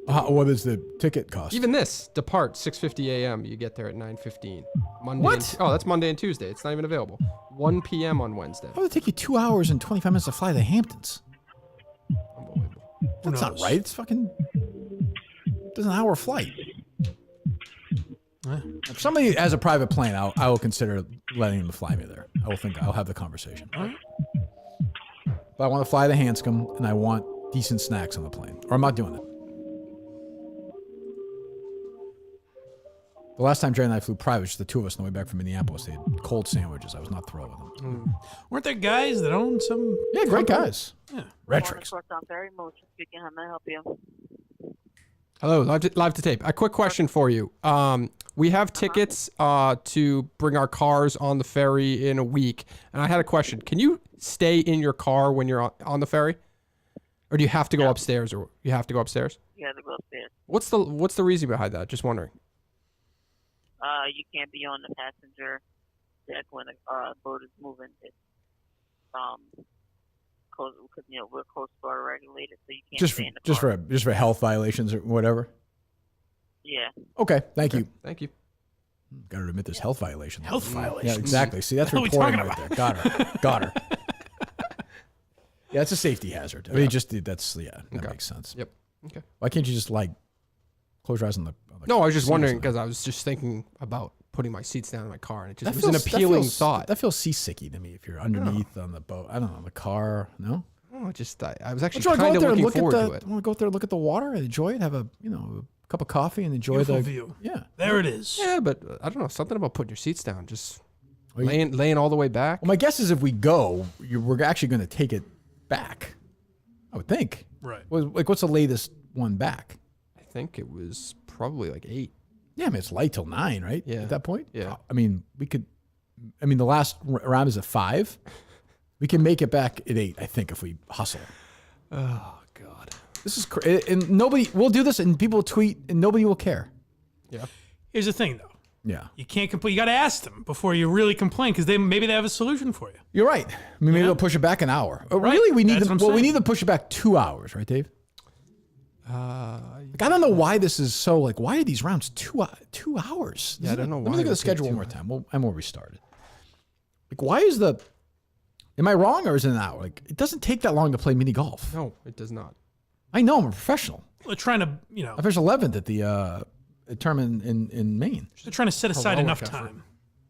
What is the ticket cost? Even this, depart 6:50 a.m. You get there at 9:15. Monday. What? That's Monday and Tuesday. It's not even available. 1 p.m. on Wednesday. How would it take you 2 hours and 25 minutes to fly to the Hamptons? Unbelievable. That's not right. It's fucking. It's an hour flight. If somebody has a private plane, I will consider letting them fly me there. I'll have the conversation. But I want to fly to Hanscom, and I want decent snacks on the plane, or I'm not doing it. The last time Jerry and I flew private, just the two of us on the way back from Minneapolis, they had cold sandwiches. I was not thrilled with them. Weren't there guys that owned some? Yeah, great guys. Yeah. Crosstown Ferry, Motion speaking. How may I help you? Hello, live to tape. A quick question for you. We have tickets to bring our cars on the ferry in a week, and I had a question. Can you stay in your car when you're on the ferry, or do you have to go upstairs? Or you have to go upstairs? You have to go upstairs. What's the reason behind that? Just wondering. You can't be on the passenger deck when a boat is moving. It's because we're Coast Guard regulated, so you can't stay in the car. just for health violations or whatever. Yeah. Okay, thank you. Thank you. Got to admit this health violation. Health violations. Yeah, exactly. See, that's What are we reporting talking right there. Got her. Yeah, it's a safety hazard. I mean, that makes sense. Yep. Okay. Why can't you just close your eyes on the? No, I was just seat or wondering something? because I was just thinking about putting my seats down in my car, and it That was an appealing thought. That feels seasicky to me. If you're underneath on the boat, I don't know, the car. No. Oh, I was actually Don't you wanna kind of go out there and looking look forward at to it. Want to go out there and look at the water and enjoy it? Have a cup of coffee and enjoy Beautiful the view. Yeah. There it is. Yeah, but I don't know, something about putting your seats down, just Well, you- laying all the way back. Well, my guess is if we go, we're actually going to take it back. I would think. Right. What's the latest one back? I think it was probably like 8. Yeah, I mean it's light till 9, right? Yeah. At that point. Yeah. I mean the last round is at 5. We can make it back at 8, I think, if we hustle. Oh God. This is and we'll do this, and people will tweet, and nobody will care. Yeah. Here's the thing, though. Yeah. You can't complain. You got to ask them before you really complain, because maybe they have a solution for you. You're right. I mean, maybe they'll push it back an hour. Right. Really, we need That's to. what I'm Well, we saying. need to push it back 2 hours, right, Dave? I don't know why this is so. Why are these rounds 2 hours? Yeah, I don't know Let me why look at they the take schedule 2 one more time. And we'll restart it. Why is the? Am I wrong, or is it an hour? It doesn't take that long to play mini golf. No, it does not. I know. I'm a professional. They're trying to, I finished 11th at the tournament in Maine. they're trying to set aside Heroic enough effort. time.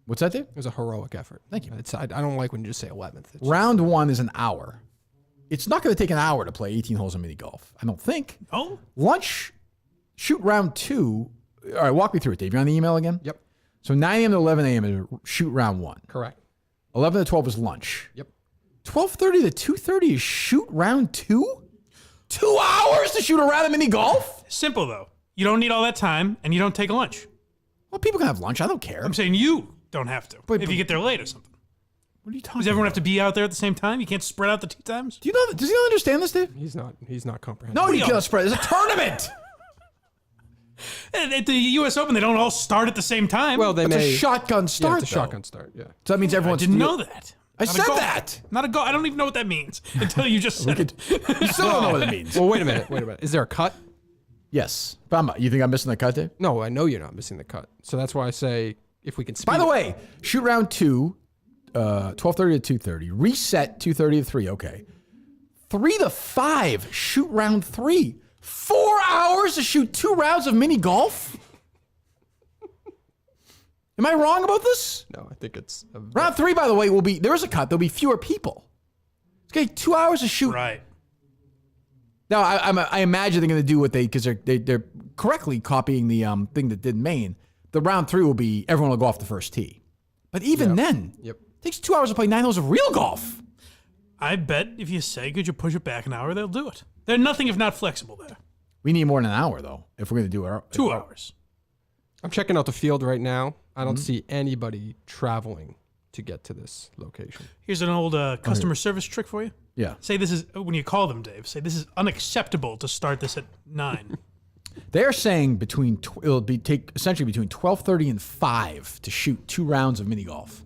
What's that, Dave? It was a heroic effort. Thank you. I don't like when you just say 11th. It's Round 1 is an hour. It's not going to take an hour to play 18 holes of mini golf. I don't think. Oh. Lunch, shoot round 2. All right, walk me through it, Dave. You're on the email again? Yep. So 9 a.m. to 11 a.m. is shoot round 1. Correct. 11 to 12 is lunch. Yep. 12:30 to 2:30 is shoot round 2? 2 hours to shoot a round of mini golf? Simple, though. You don't need all that time, and you don't take lunch. Well, people can have lunch. I don't care. I'm saying you don't have to. But- if you get there late or something. What are you talking Does everyone about? have to be out there at the same time? You can't spread out the 2 times? Do you know? Does he not understand this, Dave? He's not comprehending. No, you can't spread. It's a tournament. At the U.S. Open, they don't all start at the same time. Well, they It's may. a shotgun start. Yeah, it's a though. shotgun start. Yeah. So that means I everyone's. didn't know that. I Not a said golf- that. Not a goal. I don't even know what that means until you just said it. You still don't know what it means. Well, wait a minute. Is there a cut? Yes. But you think I'm missing the cut, Dave? No, I know you're not missing the cut. So that's why I say if we can speed By the it- way, shoot round 2, 12:30 to 2:30. Reset 2:30 to 3. Okay. 3 to 5. Shoot round 3. 4 hours to shoot 2 rounds of mini golf. Am I wrong about this? No, I think it's Round 3, by the way, there's a cut. There'll be fewer people. It's going to take 2 hours to shoot. Right. Now, I imagine they're going to do what because they're correctly copying the thing that did Maine. The round 3 will be everyone will go off the first tee. But even then, it takes 2 hours to play 9 holes of real golf. I bet if you say, could you push it back an hour, they'll do it. They're nothing if not flexible there. We need more than an hour, though, if we're going to do it. 2 hours. I'm checking out the field right now. I don't see anybody traveling to get to this location. Here's an old customer service trick for you. Yeah. Say this is, when you call them, Dave, say this is unacceptable to start this at 9. They're saying it'll take essentially between 12:30 and 5 to shoot 2 rounds of mini golf.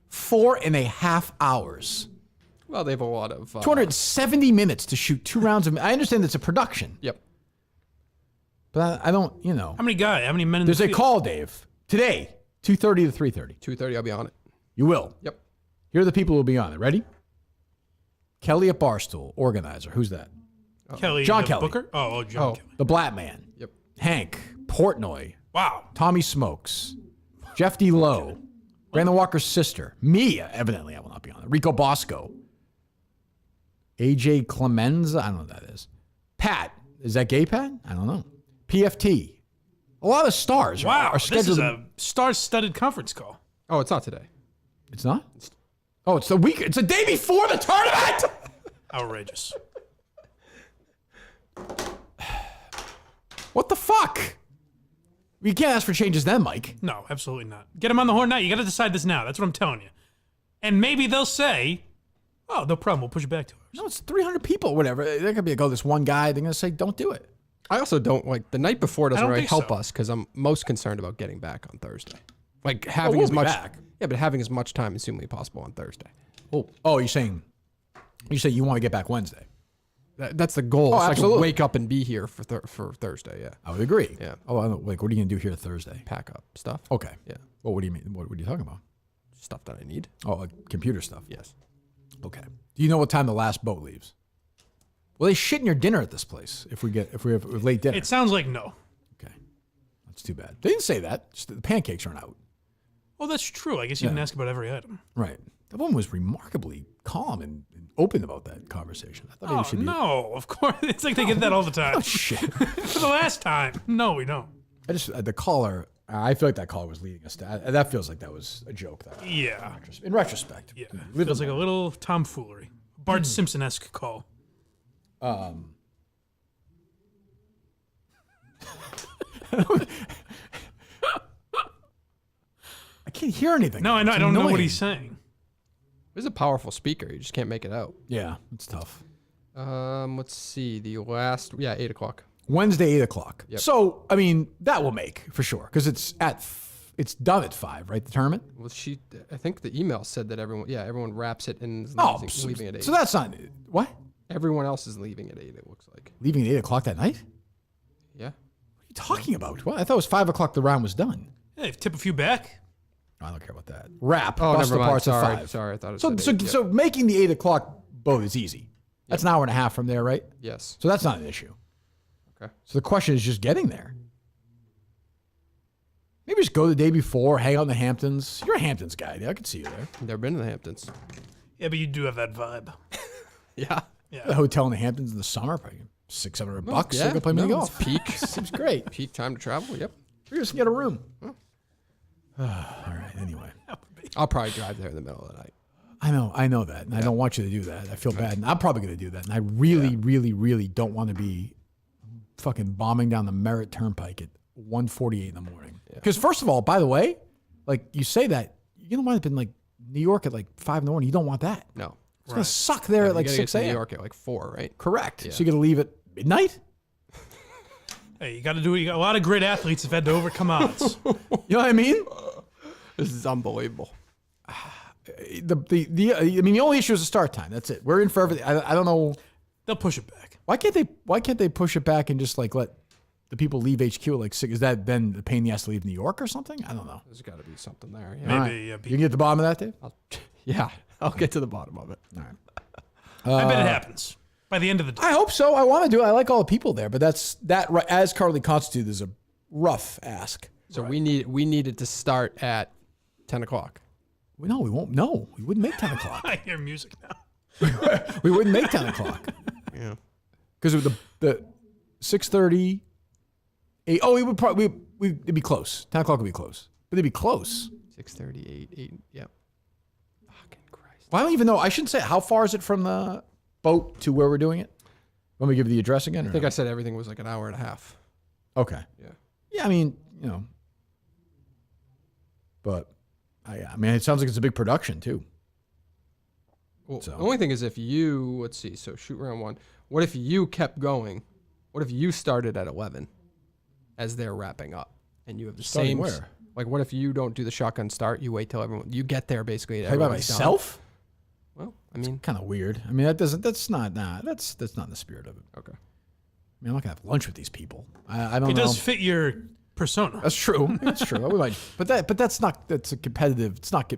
4.5 hours. Well, they have a lot of 270 minutes to shoot 2 rounds of. I understand it's a production. Yep. But I don't, How many men in There's the a field? call, Dave. Today, 2:30 to 3:30. 2:30, I'll be on it. You will? Yep. Here are the people who will be on it. Ready? Kelly at Barstool, organizer. Who's that? Kelly. John the Kelly. Booker? Oh, John Kelly. The Black Man. Yep. Hank Portnoy. Wow. Tommy Smokes. Jeff D. Lowe. Brandon Walker's sister. Mia, evidently, I will not be on it. Rico Bosco. AJ Clemenza. I don't know what that is. Pat. Is that gay Pat? I don't know. PFT. A lot of stars Wow. are scheduled. This is a star-studded conference call. Oh, it's not today. It's not? Oh, it's the week. It's the day before the tournament. Outrageous. What the fuck? You can't ask for changes then, Mike. No, absolutely not. Get them on the horn now. You got to decide this now. That's what I'm telling you. And maybe they'll say, "Oh, no problem. We'll push it back 2 hours." No, it's 300 people, whatever. They're gonna be this one guy. They're gonna say, "Don't do it." I also don't like the night before doesn't don't really think help so. us because I'm most concerned about getting back on Thursday. Like having as much, yeah, but having as much time as humanly possible on Thursday. Oh, you're saying you want to get back Wednesday? That's the goal. Oh, so absolutely. I can wake up and be here for Thursday. Yeah, I would agree. Yeah. Oh, like what are you gonna do here Thursday? Pack up stuff. Okay. Yeah. Well, what do you mean? What are you talking about? Stuff that I need. Oh, like computer stuff. Yes. Okay. Do you know what time the last boat leaves? Well, they shit in your dinner at this place if we have late dinner. It sounds like no. That's too bad. They didn't say that. Just the pancakes aren't out. Well, that's true. I guess you didn't ask about every item. Right. That woman was remarkably calm and open about that conversation. I thought maybe she'd be. No, of course. It's like they get that all the time. Oh, shit. For the last time. No, we don't. I just the caller. I feel like that caller was leading us to. That feels like that was a joke. That Yeah. in retrospect. Yeah. Feels like a little tomfoolery. Bart Simpson-esque call. I can't hear anything. No, I know. It's I don't know what annoying. he's saying. There's a powerful speaker. You just can't make it out. Yeah, it's tough. Let's see. The last, 8 o'clock. Wednesday, 8 o'clock. Yep. So, I mean, that will make for sure because it's done at 5, right? The tournament. Well, I think the email said that everyone wraps it and is Oh, leaving at 8. so that's not what? Everyone else is leaving at 8. It looks like. Leaving at 8 o'clock that night? Yeah. What are you talking about? Well, I thought it was 5 o'clock. The round was done. Hey, tip a few back. I don't care about that. Wrap. Oh, bust never the mind. parts Sorry. at 5. Sorry, I thought it So, said 8. so making the 8 o'clock boat is easy. That's an hour and a half from there, right? Yes. So that's not an issue. Okay. So the question is just getting there. Maybe just go the day before, hang out in the Hamptons. You're a Hamptons guy. I could see you there. Never been to the Hamptons. Yeah, but you do have that vibe. Yeah. Yeah. The hotel in the Hamptons in the summer, probably $600 bucks. Yeah. Go play mini golf. It's peak. Seems great. Peak time to travel. Yep. We just get a room. All right. Anyway, I'll probably drive there in the middle of the night. I know that, and I don't want you to do that. I feel bad, and I'm probably going to do that. And I really, really, really don't want to be fucking bombing down the Merritt Turnpike at 1:48 in the morning. Because first of all, by the way, like you say that, you're going to wind up in like New York at like 5 in the morning. You don't want that. No. It's going to suck there at like you gotta 6 get to a.m. New York at like 4, right? Correct. Yeah. So you're going to leave at midnight? Hey, you got to do it. You got a lot of great athletes have had to overcome odds. You know what I mean? This is unbelievable. I mean, the only issue is the start time. That's it. We're in for everything. I don't know. They'll push it back. Why can't they push it back and just like let the people leave HQ at like 6? Is that then the pain in the ass to leave New York or something? I don't know. There's got to be something there. Yeah. Maybe. All right. You can get to the bottom of that, Dave? Yeah. I'll get to the bottom of it. All right. I bet it happens by the end of the day. I hope so. I want to do it. I like all the people there, but that as currently constituted is a rough ask. So we needed to start at 10 o'clock. No, we won't. No, we wouldn't make 10 o'clock. I hear music now. We wouldn't make 10 o'clock. Yeah. Because the 6:30, 8. Oh, we would probably it'd be close. 10 o'clock would be close, but it'd be close. 6:30, 8. Yep. Fucking Christ. Well, I don't even know. I shouldn't say. How far is it from the boat to where we're doing it? Let me give you the address again. I think I said everything was like an hour and a half. Okay. Yeah. Yeah, I mean, but I mean, it sounds like it's a big production too. Well, So. the only thing is if you, let's see, so shoot round 1. What if you kept going? What if you started at 11 as they're wrapping up and you have the Starting same? where? Like, what if you don't do the shotgun start? You wait till you get there basically. Talk about myself? Well, I mean, Kind of weird. I mean, that's not that's not the spirit of it. Okay. I mean, I'm not gonna have lunch with these people. I don't It know. does fit your persona. That's true. That's true. We might, but that's a competitive. It's not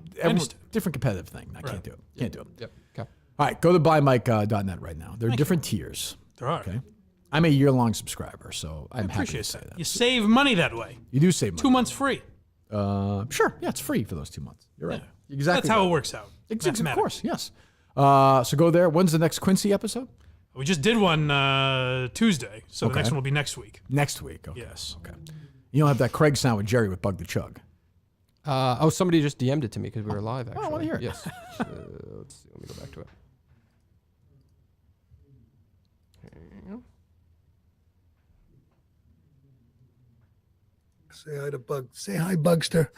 different competitive thing. I can't do it. Can't do it. Yep. Okay. All right, go to blindmike.net right now. There are different tiers. There are. Okay. I'm a year-long subscriber, so I'm happy to appreciate say that. You save money that way. You do save money. 2 months free. Sure. Yeah, it's free for those 2 months. You're right. Yeah. Exactly. That's how right. it works out. Exactly. Of Mathematics. course. Yes. So go there. When's the next Quincy episode? We just did one Tuesday, so the Okay. next one will be next week. Next week. Okay. Yes. Okay. You don't have that Craig sound with Jerry with Bug the Chug. Somebody just DM'd it to me because we were live. Actually, I wanna hear it. Yes. Let's see. Let me go back to it. Okay. Say hi to Bug. Say hi, Bugster.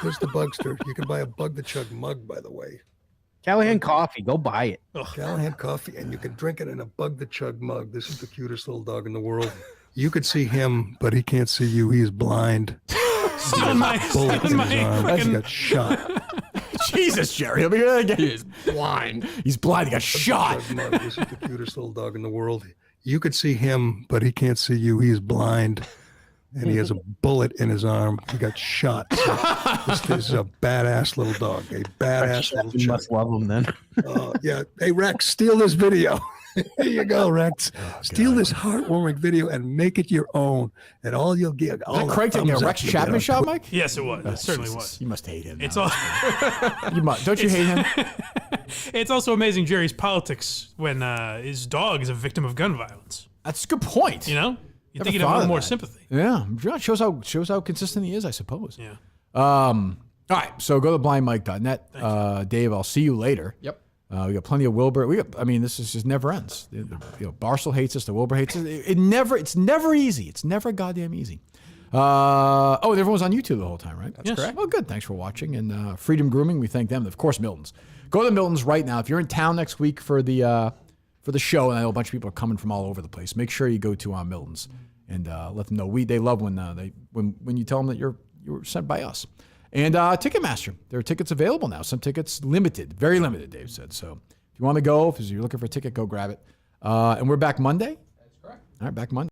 There's the Bugster. You can buy a Bug the Chug mug, by the way. Callahan Coffee. Go buy it. Callahan Coffee, and you can drink it in a Bug the Chug mug. This is the cutest little dog in the world. You could see him, but he can't see you. He's blind. Stealing my He got shot. Jesus, Jerry. Let me hear that again. He is blind. He's blind. He got shot. This is the cutest little dog in the world. You could see him, but he can't see you. He's blind. And he has a bullet in his arm. He got shot. So this is a badass little dog. A badass little You must love him then. Yeah. Hey, Rex, steal this video. Here you go, Rex. Steal this heartwarming video and make it your own. And all you'll get. Was that Craig taking a Rex Chapman shot, Mike? Yes, it was. It certainly was. You must hate him. It's now. all. Don't you hate him? It's also amazing Jerry's politics when his dog is a victim of gun violence. That's a good point. You know, you Never think he'd have a thought little of more that. sympathy. Yeah, it shows how consistent he is, I suppose. Yeah. All right, so go to blindmike.net. Dave, I'll see you later. Yep. We got plenty of Wilbur. This is just never ends. Barstool hates us. The Wilbur hates us. It's never easy. It's never goddamn easy. Everyone's on YouTube the whole time, right? That's correct. Well, good. Thanks for watching. And Freedom Grooming, we thank them. Of course, Milton's. Go to Milton's right now. If you're in town next week for the show, and I know a bunch of people are coming from all over the place, make sure you go to Milton's and let them know. They love when you tell them that you were sent by us. And Ticketmaster, there are tickets available now. Some tickets limited, very limited, Dave said. So if you want to go, if you're looking for a ticket, go grab it. And we're back Monday. That's correct. All right, back Monday.